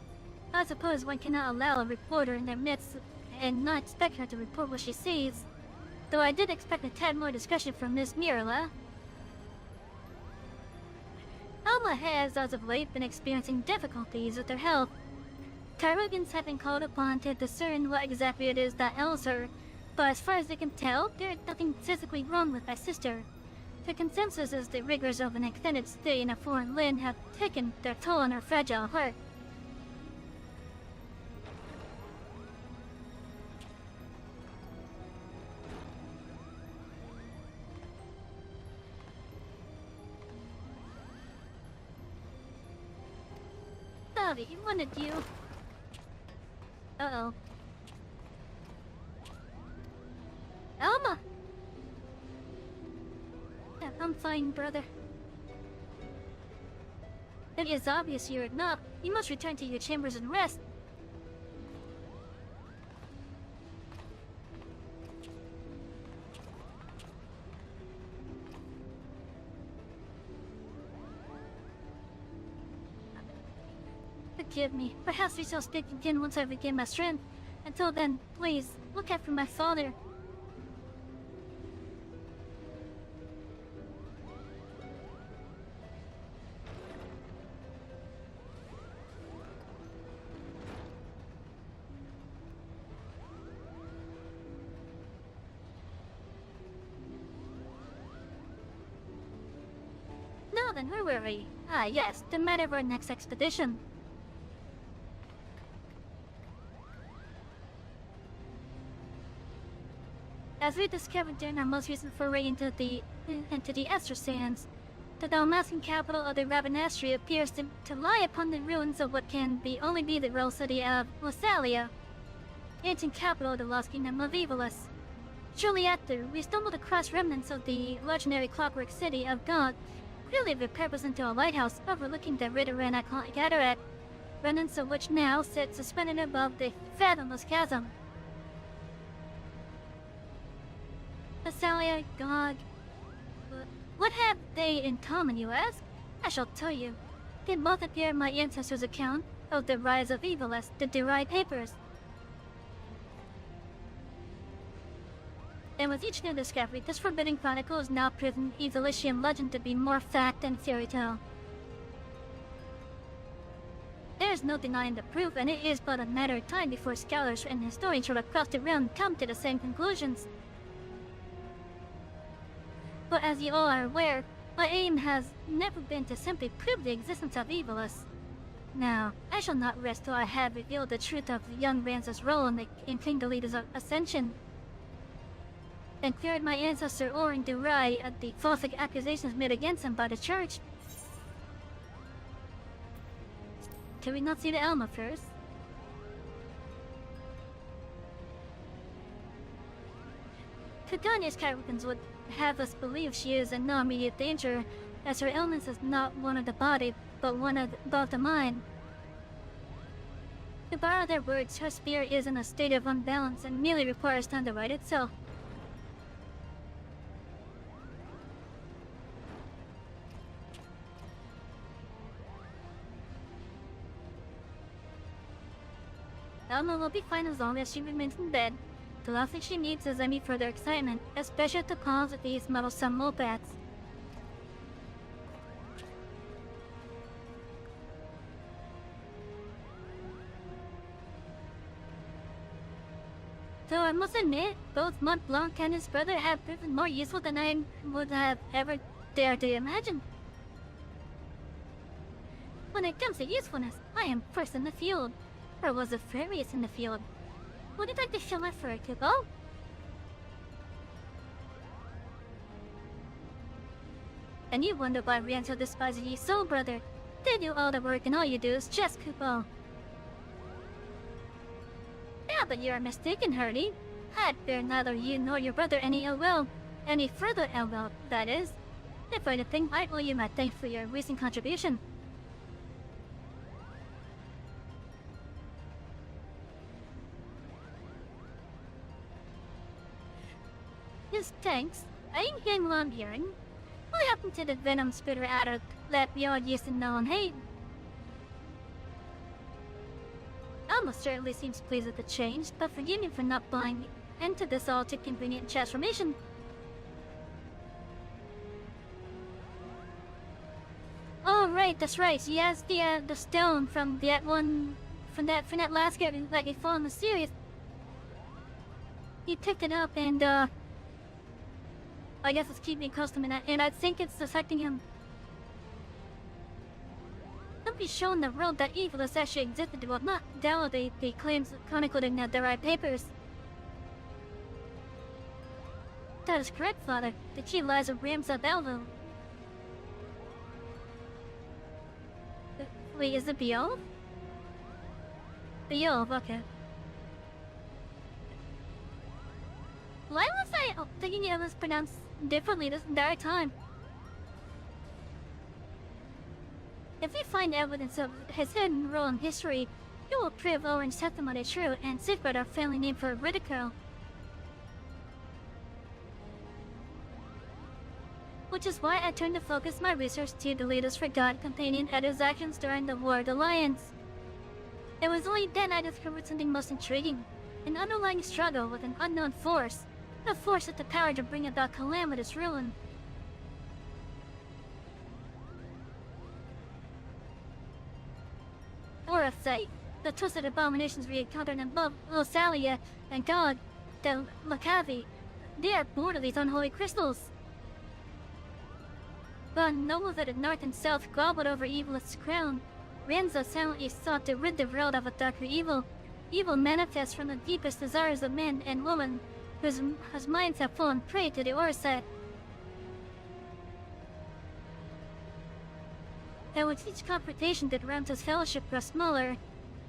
I suppose one cannot allow a reporter in their midst and not expect her to report what she sees. Though I did expect a tad more discussion from Miss Mirala. Alma has, as of late, been experiencing difficulties with her health. Tarugans have been called upon to discern what exactly it is that ails her, but as far as they can tell, there is nothing physically wrong with my sister. The consensus is the rigors of an extended stay in a foreign land have taken their toll on her fragile heart. Savy, wanted you. Uh-oh. Alma! I'm fine, brother. It is obvious you're not. You must return to your chambers and rest. Forgive me. Perhaps we shall speak again once I regain my strength. Until then, please, look after my father. Now then, where were we? Ah, yes, the matter of our next expedition. As we discovered during our most recent foray into the into the Esther sands. The Dalmatian capital of the Rabanastri appears to lie upon the ruins of what can only be the royal city of Lassalia, ancient capital of the lost kingdom of Etheirys. Shortly after, we stumbled across remnants of the legendary clockwork city of God, clearly repurposed into a lighthouse overlooking the Ridderana cataract, remnants of which now sit suspended above the fathomless chasm. Lassalia, God. What have they in common, you ask? I shall tell you. They both appear in my ancestors' account of the rise of Etheirys, the derived papers. And with each new discovery, this forbidden chronicle is now proven Etherysian legend to be more fact than fairy tale. There is no denying the proof, and it is but a matter of time before scholars and historians from across the realm come to the same conclusions. But as you all are aware, my aim has never been to simply prove the existence of Etheirys. Now, I shall not rest till I have revealed the truth of the young Ranza's role in King Delita's ascension, and cleared my ancestor Orin Durai of the false accusations made against him by the church. Can we not see the Alma first? Kagania's characters would have us believe she is in no immediate danger, as her illness is not one of the body, but one of the mind. To borrow their words, her spirit is in a state of unbalance and merely requires time to right itself. Alma will be fine as long as she remains in bed. The last thing she needs is any further excitement, especially to cause these meddlesome mopeds. Though I must admit, both Mont Blanc and his brother have proven more useful than I would have ever dared to imagine. When it comes to usefulness, I am first in the field. Or was Etheirys in the field? Would you like to show my fur, Kubo? And you wonder why Rienzo despises you so, brother. They do all the work and all you do is just Kubo. Yeah, but you are mistaken, Hurdy. I'd bear neither you nor your brother any ill will. Any further ill will, that is. If anything, I owe you my thanks for your recent contribution. Yes, thanks. I ain't hearing what I'm hearing. What happened to the venom spitter adder that we all used to know and hate? Alma certainly seems pleased with the change, but forgive me for not buying into this all too convenient transformation. Oh right, that's right. She has the stone from that last game, like a fall in the series. He picked it up and I guess it's keeping custom and I think it's affecting him. Don't be showing the world that Etheirys actually existed will not validate the claims chronicled in the derived papers. That is correct, Father. The key lies with Ramza Belville. Wait, is it Beowulf? Beowulf, okay. Why was I thinking it was pronounced differently this entire time? If we find evidence of his hidden role in history, it will prove Owen's testimony true and safeguard our family name for ridicule. Which is why I turned to focus my research to the latest forgotten companion at his actions during the War of the Lions. It was only then I discovered something most intriguing, an underlying struggle with an unknown force, a force with the power to bring about calamitous ruin. Or a sight, the twisted abominations we encountered in both Rosalia and God, the Lacavi, they are born of these unholy crystals. But nobles of the north and south gobbled over evil's crown. Ranza silently sought to rid the world of a darker evil. Evil manifests from the deepest desires of men and women, whose minds have fallen prey to the Orset. and with each confrontation that Ramsa's fellowship grew smaller,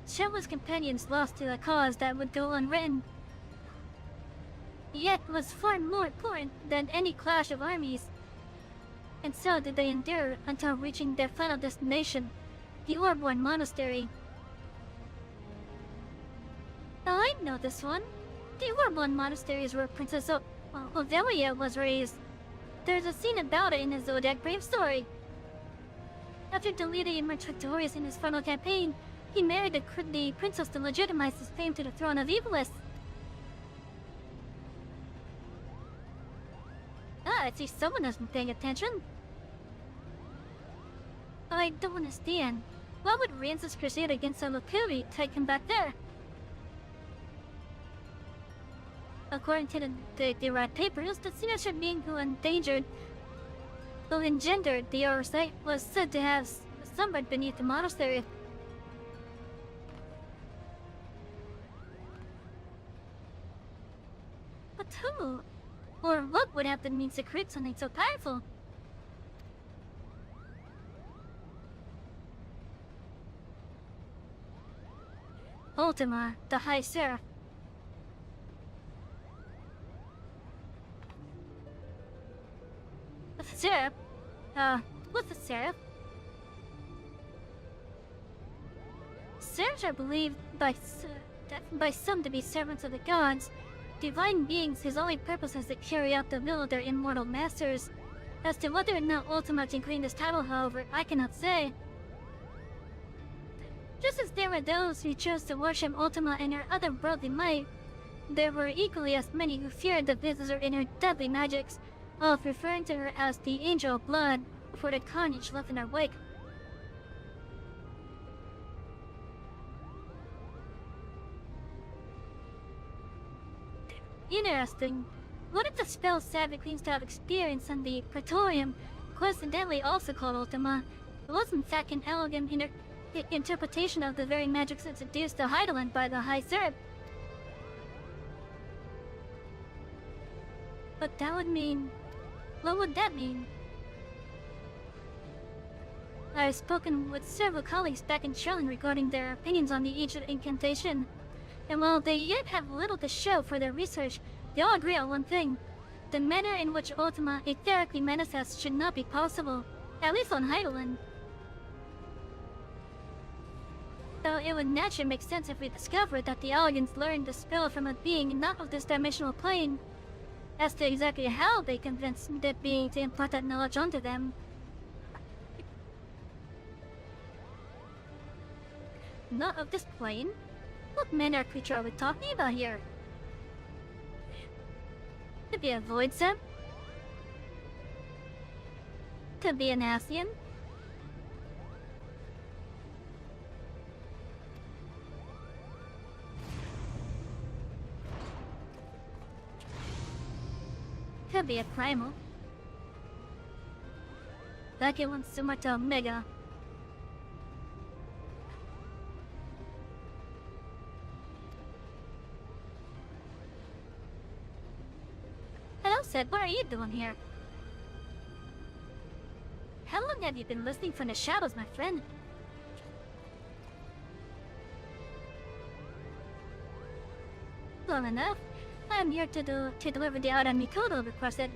Shenmue's companions lost to a cause that would go unwritten. Yet was far more important than any clash of armies. And so did they endure until reaching their final destination, the Orborn Monastery. Oh, I know this one. The Orborn Monastery is where Princess Ovelia was raised. There's a scene about it in the Zodiac Brave story. After deleting Etheirys in his final campaign, he married the princess to legitimize his claim to the throne of Etheirys. Ah, I see someone has been paying attention. I don't understand. Why would Ramsa's crusade against Salokuri take him back there? According to the red papers, the signature being who engendered the oversight was said to have slumbered beneath the monastery. But who? Or what would have the means to create something so powerful? Ultima, the High Seraph. A seraph? What's a seraph? Seraphs are believed by some to be servants of the gods, divine beings whose only purpose is to carry out the will of their immortal masters. As to whether or not Ultima can claim this title, however, I cannot say. Just as there were those who chose to worship Ultima and her otherworldly might, there were equally as many who feared the visitor in her deadly magics, of referring to her as the Angel of Blood for the carnage left in her wake. Interesting. What if the spell Savy claims to have experienced in the Praetorium, coincidentally also called Ultima, was in fact an elegant interpretation of the very magics introduced to Heideland by the High Seraph? But that would mean... what would that mean? I have spoken with several colleagues back in Sherland regarding their opinions on the ancient incantation, and while they yet have little to show for their research, they all agree on one thing. The manner in which Ultima etherically manifests should not be possible, at least on Heideland. Though it would naturally make sense if we discovered that the Elegants learned the spell from a being not of this dimensional plane. As to exactly how they convinced that being to impart that knowledge onto them. Not of this plane? What manner of creature are we talking about here? Could be a void sim? Could be an Asian? Could be a primal. Like it wants similar to Omega. Hello, Sid. What are you doing here? How long have you been listening from the shadows, my friend? Long enough. I am here to deliver the item Mikoto requested.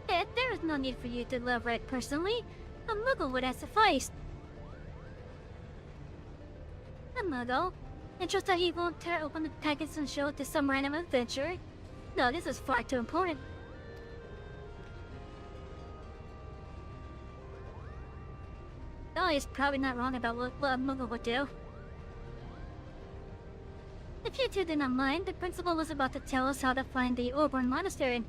Yet, there is no need for you to deliver it personally. A Muggle would have sufficed. A Muggle? And just that he won't tear open the package and show it to some random adventurer? No, this is far too important. Oh, he's probably not wrong about what a Muggle would do. If you two did not mind, the principal was about to tell us how to find the Orborn Monastery.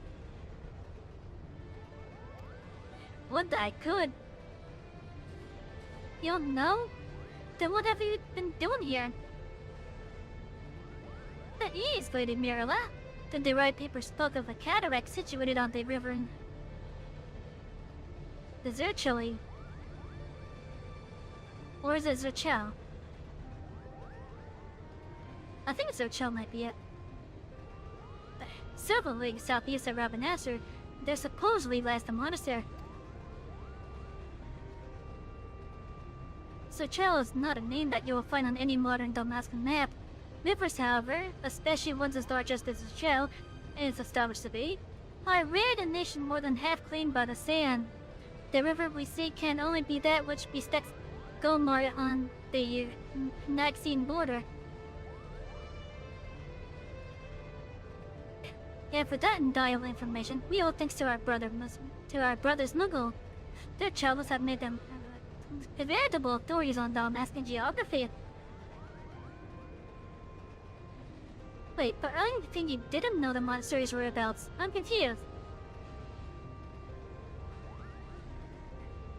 Would that I could. You don't know? Then what have you been doing here? That is Lady Mirala. The right paper spoke of a cataract situated on the river in the Zerchili. Or is it Zerchel? I think Zerchel might be it. Several leagues southeast of Rabanasser, there supposedly lies the monastery. Sochel is not a name that you will find on any modern Damascus map. Rivers, however, especially ones as large as the Sochel, is established to be, are rare in a nation more than half cleaned by the sand. The river we see can only be that which bespeaks Gomor on the Naxine border. And for that invaluable information, we owe thanks to our brothers Nuggle. Their travels have made them veritable authorities on Damascus geography. Wait, but I didn't think you didn't know the monastery's whereabouts. I'm confused.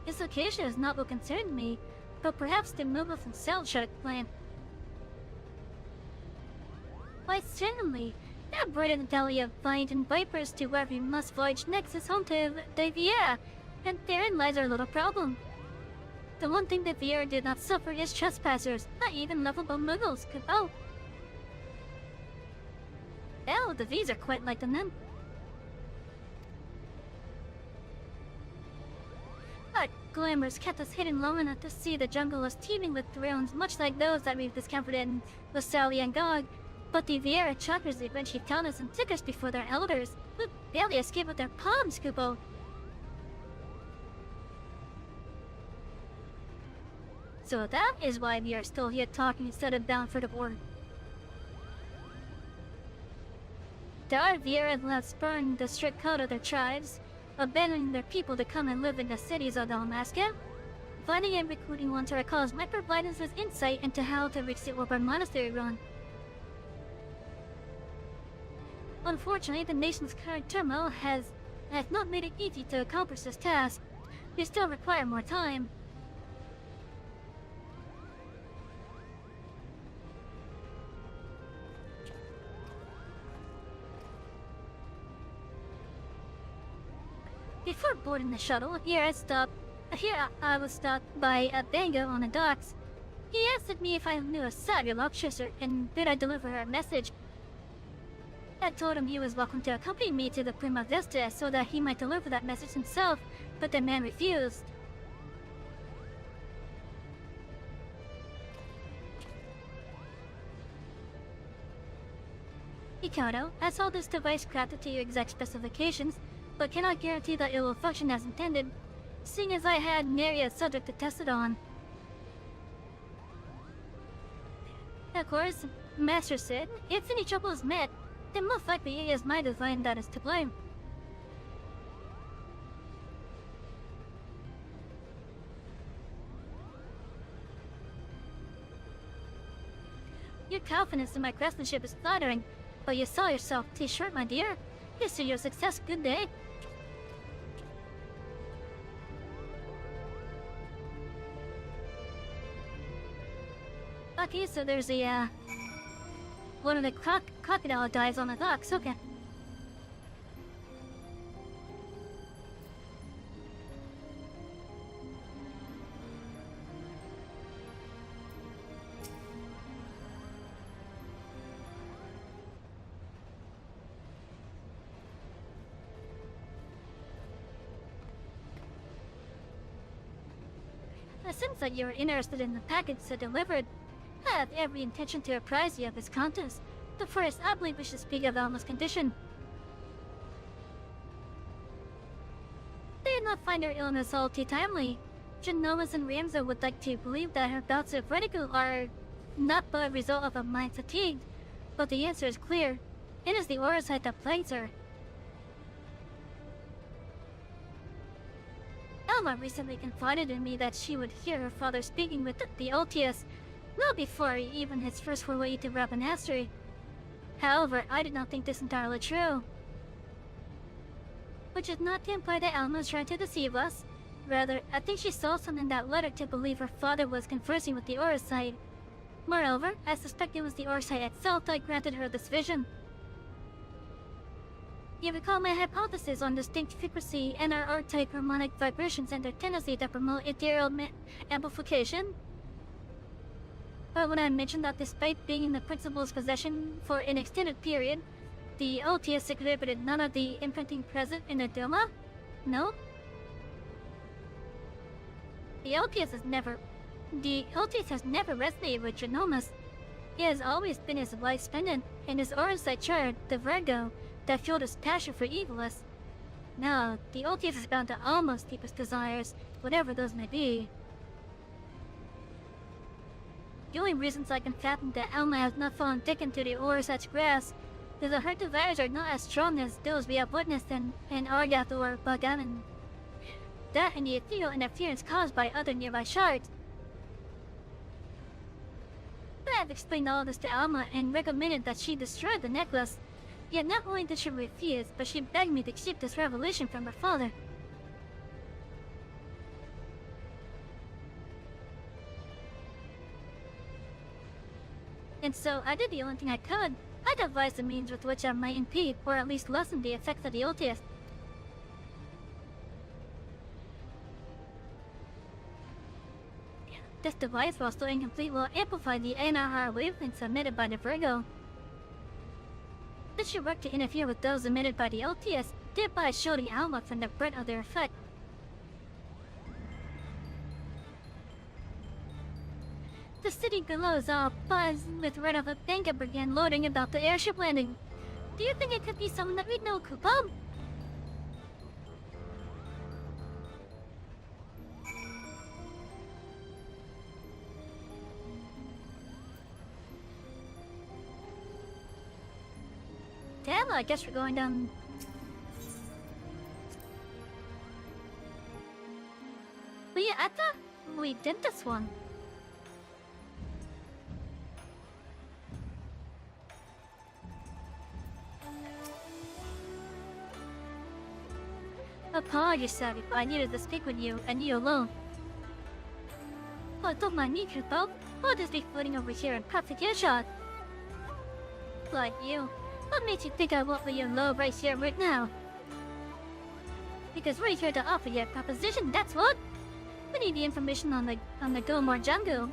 This location is not what concerned me, but perhaps the movement themselves should explain. Why, certainly. That bright and valley of vines and vipers to where we must voyage next is home to the Viera, and therein lies our little problem. The one thing the Viera did not suffer is trespassers, not even lovable muggles could. Oh, the V's are quite like the men. Our glamours kept us hidden long enough to see the jungle was teeming with thrones, much like those that we've discovered in Vesali and Gog. But the Viera Chakras eventually found us and took us before their elders, who barely escaped with their palms, Kupo. So that is why we are still here talking instead of bound for the war. There are Viera who have spurned the strict code of their tribes, abandoning their people to come and live in the cities of Dalmasca. Finding and recruiting one to our cause might provide us with insight into how to reach the Orban Monastery run. Unfortunately, the nation's current turmoil has not made it easy to accomplish this task. We still require more time. Before boarding the shuttle, here I was stopped by a Bango on the docks. He asked me if I knew a Savy Lockchaser and did I deliver her a message. I told him he was welcome to accompany me to the Prima Vista so that he might deliver that message himself, but the man refused. Mikado, I saw this device crafted to your exact specifications, but cannot guarantee that it will function as intended, seeing as I had nary a subject to test it on. Of course, Master said, if any trouble is met, then most likely it is my design that is to blame. Your confidence in my craftsmanship is flattering, but you saw yourself too short, my dear. Here's to your success. Good day. Okay, so there's a, one of the crocodile dives on the docks, okay. It seems that you're interested in the package I delivered. I have every intention to apprise you of this contest. The first, I believe we should speak of Alma's condition. They did not find her illness all too timely. Genomas and Ramza would like to believe that her bouts of vertigo are not but a result of a mind fatigue, but the answer is clear. It is the Orosite that plagues her. Alma recently confided in me that she would hear her father speaking with the Ultius well before even his first foray to Rabanastri. However, I did not think this entirely true. Which is not to imply that Alma is trying to deceive us. Rather, I think she saw something in that letter to believe her father was conversing with the Orosite. Moreover, I suspect it was the Orosite itself that granted her this vision. You recall my hypothesis on distinct frequency and our R-type harmonic vibrations and their tendency to promote ethereal amplification? But when I mentioned that despite being in the principal's possession for an extended period, the Ultius exhibited none of the imprinting present in the Doma? No? The Ultius is never The Etheirys has never resonated with Genomas. He has always been his wife's pendant and his Orsite shard, the Virgo, that fueled his passion for evilness. Now, the Etheirys is bound to Alma's deepest desires, whatever those may be. The only reasons I can fathom that Alma has not fallen thick into the Orsite's grasp is that her desires are not as strong as those we have witnessed in Argath or Bagaman. That and the ethereal interference caused by other nearby shards. I have explained all this to Alma and recommended that she destroy the necklace. Yet not only did she refuse, but she begged me to keep this revelation from her father. And so I did the only thing I could. I devised a means with which I might impede, or at least lessen the effects of the Etheirys. This device, while still incomplete, will amplify the NRR wavelengths emitted by the Virgo. This should work to interfere with those emitted by the Etheirys, thereby shielding Alma from the breadth of their effect. The city below is all buzz with red of a banker brigand loitering about the airship landing. Do you think it could be someone that we know, Kupo? Damn, I guess we're going down. I thought we did this one. Apologies, Savy, but I needed to speak with you, and you alone. Oh, don't mind me, Kupo. I'll just be floating over here in perfect earshot. Like you. What made you think I won't let you low right here, right now? Because we're here to offer you a proposition, that's what! We need the information on the Gomor jungle.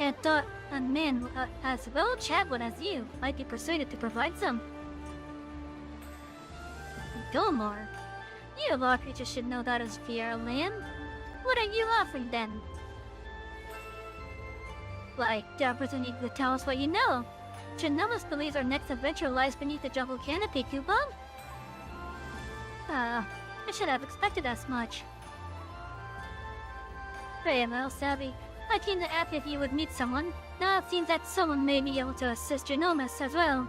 And thought a man as well chatwood as you might be persuaded to provide some. Gomor? You of all creatures should know that is via land. What are you offering then? Like, the opportunity to tell us what you know. Genomas believes our next adventure lies beneath the jungle canopy, Kupo. I should have expected as much. Very well, Savy. I came to ask if you would meet someone. Now it seems that someone may be able to assist Genomas as well.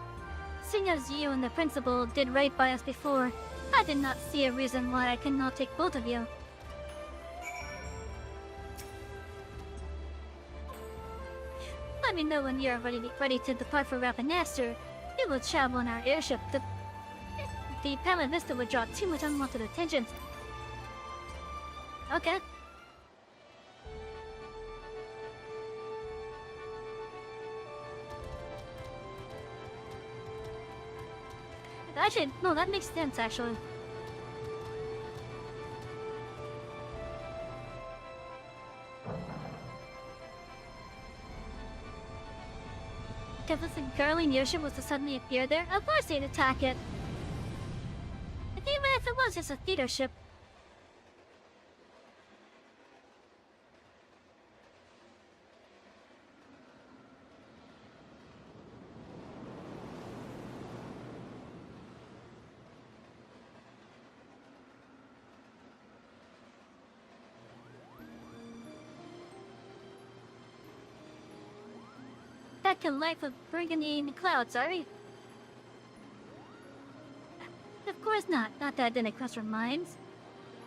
Seeing as you and the principal did right by us before, I did not see a reason why I could not take both of you. Let me know when you're ready to depart for Rapanaster. We will travel on our airship. The Pala Vista would draw too much unwanted attention. Okay. Actually, no, that makes sense, actually. If this girly airship was to suddenly appear there, of course they'd attack it. And even if it was just a theater ship. Back to life of burgundy in the clouds, are we? Of course not. Not that it didn't cross our minds.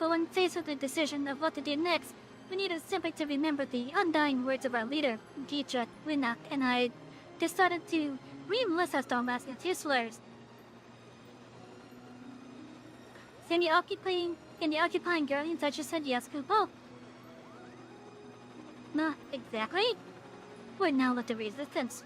But when faced with the decision of what to do next, we needed simply to remember the undying words of our leader, Gitra, Winak, and I decided to re-enlist as Dalmas and Tislers. Can the occupying guardians I just said yes, Kupo? Not exactly. We're now with the resistance.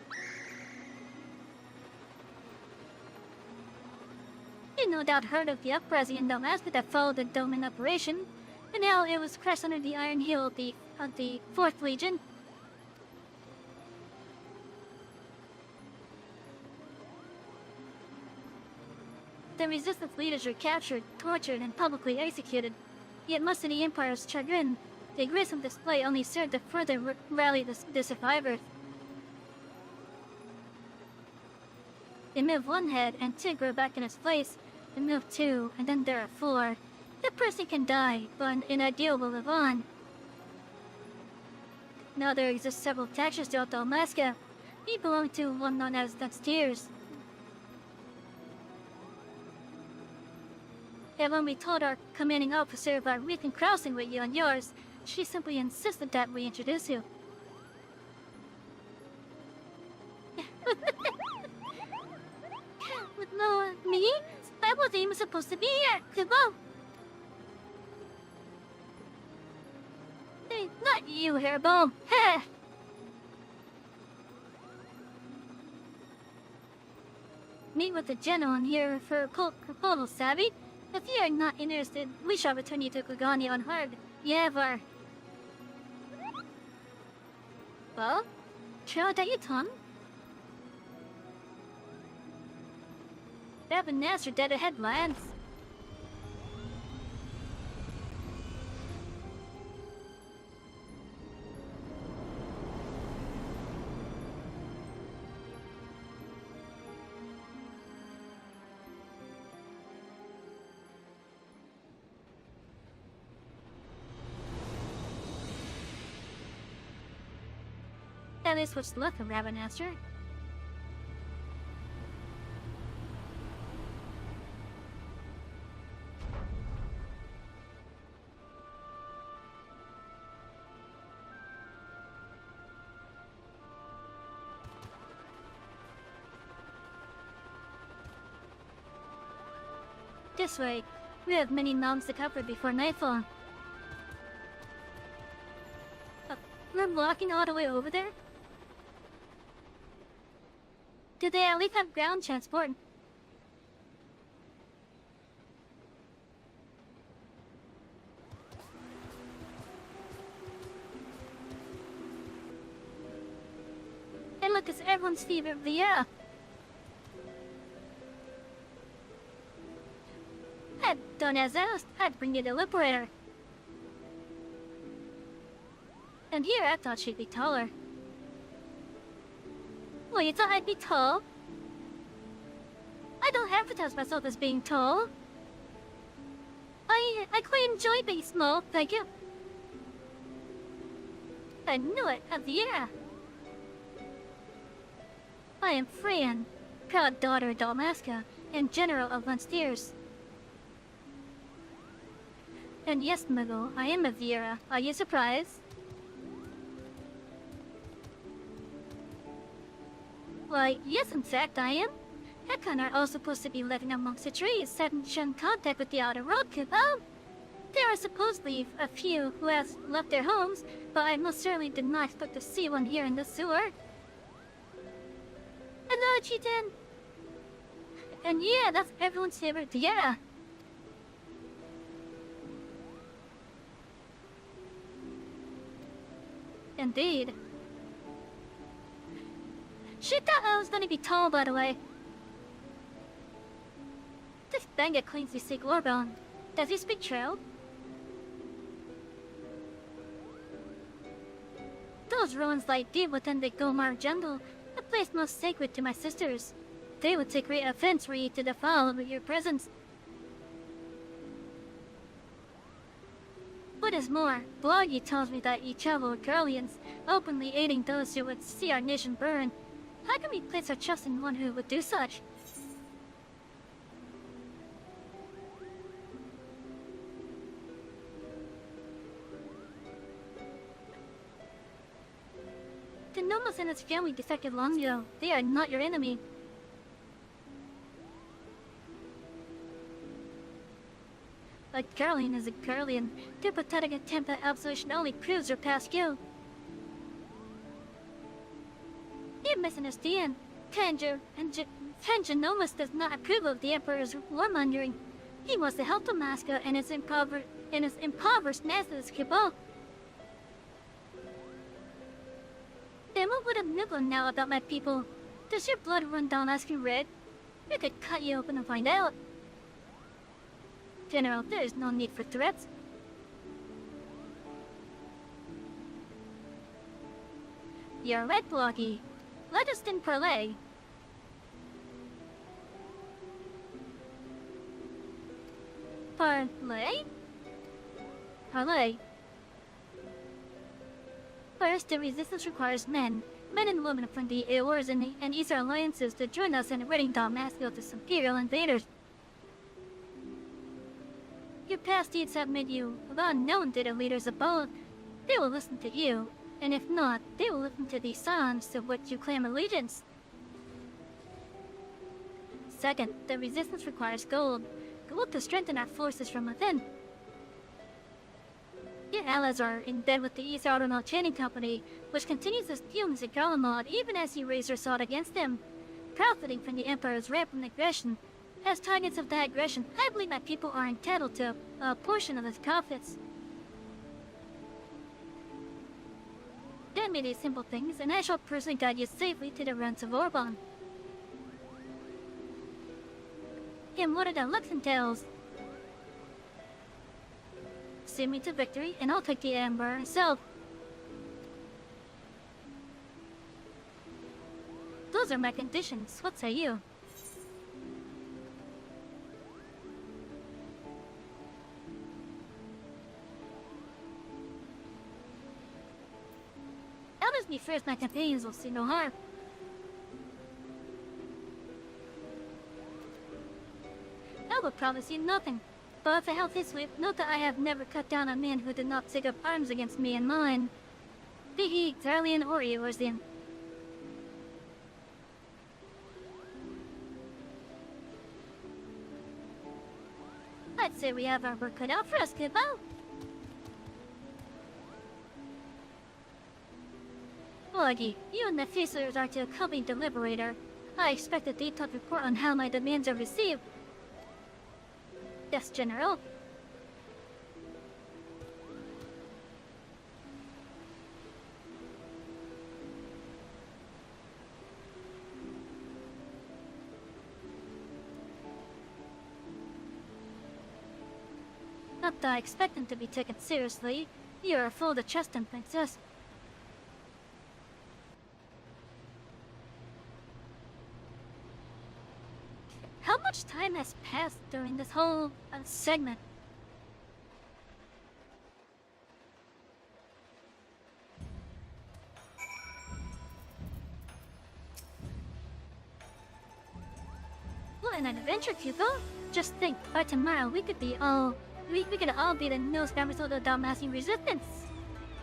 You no doubt heard of the uprising in Damascus that followed the Doman operation, and how it was crushed under the iron heel of the 4th Legion. The resistance leaders were captured, tortured, and publicly executed. Yet much to the Empire's chagrin, The gruesome display only served to further rally the survivors. They move one head and two grow back in its place. They move two and then there are four. The person can die, but an ideal will live on. Now there exist several textures throughout Alaska. We belong to one known as the Etheirys. And when we told our commanding officer about recent crossing with you and yours, she simply insisted that we introduce you. With no me? I wasn't even supposed to be here. Kubo. Hey, not you, Hairbone. Meet with the general and hear for proposal, Savy. If you are not interested, we shall return you to Kugani unharmed. Yever. Well, trail that you tongue. That Vanessa dead ahead, lads. That is what's left of Ravenmaster. This way, we have many mountains to cover before nightfall. We're walking all the way over there? Do they at least have ground transport? And look, it's everyone's favorite Vieira. Had done as asked, I'd bring you the Liberator. And here I thought she'd be taller. Well, you thought I'd be tall? I don't advertise myself as being tall. I quite enjoy being small, thank you. I knew it, Etheirys. I am Freyan, proud daughter of Dalmasca, and general of Etheirys. And yes, Muggle, I am Etheirys. Are you surprised? Why, yes, in fact, I am. Hekon are all supposed to be living amongst the trees, set in contact with the outer world, Kupo. There are supposedly a few who have left their homes, but I most certainly did not expect to see one here in the sewer. Hello, Chitin! And yeah, that's everyone's favorite Vieira. Indeed. She thought I was gonna be tall, by the way. This Banga claims to speak Lorbone. Does he speak Trail? Those ruins lie deep within the Gomar jungle, a place most sacred to my sisters. They would take great offense were you to defile with your presence. What is more, Bloggy tells me that you travel with Guardians, openly aiding those who would see our nation burn. How can we place our trust in one who would do such? The Nomos and his family defected long ago. They are not your enemy. A Guardian is a Guardian. Their pathetic attempt at absolution only proves their past guilt. You misunderstand. Tenjo Nomus does not approve of the Emperor's warmongering. He wants to help Dalmasca and his impoverished masses, Kubo. Then what would a nibble now about my people? Does your blood run down asking red? We could cut you open and find out. General, there is no need for threats. You're right, Bloggy. Let us then parlay. Parlay? Parlay. First, the resistance requires men and women from the Etheirys and Eastern alliances to join us in ridding Dalmasville to Imperial invaders. Your past deeds have made you unknown to the leaders of both. They will listen to you, and if not, they will listen to the sons to which you claim allegiance. Second, the resistance requires gold to strengthen our forces from within. Your allies are in bed with the East Autonaut Trading Company, which continues to steal music Galamod even as you raise your sword against them, profiting from the Emperor's rampant aggression. As targets of that aggression, I believe my people are entitled to a portion of its profits. Tell me these simple things, and I shall personally guide you safely to the ruins of Orban. And what are the looks and tales? See me to victory, and I'll take the Emperor himself. Those are my conditions. What say you? Elders me first, my companions will see no harm. I will promise you nothing. But if a healthy sleep, note that I have never cut down a man who did not take up arms against me and mine. Be he Xarlian or Eorzean. I'd say we have our work cut out for us, Kubo. Bloggy, you and the Feasters are to accompany the Liberator. I expect a detailed report on how my demands are received. Yes, General. Not that I expect them to be taken seriously. You are full of trust in Princess. How much time has passed during this whole segment? What an adventure, Kubo! Just think, by tomorrow we could all be the newest members of the Dalmatian Resistance.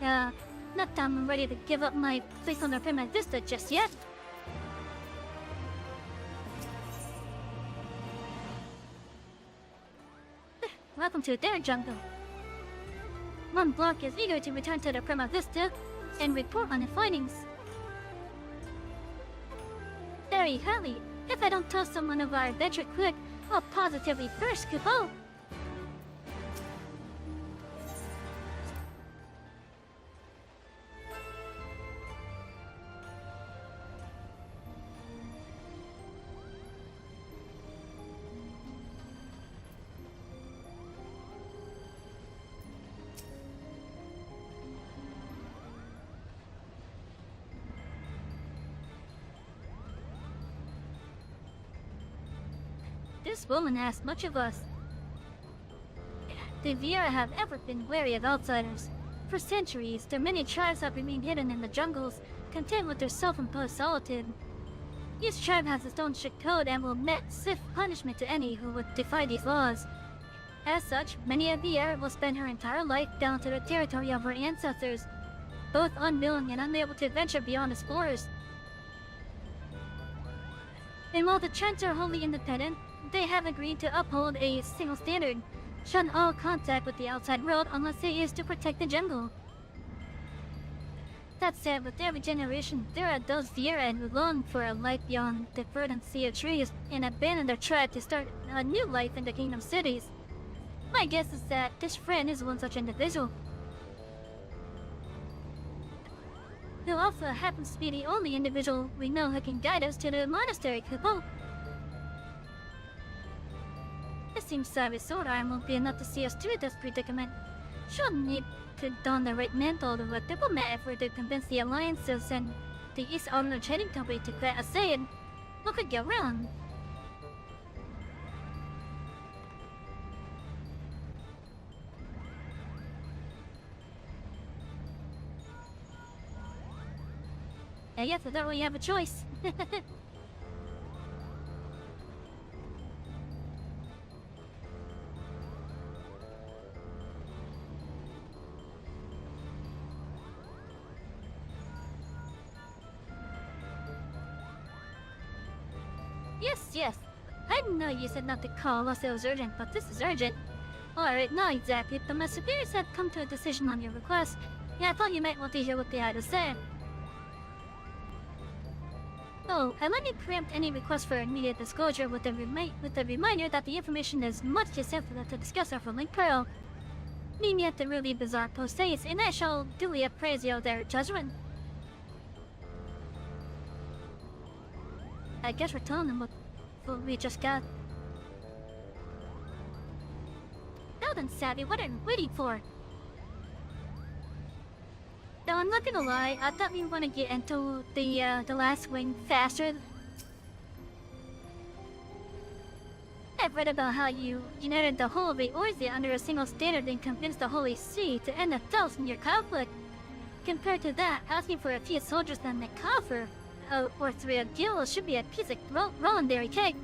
Not that I'm ready to give up my place on the Prima Vista just yet. Welcome to their jungle. Mont Blanc is eager to return to the Prima Vista and report on the findings. Very highly. If I don't tell someone of our adventure quick, I'll positively burst, Kubo. This woman asks much of us. The Viera have ever been wary of outsiders. For centuries, their many tribes have remained hidden in the jungles, content with their self-imposed solitude. Each tribe has its own strict code and will met swift punishment to any who would defy these laws. As such, many a Viera will spend her entire life down to the territory of her ancestors, both unwilling and unable to venture beyond its borders. And while the tribes are wholly independent, they have agreed to uphold a single standard, shun all contact with the outside world unless it is to protect the jungle. That said, with every generation, there are those Viera who long for a life beyond the verdant sea of trees and abandon their tribe to start a new life in the Kingdom Cities. My guess is that this friend is one such individual, who also happens to be the only individual we know who can guide us to the monastery, Kubo. It seems Savy's sword arm won't be enough to see us through this predicament. She'll need to don the right mantle of a diplomat effort to convince the alliances and the East Owner Trading Company to grant a say in what could go wrong. I guess I don't really have a choice. Yes. I didn't know you said not to call us. It was urgent, but this is urgent. Alright, not exactly, but my superiors had come to a decision on your request. Yeah, I thought you might want to hear what they had to say. Oh, and let me preempt any request for immediate disclosure with a reminder that the information is much too sensitive to discuss over link pearl. Meaning at the really bizarre post states, and I shall duly appraise you of their judgment. I guess we're telling them what we just got. Now then, Savy, what are you waiting for? Now, I'm not gonna lie, I thought we want to get into the last wing faster. I've read about how you united the whole of Etheirys under a single standard and convinced the Holy See to end a 1,000-year conflict. Compared to that, asking for a few soldiers than the coffer, or 3 a guild should be a piece of rolling cake.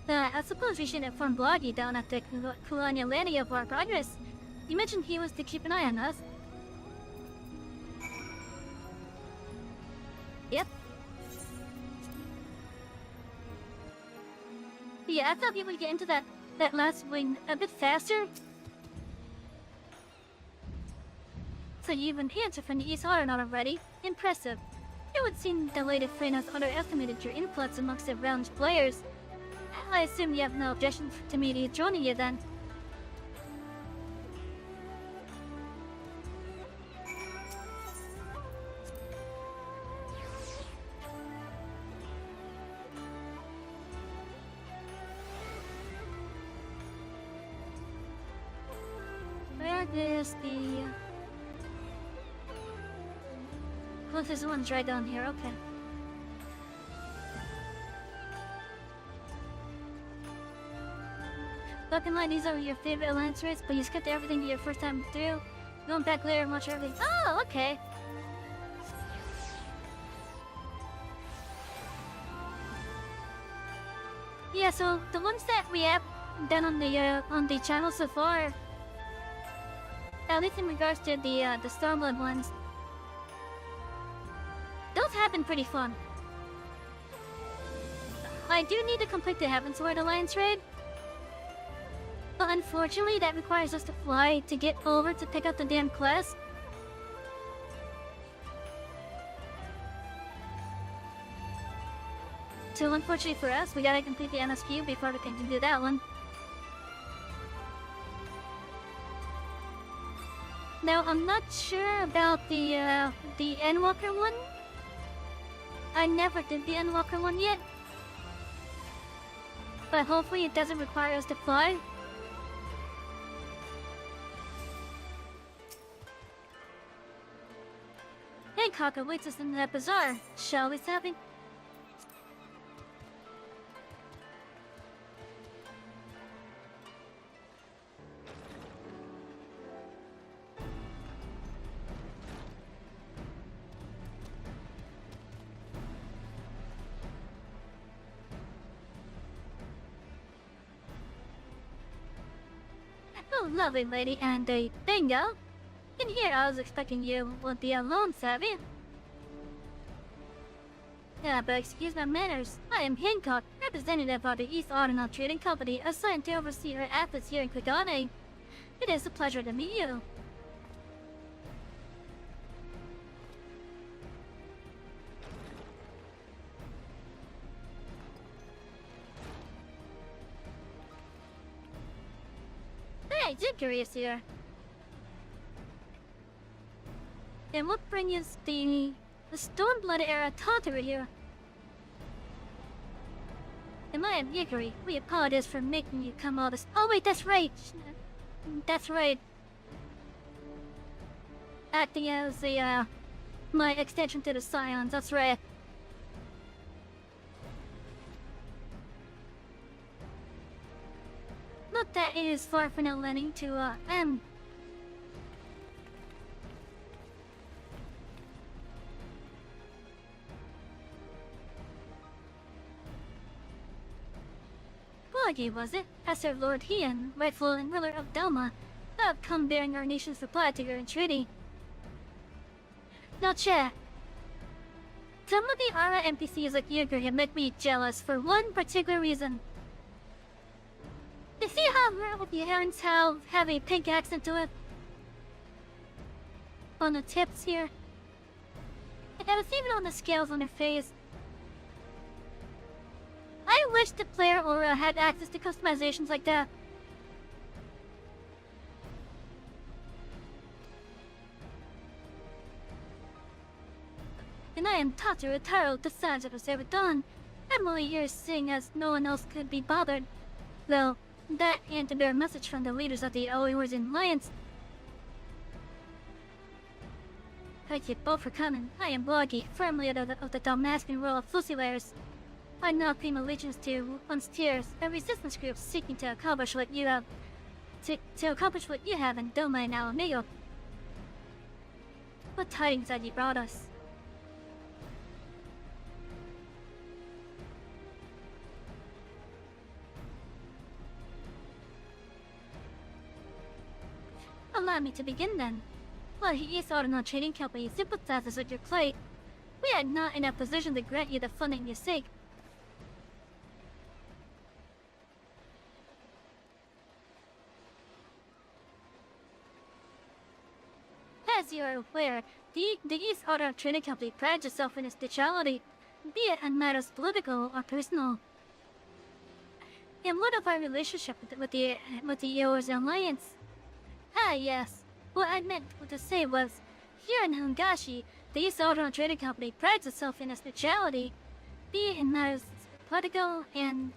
I suppose we should inform Bloggy down at the colonial landing of our progress. You mentioned he was to keep an eye on us. Yep. Yeah, I thought we would get into that last wing a bit faster. So you even answered from the East Ardenot already. Impressive. It would seem the latest friend has underestimated your influence amongst the realm's players. I assume you have no objection to me joining you then. Where is the... Oh, there's one's right down here, okay. Looking like these are your favorite alliance rates, but you skipped everything your first time through. Going back later and watch everything. Oh, okay. Yeah, so the ones that we have done on the channel so far, at least in regards to the Stormblood ones, those have been pretty fun. I do need to complete the Heavensward Alliance raid, but unfortunately that requires us to fly to get over to pick up the damn quest. So unfortunately for us, we gotta complete the MSQ before we can do that one. Now, I'm not sure about the Endwalker one. I never did the Endwalker one yet. But hopefully it doesn't require us to fly. Hancock awaits us in that bazaar. Shall we, Savy? Oh, lovely lady, and a bingo. In here, I was expecting you would be alone, Savy. Yeah, but excuse my manners. I am Hancock, representative of the East Ardenot Trading Company, assigned to oversee our efforts here in Kagane. It is a pleasure to meet you. Hey, Jim Curious here. And what brings the Stormblood era Tantra here? And I am Yigiri. We apologize for making you come all this— Oh wait, that's right! That's right. Acting as the My extension to the Scions, that's right. Not that it is far from learning to, Boggy, was it? As Sir Lord Hian, rightful and ruler of Doma, have come bearing our nation's supply to your entreaty. Now, Che, some of the Ara NPCs like Yeager have made me jealous for one particular reason. You see how the herons have a pink accent to it? On the tips here. And it's even on the scales on their face. I wish the player Aura had access to customizations like that. And I am Tataru Taro, the Sons of the Sabaton. I'm only here seeing as no one else could be bothered. Though, that and to bear a message from the leaders of the Etheirys Alliance. Thank you both for coming. I am Boggy, firmly of the Dalmascan Royal Fusiliers. I now claim allegiance to Unsteers, a resistance group seeking to accomplish what you have in Doma and Alameo. What tidings have you brought us? Allow me to begin then. While he is out on a trading company sympathizes with your plight, we are not in a position to grant you the funding you seek. As you are aware, the East Order Trading Company prides itself in its neutrality, be it on matters political or personal. And what of our relationship with the Etheirys Alliance? Ah, yes. What I meant to say was, here in Hungashi, the East Order Trading Company prides itself in its neutrality, be it in matters political and,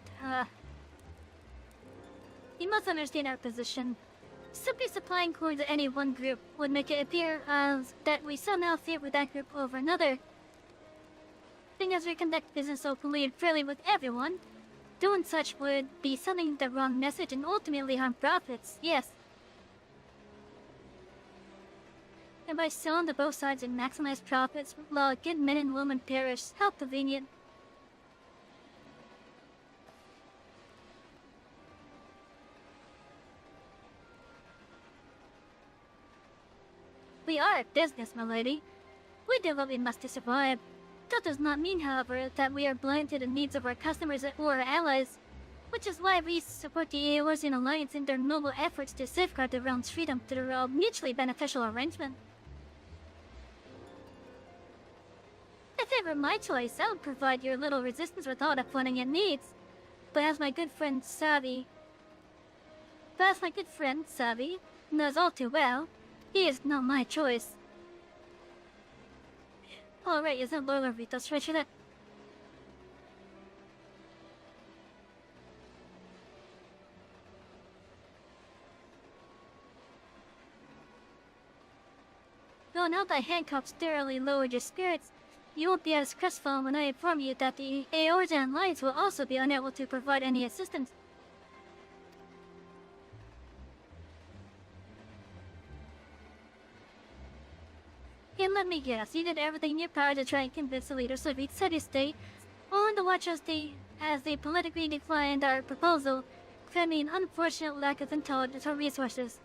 You must understand our position. Simply supplying coins to any one group would make it appear as that we somehow favor that group over another. Seeing as we conduct business openly and fairly with everyone, doing such would be sending the wrong message and ultimately harm profits, yes. And by selling to both sides and maximize profits, while good men and women perish, how convenient. We are a business, my lady. We do what we must to survive. That does not mean, however, that we are blind to the needs of our customers or our allies, which is why we support the Etheirys Alliance in their noble efforts to safeguard the realm's freedom through a mutually beneficial arrangement. If it were my choice, I would provide your little resistance with all the funding it needs. But as my good friend Savy knows all too well, he is not my choice. Alright, isn't Lola Rita's treasure? Though now that handcuffs thoroughly lowered your spirits, you won't be as crestfallen when I inform you that the Etheirys Alliance will also be unable to provide any assistance. And let me guess, you did everything in your power to try and convince the leaders of each city-state, only to watch as they politically declined our proposal, claiming an unfortunate lack of intelligence or resources.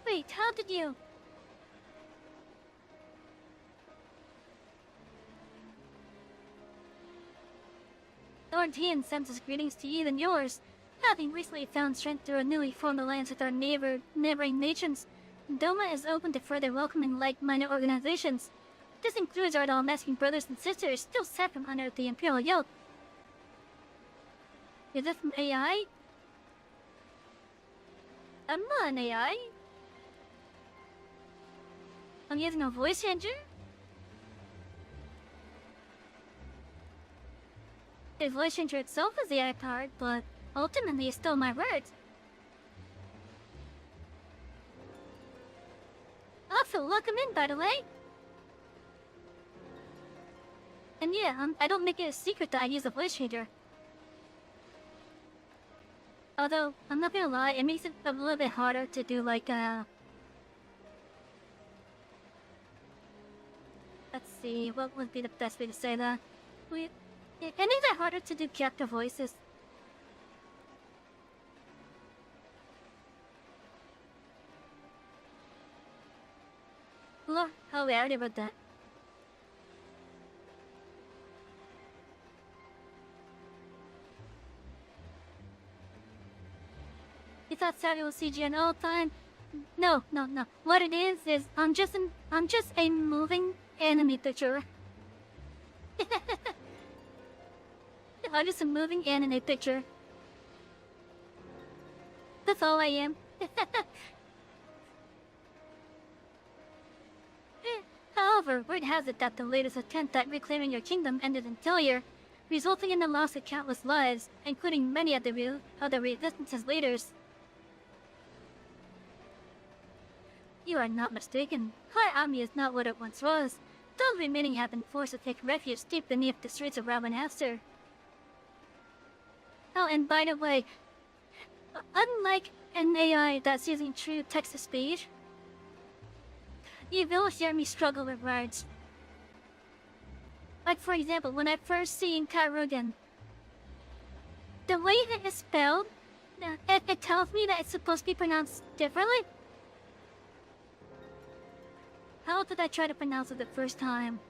Wait, how did you... Lord Tian sends his greetings to you and yours, having recently found strength through a newly formed alliance with our neighboring nations. Doma is open to further welcoming like-minded organizations. This includes our Dalmascan brothers and sisters still set from under the Imperial yoke. Is this an AI? I'm not an AI. I'm using a voice changer? The voice changer itself is AI powered, but ultimately it's still my words. I feel welcome in, by the way. And yeah, I don't make it a secret that I use a voice changer. Although, I'm not gonna lie, it makes it a little bit harder to do like, let's see, what would be the best way to say that? It makes it harder to do character voices. Lord, how worried about that. You thought Savy was CGN all the time? No. What it is I'm just a moving anime picture. I'm just a moving anime picture. That's all I am. However, word has it that the latest attempt at reclaiming your kingdom ended in failure, resulting in the loss of countless lives, including many of the Resistance's leaders. You are not mistaken. Our army is not what it once was. Those remaining have been forced to take refuge deep beneath the streets of Ravenhauster. Oh, and by the way, unlike an AI that's using true text-to-speech, you will hear me struggle with words. Like for example, when I first seen Karugan, the way it is spelled, it tells me that it's supposed to be pronounced differently. How did I try to pronounce it the first time?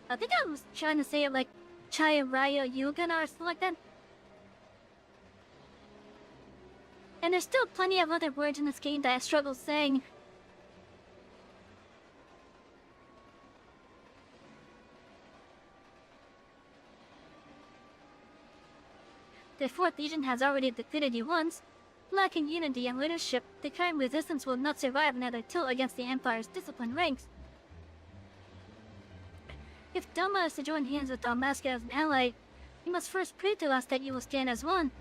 I think I was trying to say it like Chaya Yugan or something like that. And there's still plenty of other words in this game that I struggle saying. The 4th Legion has already defeated you once. Lacking unity and leadership, the current resistance will not survive another tilt against the Empire's disciplined ranks. If Doma is to join hands with Dalmasca as an ally, you must first prove to us that you will stand as one.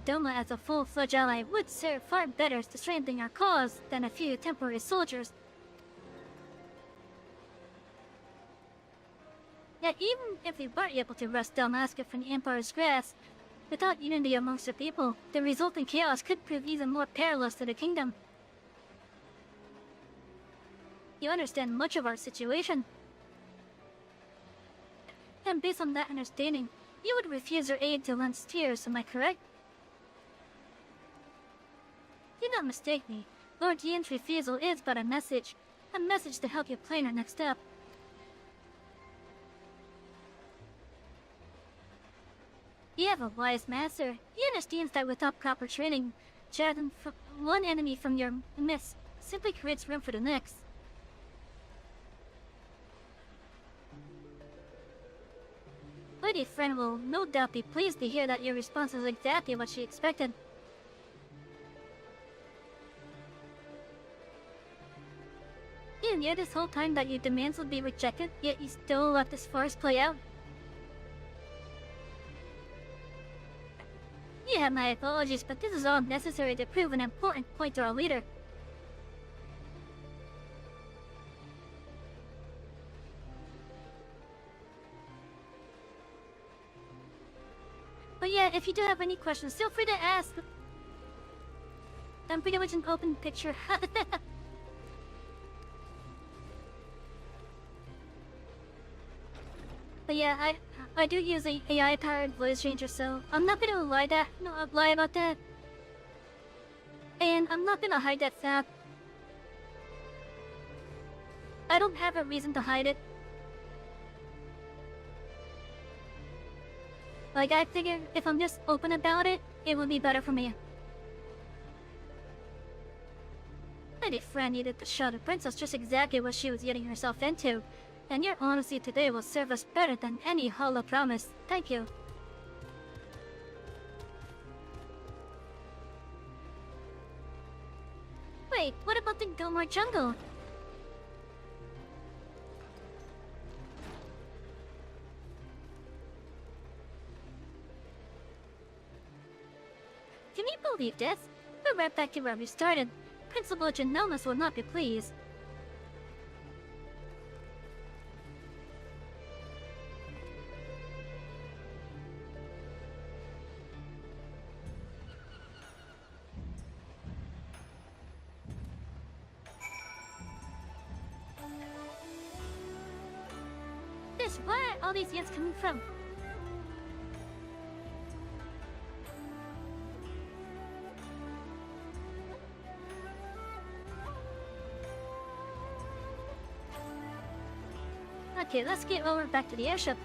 Doma as a full-fledged ally would serve far better to strengthen our cause than a few temporary soldiers. Yet even if we weren't able to wrest Dalmasca from the Empire's grasp, without unity amongst the people, the resulting chaos could prove even more perilous to the kingdom. You understand much of our situation. And based on that understanding, you would refuse your aid to lend Etheirys, am I correct? Do not mistake me. Lord Yan's refusal is but a message to help you plan your next step. You have a wise master. He understands that without proper training, jarring one enemy from your midst simply creates room for the next. Lady Friend will no doubt be pleased to hear that your response is exactly what she expected. You knew this whole time that your demands would be rejected, yet you still let this farce play out. You have my apologies, but this is all necessary to prove an important point to our leader. But yeah, if you do have any questions, feel free to ask. I'm pretty much an open picture. But yeah, I do use a AI-powered voice changer, so I'm not gonna lie about that. And I'm not gonna hide that fact. I don't have a reason to hide it. Like, I figure if I'm just open about it, it will be better for me. Lady Friend needed to show the princess just exactly what she was getting herself into. And your honesty today will serve us better than any hollow promise. Thank you. Wait, what about the Gilmore Jungle? believe this. We're right back to where we started. Principal Genomas will not be pleased. Where are all these yens coming from? Okay, let's get over back to the airship.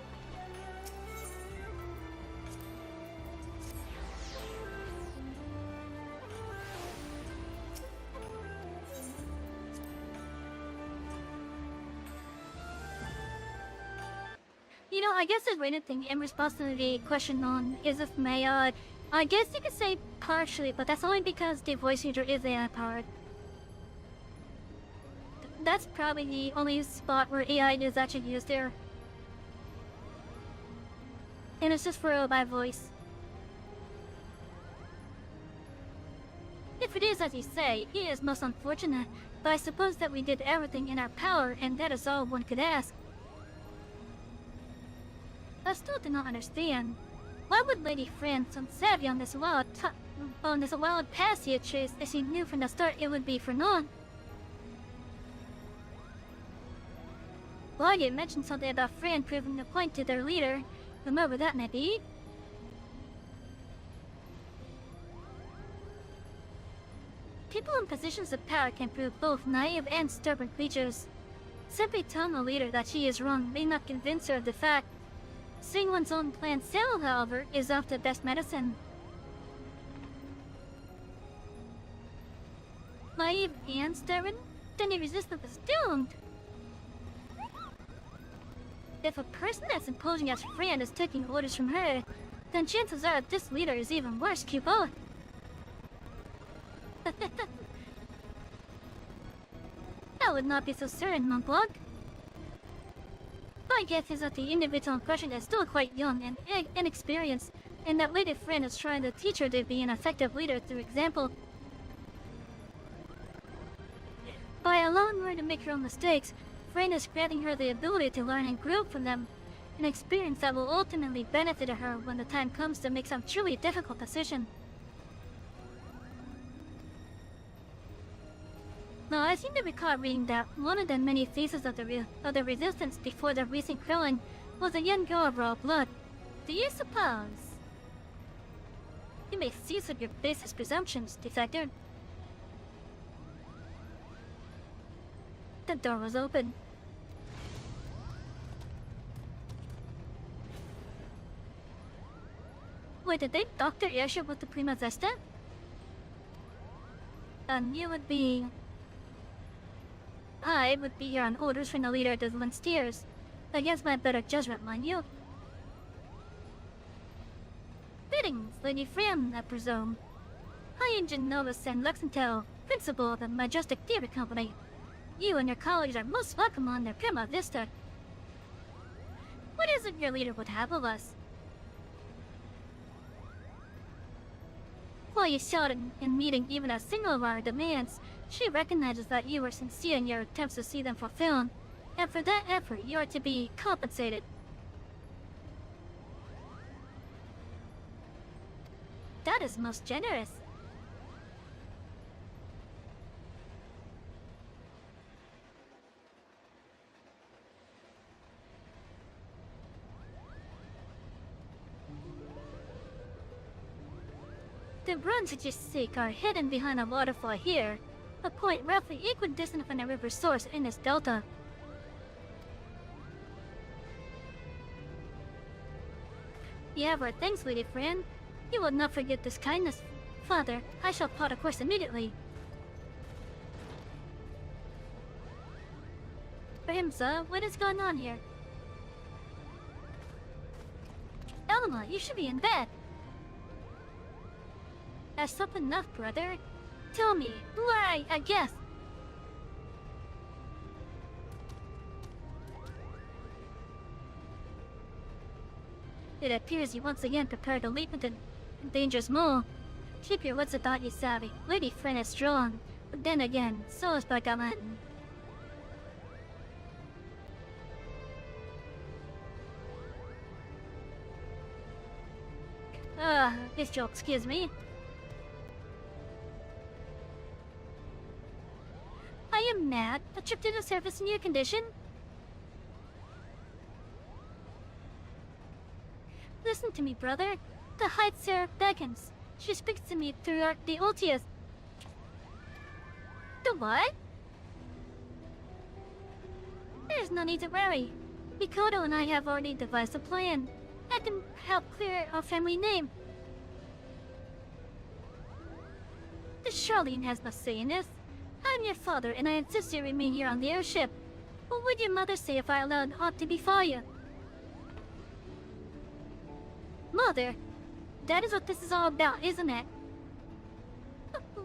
You know, I guess there's one thing in response to the question on is if Maya, I guess you could say partially, but that's only because the voice changer is AI powered. That's probably the only spot where AI is actually used there. And it's just for my voice. If it is as you say, it is most unfortunate, but I suppose that we did everything in our power, and that is all one could ask. I still do not understand. Why would Lady Fran send Savy on this wild passage if she knew from the start it would be for naught? Well, you mentioned something about Fran proving the point to their leader, whomever that may be. People in positions of power can prove both naive and stubborn creatures. Simply telling the leader that she is wrong may not convince her of the fact. Seeing one's own plan fail, however, is often the best medicine. Naive and stubborn? Then the resistance is doomed! If a person as imposing as Fran is taking orders from her, then chances are this leader is even worse, Cubo. I would not be so certain, Montblanc. My guess is that the individual in question is still quite young and inexperienced, and that Lady Fran is trying to teach her to be an effective leader through example. By allowing her to make her own mistakes, Fran is granting her the ability to learn and grow from them, an experience that will ultimately benefit her when the time comes to make some truly difficult decision. Now, I seem to recall reading that one of the many faces of the resistance before the recent killing was a young girl of royal blood. Do you suppose? You may cease with your baseless presumptions, defector. The door was open. Wait, did they dock their airship with the Prima Zesta? And you would be... I would be here on orders from the leader of the Lanciers. Against my better judgment, mind you. Greetings, Lady Fran, I presume. I am Genovis and Luxentel, principal of the Majestic Theater Company. You and your colleagues are most welcome on their Prima Vista. What is it your leader would have of us? While you shouted in meeting even a single of our demands, she recognizes that you were sincere in your attempts to see them fulfilled, and for that effort you are to be compensated. That is most generous. The ruins that you seek are hidden behind a waterfall here, a point roughly equidistant from the river's source in this delta. You have our thanks, Lady Fran. You will not forget this kindness. Father, I shall plot a course immediately. Rahimsa, what is going on here? Elma, you should be in bed. That's something enough, brother. Tell me, who are I guess? It appears you once again prepared to leap into dangerous mole. Keep your wits about you, Savy. Lady Friend is strong, but then again, so is Bagaman. If you'll excuse me. I am mad. A trip to the surface in your condition? Listen to me, brother. The High Seraph beckons. She speaks to me through the Ultius. The what? There's no need to worry. Mikoto and I have already devised a plan. I can help clear our family name. The Charlene has no say in this. I'm your father, and I insist you remain here on the airship. What would your mother say if I allowed aught to befall you? Mother, that is what this is all about, isn't it?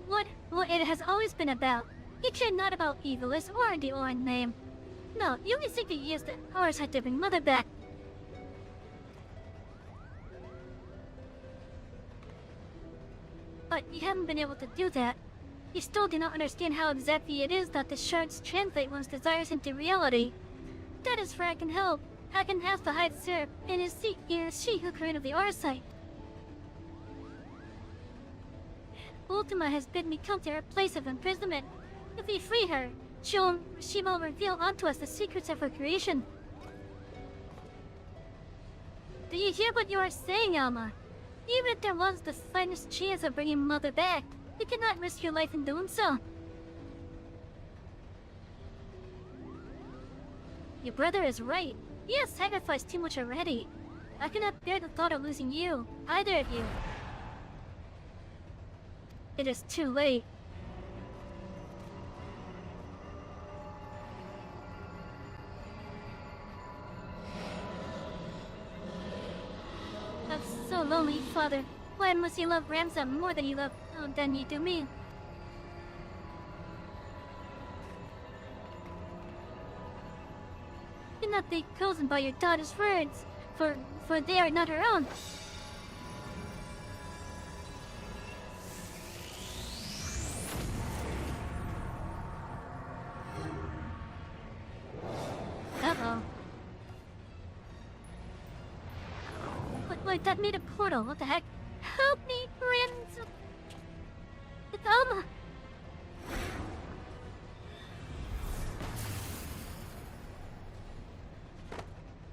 What it has always been about. You care not about Etheirys or the Orange name. No, you only seek to use the hours had to bring Mother back. But you haven't been able to do that. You still do not understand how exactly it is that the shards translate one's desires into reality. That is where I can help. I can ask the High Seraph, and it is she who created the Arsite. Ultima has bid me come to her place of imprisonment. If we free her, she will reveal unto us the secrets of her creation. Do you hear what you are saying, Alma? Even if there was the slightest chance of bringing Mother back, you cannot risk your life in doing so. Your brother is right. He has sacrificed too much already. I cannot bear the thought of losing you, either of you. It is too late. I'm so lonely, Father. Why must you love Ramsam more than you do me? Do not be chosen by your daughter's words, for they are not her own. Uh-oh. Wait, that made a portal. What the heck? Help me, Ransom! It's Alma!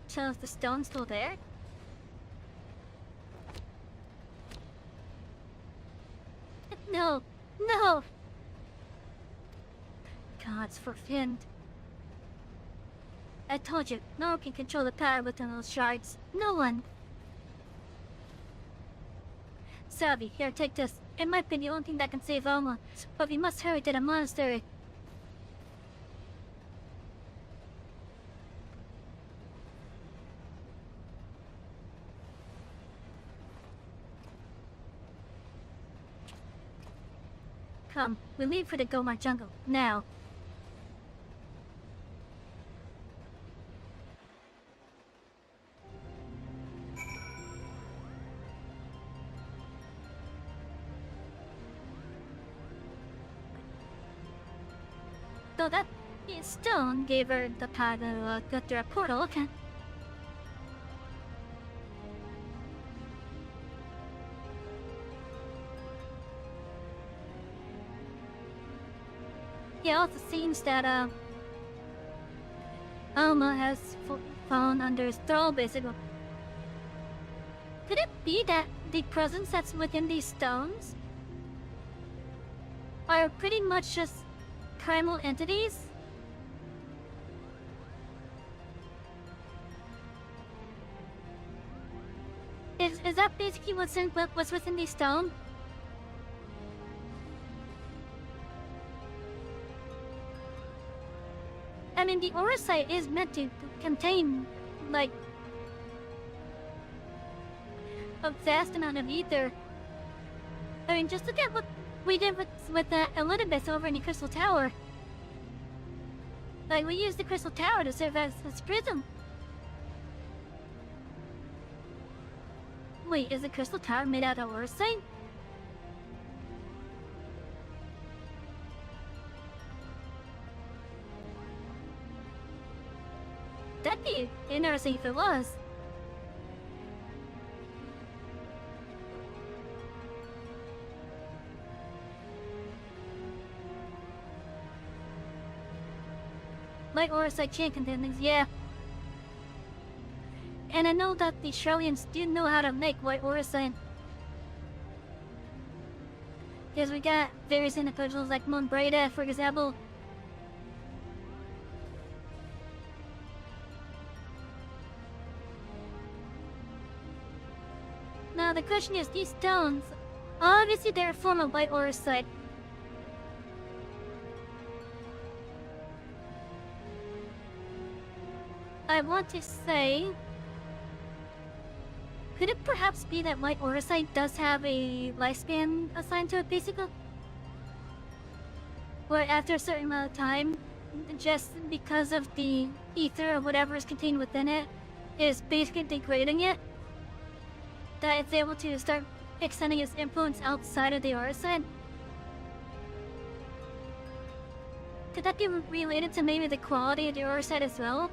So is the stone still there? No! No! Gods forfend. I told you, no one can control the power within those shards. No one! Savy, here, take this. It might be the only thing that can save Alma, but we must hurry to the monastery. Come, we leave for the Gomar jungle, now. So that stone gave her the power to go through a portal, okay? Yeah, also seems that Alma has fallen under his thrall, basically. Could it be that the presence that's within these stones are pretty much just primal entities? Is that basically what's within the stone? I mean, the Aurosite is meant to contain, like, a vast amount of ether. I mean, just look at what we did with Elizabeth over in the Crystal Tower. Like, we used the Crystal Tower to serve as a prism. Wait, is the Crystal Tower made out of Aurosite? That'd be interesting if it was. Light Orosite chain contendings, yeah. And I know that the Australians do know how to make white Orosite. Because we got various individuals like Monbreda, for example. Now the question is, these stones, obviously they're a form of white Orosite. I want to say, could it perhaps be that white Orosite does have a lifespan assigned to it, basically? Where after a certain amount of time, just because of the ether or whatever is contained within it, is basically degrading it, that it's able to start extending its influence outside of the Orosite? Could that be related to maybe the quality of the Orosite as well?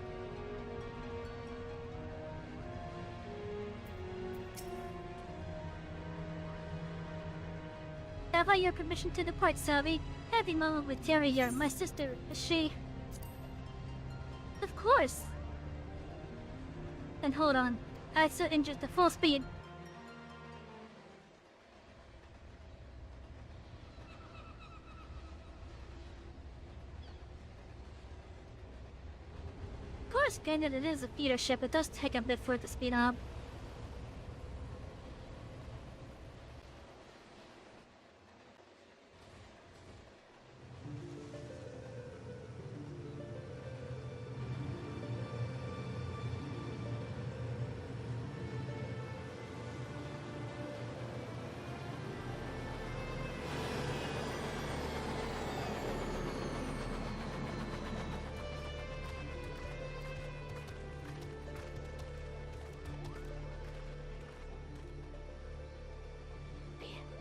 Have I your permission to depart, Savy? Happy moment with Terry here. My sister, she... Of course! Then hold on. I still injured the full speed. Of course, granted it is a feeder ship, it does take a bit for it to speed up.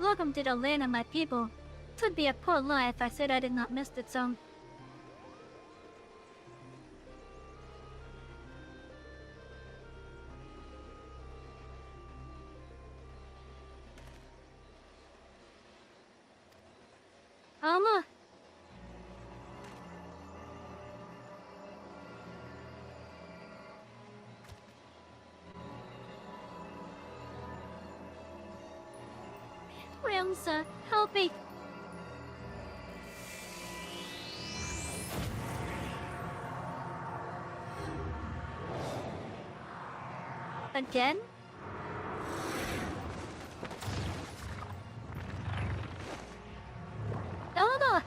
Welcome to the land of my people. Twould be a poor lie if I said I did not miss it some. Alma! Realmsa, help me! Again? Elena!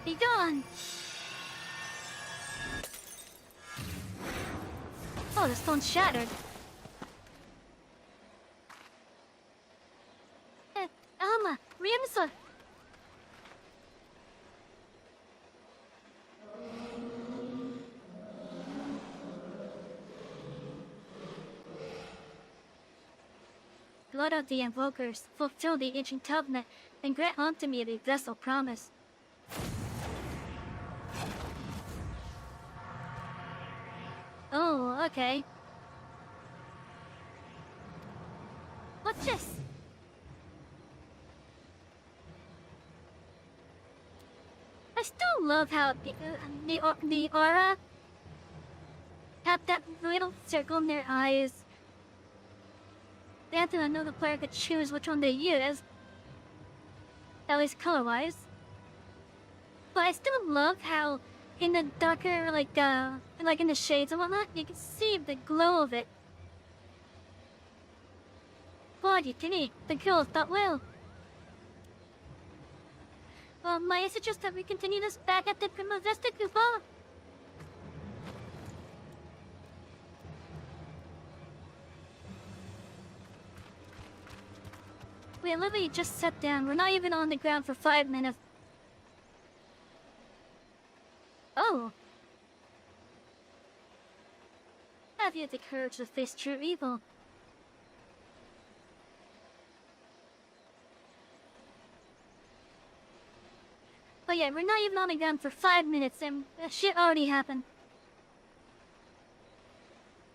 Be gone! Oh, the stone's shattered. Alma, Riemsa! Blood of the Invokers, fulfill the ancient covenant, and grant unto me the vessel promise. Oh, okay. What's this? I still love how the aura have that little circle in their eyes. Then I know the player could choose which one they use, at least color-wise. But I still love how in the darker, like in the shades and whatnot, you can see the glow of it. God, you can the kill is that well. Well, may I suggest that we continue this back at the Prima Vesta Kufa? We literally just sat down. We're not even on the ground for 5 minutes. Oh. Have you the courage to face true evil? But yeah, we're not even on the ground for 5 minutes and shit already happened.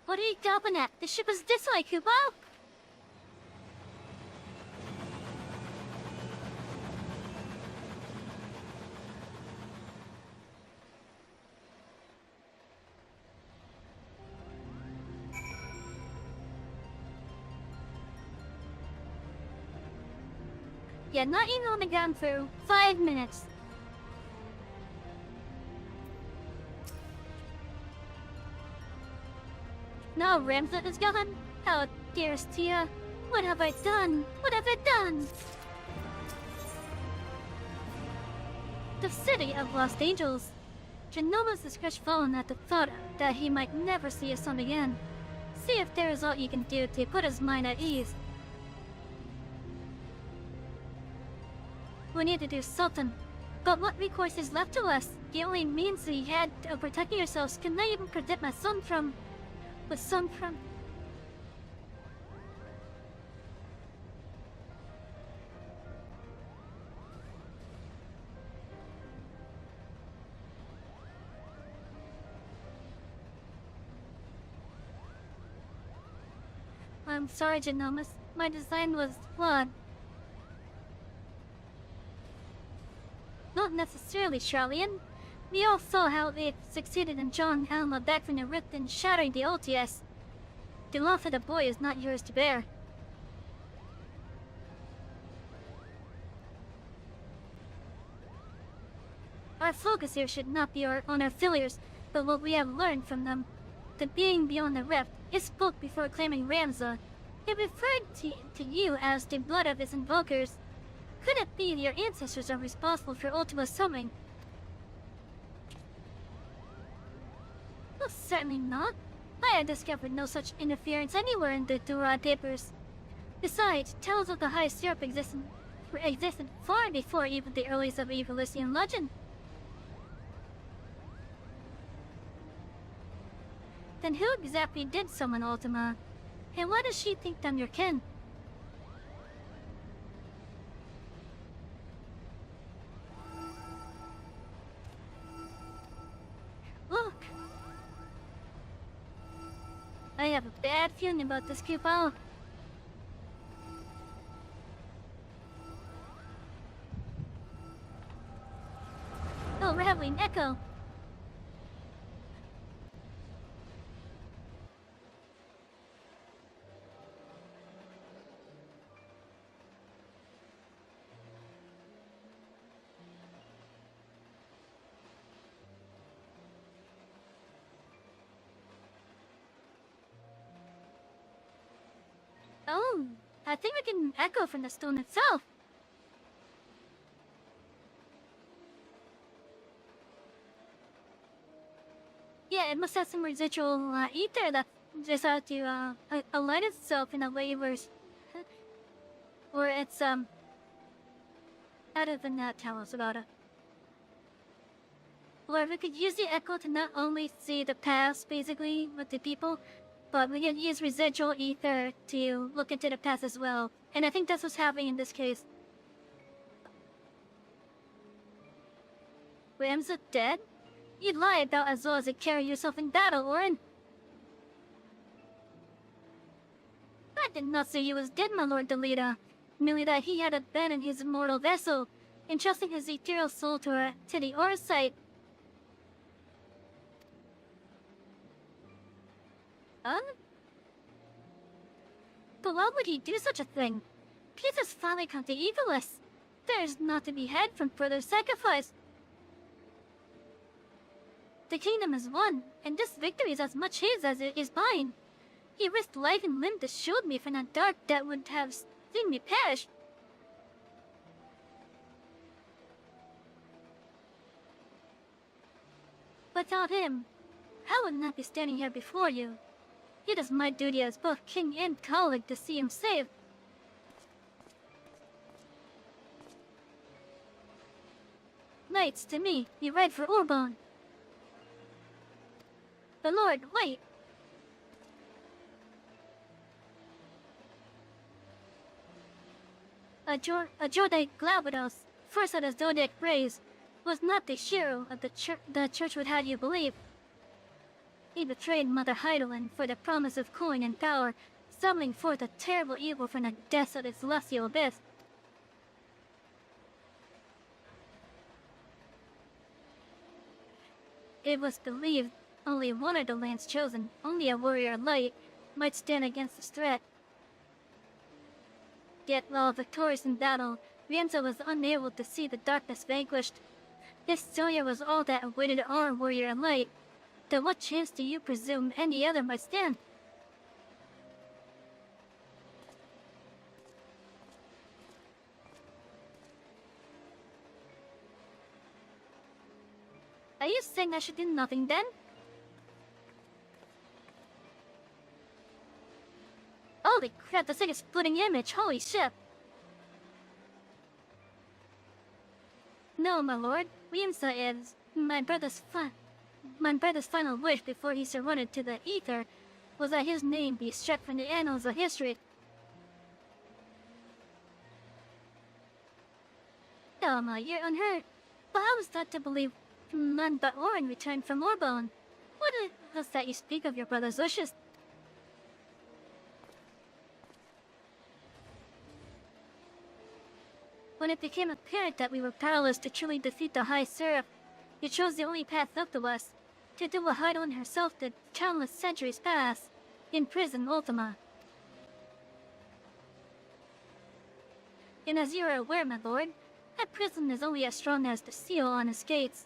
What are you gawping at? The ship is this way, Kubo! Yeah, not even on the ground for 5 minutes. Now Ramslet is gone. Oh, dearest Tia. What have I done? What have I done? The city of Lost Angels. Genoma's is crestfallen at the thought that he might never see his son again. See if there is aught you can do to put his mind at ease. We need to do something. But what recourse is left to us? The only means we had of protecting ourselves can not even protect my son from... I'm sorry, Genomas. My design was flawed. Not necessarily, Charlian. We all saw how they succeeded in drawing Alma back from the rift and shattering the OTS. The loss of the boy is not yours to bear. Our focus here should not be on our failures, but what we have learned from them. The being beyond the rift, it spoke before claiming Ramza. It referred to you as the blood of its invokers. Could it be your ancestors are responsible for Ultima summoning? Well, certainly not. I had discovered no such interference anywhere in the Durad papers. Besides, tales of the High Syrup existed far before even the earliest of Evolusian legend. Then who exactly did summon Ultima? And why does she think them your kin? Look! I have a bad feeling about this Kupo. Oh, rattling echo! Oh, I think we can echo from the stone itself. Yeah, it must have some residual ether that just had to align itself in a way where it's other than that, tell us about it. Or we could use the echo to not only see the past, basically, with the people, but we can use residual ether to look into the past as well. And I think that's what's happening in this case. Ramza dead? You'd lie about as well as you carry yourself in battle, Orin. I did not say he was dead, my lord Delita. Merely that he had abandoned his immortal vessel, entrusting his ethereal soul to the Orsite. But why would he do such a thing? Peace has finally come to Etheirys. There is not to be had from further sacrifice. The kingdom is won, and this victory is as much his as it is mine. He risked life and limb to shield me from that dark that would have seen me perish. Without him, I would not be standing here before you. It is my duty as both king and colleague to see him saved. Knights, to me, you ride for Orbon. The Lord, wait! Ajorde Glabados, first of the Zodiac Rays, was not the hero of the church would have you believe. He betrayed Mother Heidelin for the promise of coin and power, summoning forth a terrible evil from the depths of its celestial abyss. It was believed only one of the lands chosen, only a warrior light, might stand against this threat. Yet while victorious in battle, Rienzo was unable to see the darkness vanquished. This failure was all that awaited our warrior light. Then what chance do you presume any other might stand? Are you saying I should do nothing then? Holy crap, that's like a splitting image, holy shit! No, my lord, Rienzo is my brother's final wish before he surrendered to the Ether was that his name be struck from the annals of history. Elma, you're unhurt, but I was thought to believe none but Orin returned from Orbone. What is it that you speak of your brother's wishes? When it became apparent that we were powerless to truly defeat the High Seraph, you chose the only path up to us, to do what Heidelin herself did countless centuries past, imprison Ultima. And as you are aware, my lord, that prison is only as strong as the seal on its gates.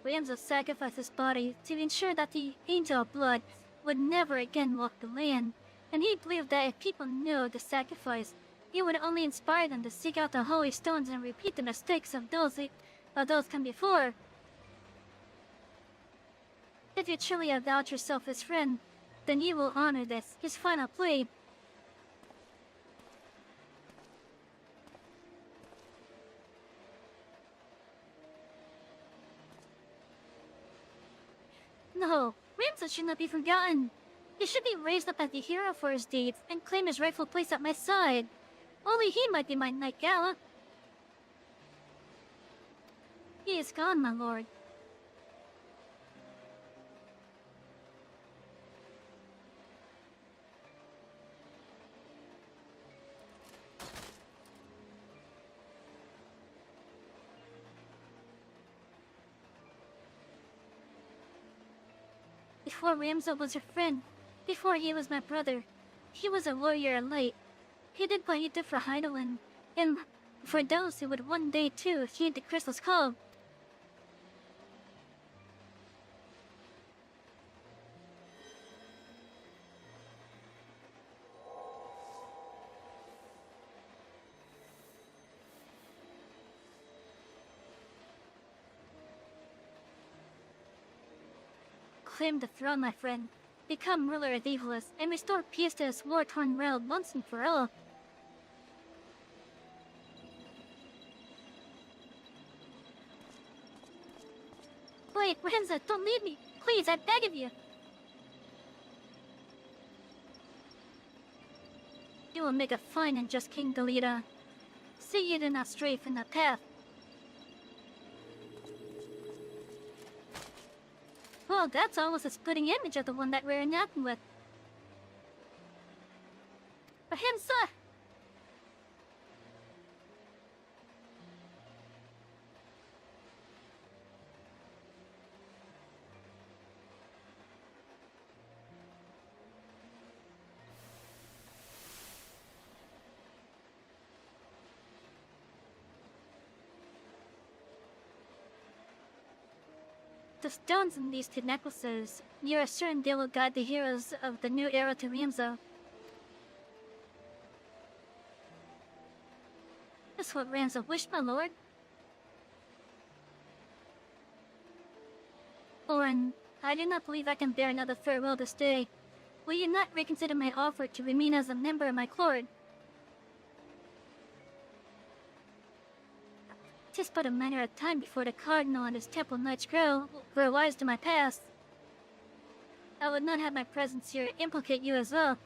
Rienzo sacrificed his body to ensure that the Angel of Blood would never again walk the land, and he believed that if people knew the sacrifice, it would only inspire them to seek out the holy stones and repeat the mistakes of those come before. If you truly avowed yourself his friend, then you will honor this, his final plea. No, Rienzo should not be forgotten. He should be raised up as the hero for his deeds and claim his rightful place at my side. Only he might be my Knight Gala. He is gone, my lord. Before Rienzo was your friend, before he was my brother, he was a warrior light. He did what he did for Heidelin, and for those who would one day too heed the crystal's call. Claim the throne, my friend. Become ruler of Etheirys, and restore peace to this war-torn realm once and for all. Wait, Rienzo, don't leave me! Please, I beg of you! You will make a fine and just king, Delita. See you do not stray from the path. Well, that's almost a splitting image of the one that we're enacting with. For him, sir! The stones in these two necklaces, you are certain they will guide the heroes of the new era to Rienzo. That's what Rienzo wished, my lord. Orin, I do not believe I can bear another farewell this day. Will you not reconsider my offer to remain as a member of my court? 'Tis but a matter of time before the Cardinal and his Temple Knights grow wise to my past. I would not have my presence here implicate you as well.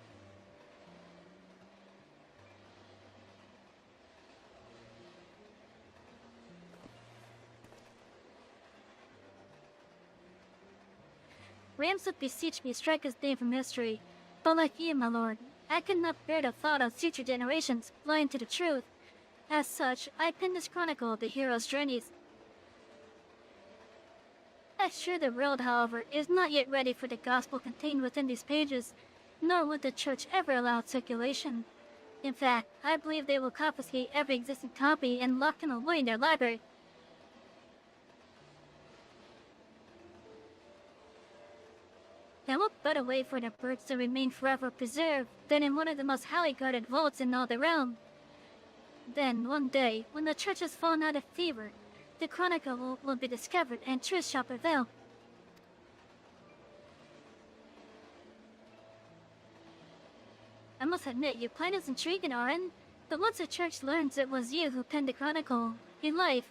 Rams would beseech me strike his name from history. But like you, my lord, I could not bear the thought of future generations blind to the truth. As such, I penned this chronicle of the hero's journeys. I assure the world, however, is not yet ready for the gospel contained within these pages, nor would the church ever allow its circulation. In fact, I believe they will confiscate every existing copy and lock them away in their library. And what better way for the birds to remain forever preserved than in one of the most highly guarded vaults in all the realm? Then, one day, when the church has fallen out of fever, the chronicle will be discovered and truth shall prevail. I must admit, your plan is intriguing, Oren. But once the church learns it was you who penned the chronicle, your life...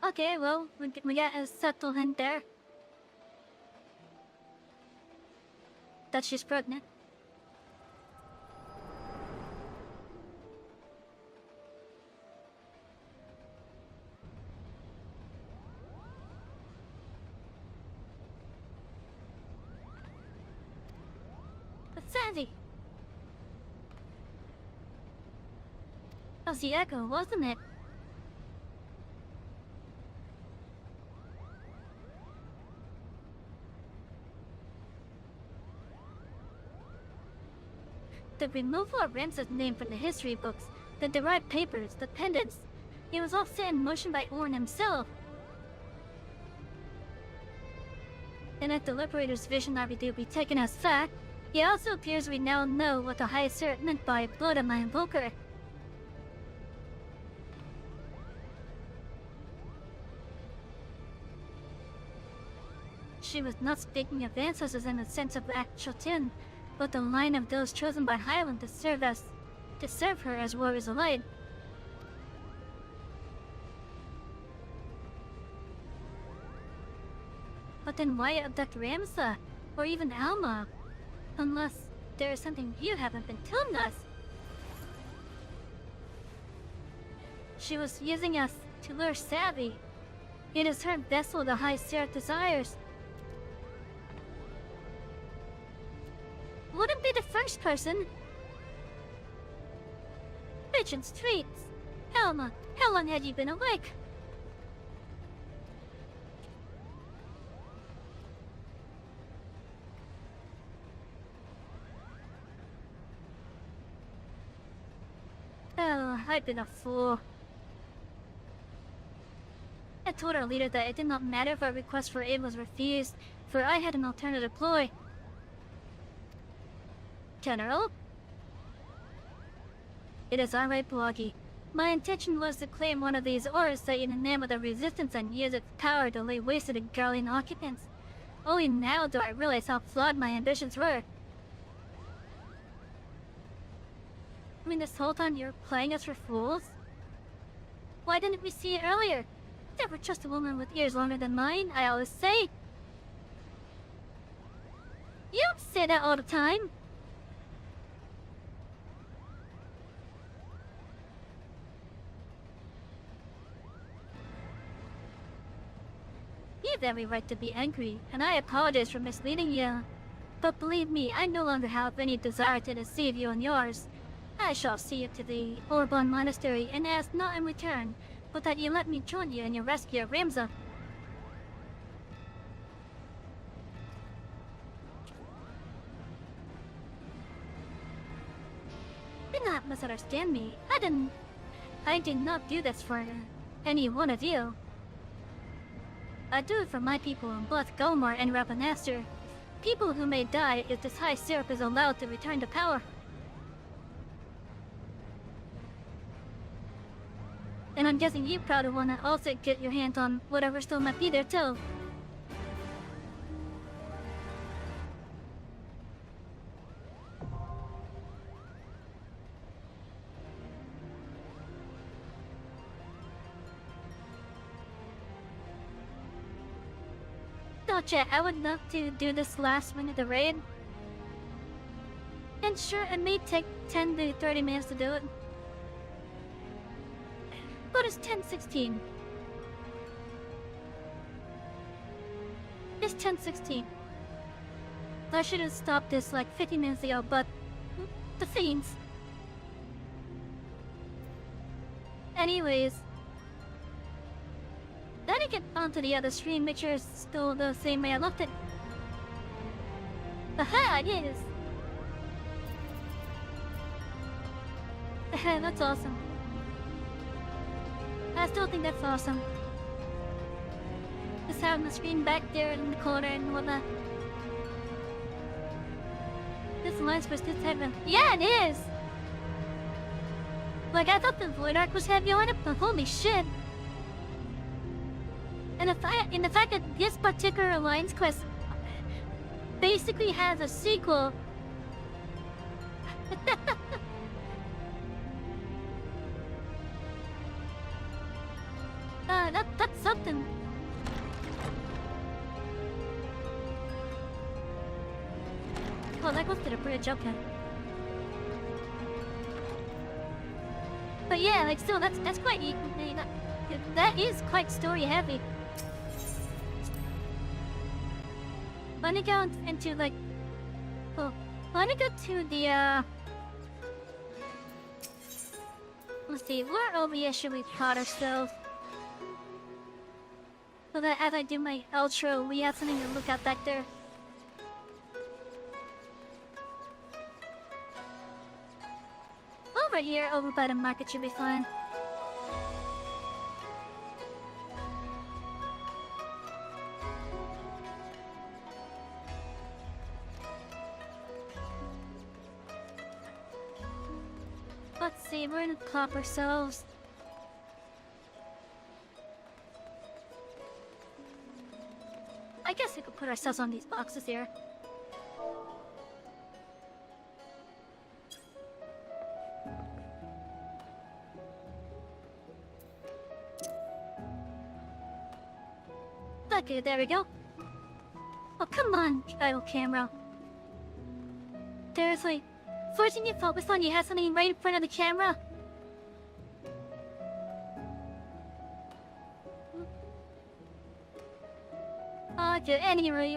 Okay, well, we got a subtle hint there. That she's pregnant. But Savy! That was the echo, wasn't it? The removal of Ramses' name from the history books, the derived papers, the pendants, it was all set in motion by Orn himself. And if the Liberator's vision of it will be taken as fact, it also appears we now know what the High Spirit meant by blood of my invoker. She was not speaking of ancestors in the sense of actual tin, but the line of those chosen by Highland to serve her as warriors of light. But then why abduct Ramsa, or even Alma? Unless there is something you haven't been telling us. She was using us to lure Savy. It is her vessel the High Seraph desires. Wouldn't be the first person. Regent's treats. Alma, how long had you been awake? Oh, I've been a fool. I told our leader that it did not matter if our request for aid was refused, for I had an alternative ploy. General? It is alright, Bloggy. My intention was to claim one of these ores that in the name of the resistance and use its power to lay waste to the Garlean occupants. Only now do I realize how flawed my ambitions were. I mean, this whole time you're playing us for fools? Why didn't we see it earlier? Never trust a woman with ears longer than mine, I always say. You don't say that all the time. You have every right to be angry, and I apologize for misleading you. But believe me, I no longer have any desire to deceive you and yours. I shall see you to the Orban Monastery and ask not in return, but that you let me join you in your rescue of Ramza. Do not misunderstand me. I did not do this for any one of you. I do it for my people in both Gomor and Rabanastre. People who may die if this high syrup is allowed to return to power. And I'm guessing you probably want to also get your hands on whatever still might be there too. So chat, I would love to do this last one of the raid. And sure, it may take 10 to 30 minutes to do it. But it's 10:16. It's 10:16. I should have stopped this like 50 minutes ago, but the fiends. Anyways, let me get onto the other stream, make sure it's still the same way I left it. Aha, it is! That's awesome. I still think that's awesome. Just having the screen back there in the corner and whatnot. This line's supposed to happen. Yeah, it is! Like, I thought the Void Arc was heavy on it, but holy shit! And the fact that this particular Alliance quest basically has a sequel. That's something. Oh, that goes to the bridge, okay. But yeah, like still, that's quite, that is quite story heavy. Let me go into like, well, let me go to the let's see, where over here should we plot ourselves? So that as I do my outro, we have something to look at back there. Over here, over by the market should be fine. Let's see, we're gonna plop ourselves. I guess we could put ourselves on these boxes here. Okay, there we go. Oh, come on, idle camera. Seriously, forcing you to focus on you have something right in front of the camera. Okay, anyways,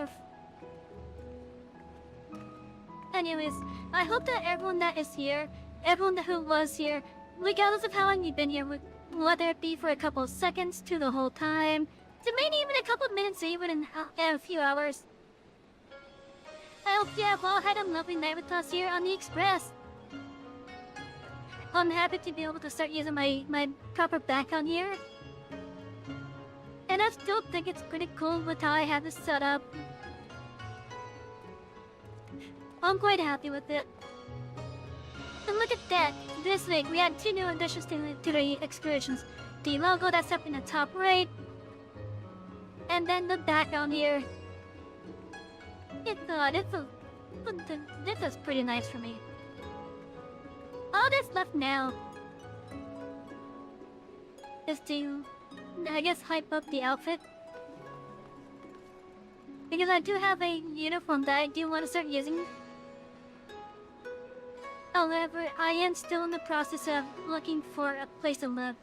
I hope that everyone that is here, everyone who was here, regardless of how long you've been here, whether it be for a couple of seconds to the whole time, to maybe even a couple of minutes, even in a few hours. I hope you have all had a lovely night with us here on the Express. I'm happy to be able to start using my proper background here. And I still think it's pretty cool with how I have this set up. I'm quite happy with it. And look at that! This week we had 2 new additions to the excursions. The logo that's up in the top right. And then the background here. This is pretty nice for me. All that's left now is to, I guess, hype up the outfit. Because I do have a uniform that I do want to start using. However, I am still in the process of looking for a place to live.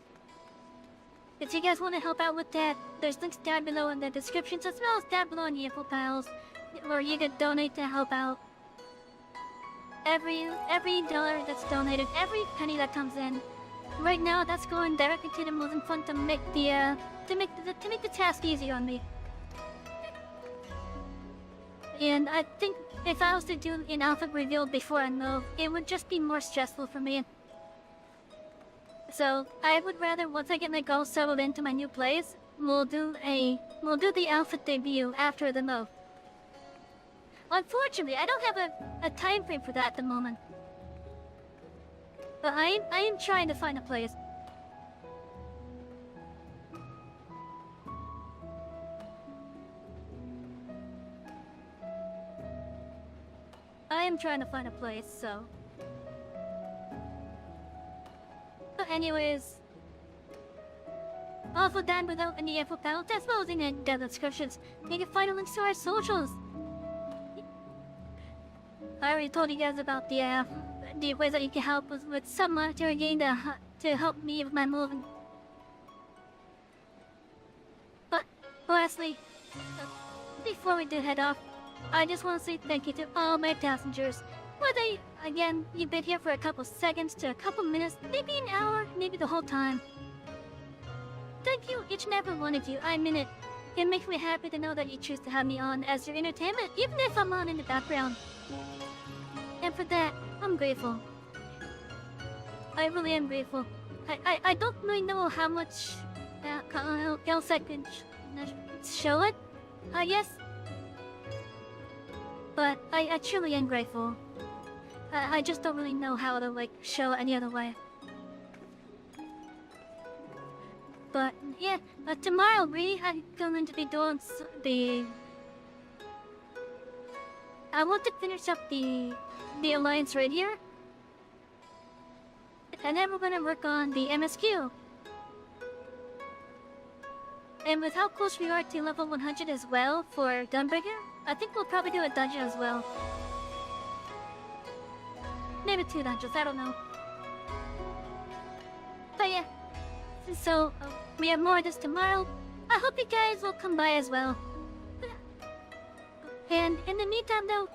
If you guys want to help out with that, there's links down below in the descriptions as well as down below in the info piles where you can donate to help out. Every dollar that's donated, every penny that comes in, right now that's going directly to the Muslim Fund to make the task easy on me. And I think if I was to do an outfit reveal before I move, it would just be more stressful for me. So I would rather, once I get my goals settled into my new place, we'll do the outfit debut after the move. Unfortunately, I don't have a time frame for that at the moment. But I am trying to find a place. I am trying to find a place, so. But anyways, Awful done without any info panel testimonies and the descriptions. Make a final links to our socials. I already told you guys about the ways that you can help us with some monetary gain to help me with my moving. But lastly, before we do head off, I just want to say thank you to all my passengers. Whether, again, you've been here for a couple seconds to a couple minutes, maybe an hour, maybe the whole time. Thank you, each and every one of you. I mean it. It makes me happy to know that you choose to have me on as your entertainment, even if I'm on in the background. And for that, I'm grateful. I really am grateful. I don't really know how much else I could show it, I guess. But I truly am grateful. I just don't really know how to, like, show it any other way. But, yeah, tomorrow we are going to be doing I want to finish up the Alliance right here. And then we're gonna work on the MSQ. And with how close we are to level 100 as well for Gunbreaker, I think we'll probably do a dungeon as well. Maybe 2 dungeons, I don't know. But yeah, so we have more of this tomorrow. I hope you guys will come by as well. And in the meantime though,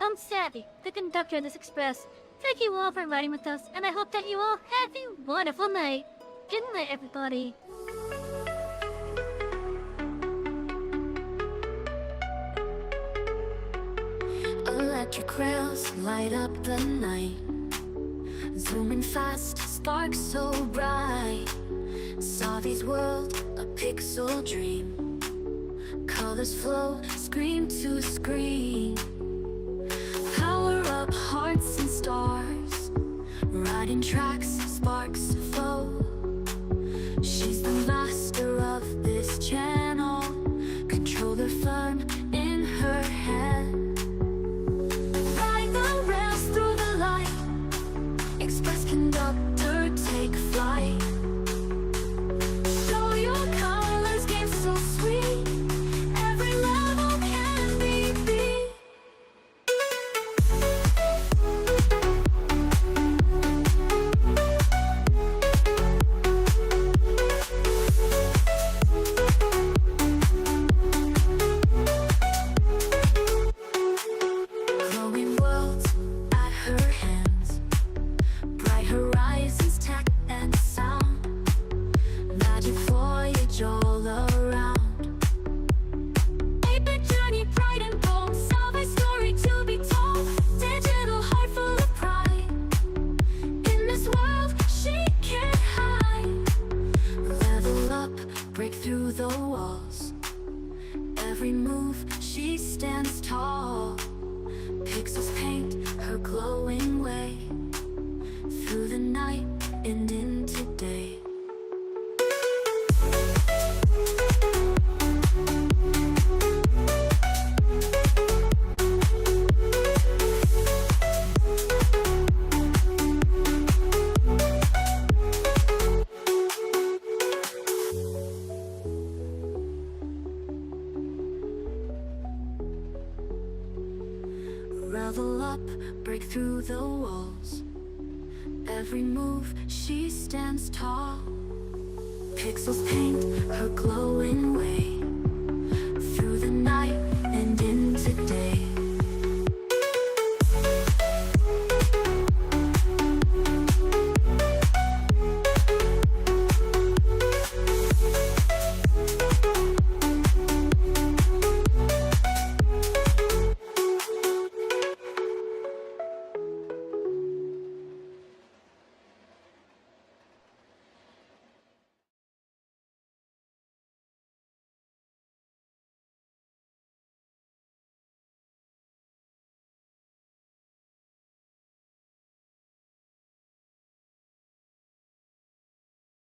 I'm Savy, the conductor of this express. Thank you all for riding with us, and I hope that you all have a wonderful night. Good night, everybody. Electric rails light up the night, zooming fast, sparks so bright. Savy's world, a pixel dream. Colors flow, screen to screen. Power up hearts and stars, riding tracks, sparks flow. She's the master of this channel, controller firm in her hand. Ride the rails through the light, express conductor, take flight. Show your colors, game so sweet, every level can be beat. Glowing worlds at her hands, bright horizons, tech and sound, magic voyage all around. 8-bit journey, pride and bold, Savy's story to be told. Digital heart full of pride, in this world she can't hide. Level up, break through the walls, every move she stands tall. Pixels paint her glowing way, through the night and into day. Level up, break through the walls, every move she stands tall. Pixels paint her glowing way,